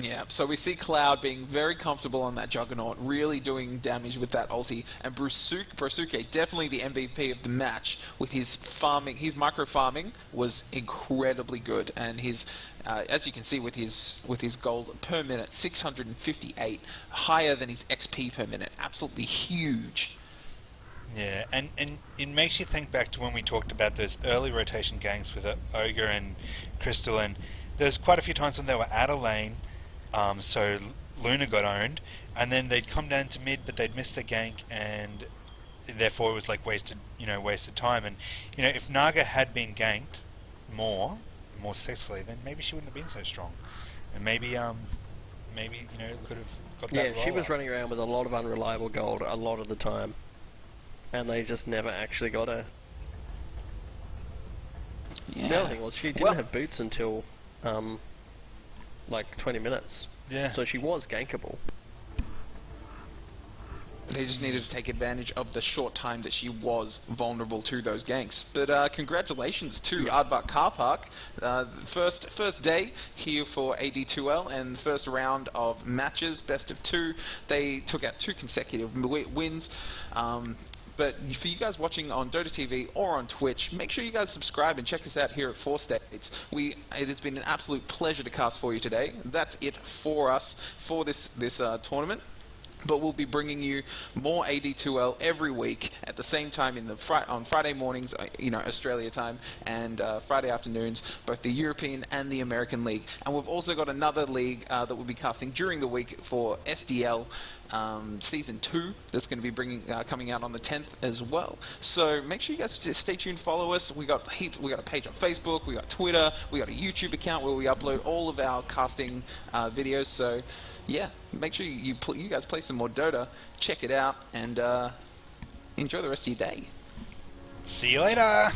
Yeah, so we see Cloud being very comfortable on that Juggernaut, really doing damage with that ulti, and Brusuke, definitely the MVP of the match, with his farming, his micro farming was incredibly good, and his, as you can see with his gold per minute, 658, higher than his XP per minute, absolutely huge. Yeah, and it makes you think back to when we talked about those early rotation ganks with Ogre and Crystal, and there's quite a few times when they were out of lane, so Luna got owned, and then they'd come down to mid, but they'd miss the gank, and therefore it was like wasted time. And if Naga had been ganked more successfully, then maybe she wouldn't have been so strong, and maybe could have got that. Yeah, she was running around with a lot of unreliable gold a lot of the time, and they just never actually got her. Yeah. The other thing was she didn't have boots until like 20 minutes. Yeah. So she was gankable. They just needed to take advantage of the short time that she was vulnerable to those ganks. But congratulations to Aardvark Car Park. First day here for AD2L, and first round of matches, best of 2. They took out 2 consecutive wins. But for you guys watching on Dota TV or on Twitch, make sure you guys subscribe and check us out here at 4 States. It has been an absolute pleasure to cast for you today. That's it for us for this tournament. But we'll be bringing you more AD2L every week at the same time on Friday mornings, Australia time, and Friday afternoons, both the European and the American League. And we've also got another league that we'll be casting during the week for SDL Season 2 that's going to be coming out on the 10th as well. So make sure you guys just stay tuned, follow us. We got a page on Facebook, we got Twitter, we got a YouTube account where we upload all of our casting videos. So yeah, make sure you guys play some more Dota, check it out, and enjoy the rest of your day. See you later.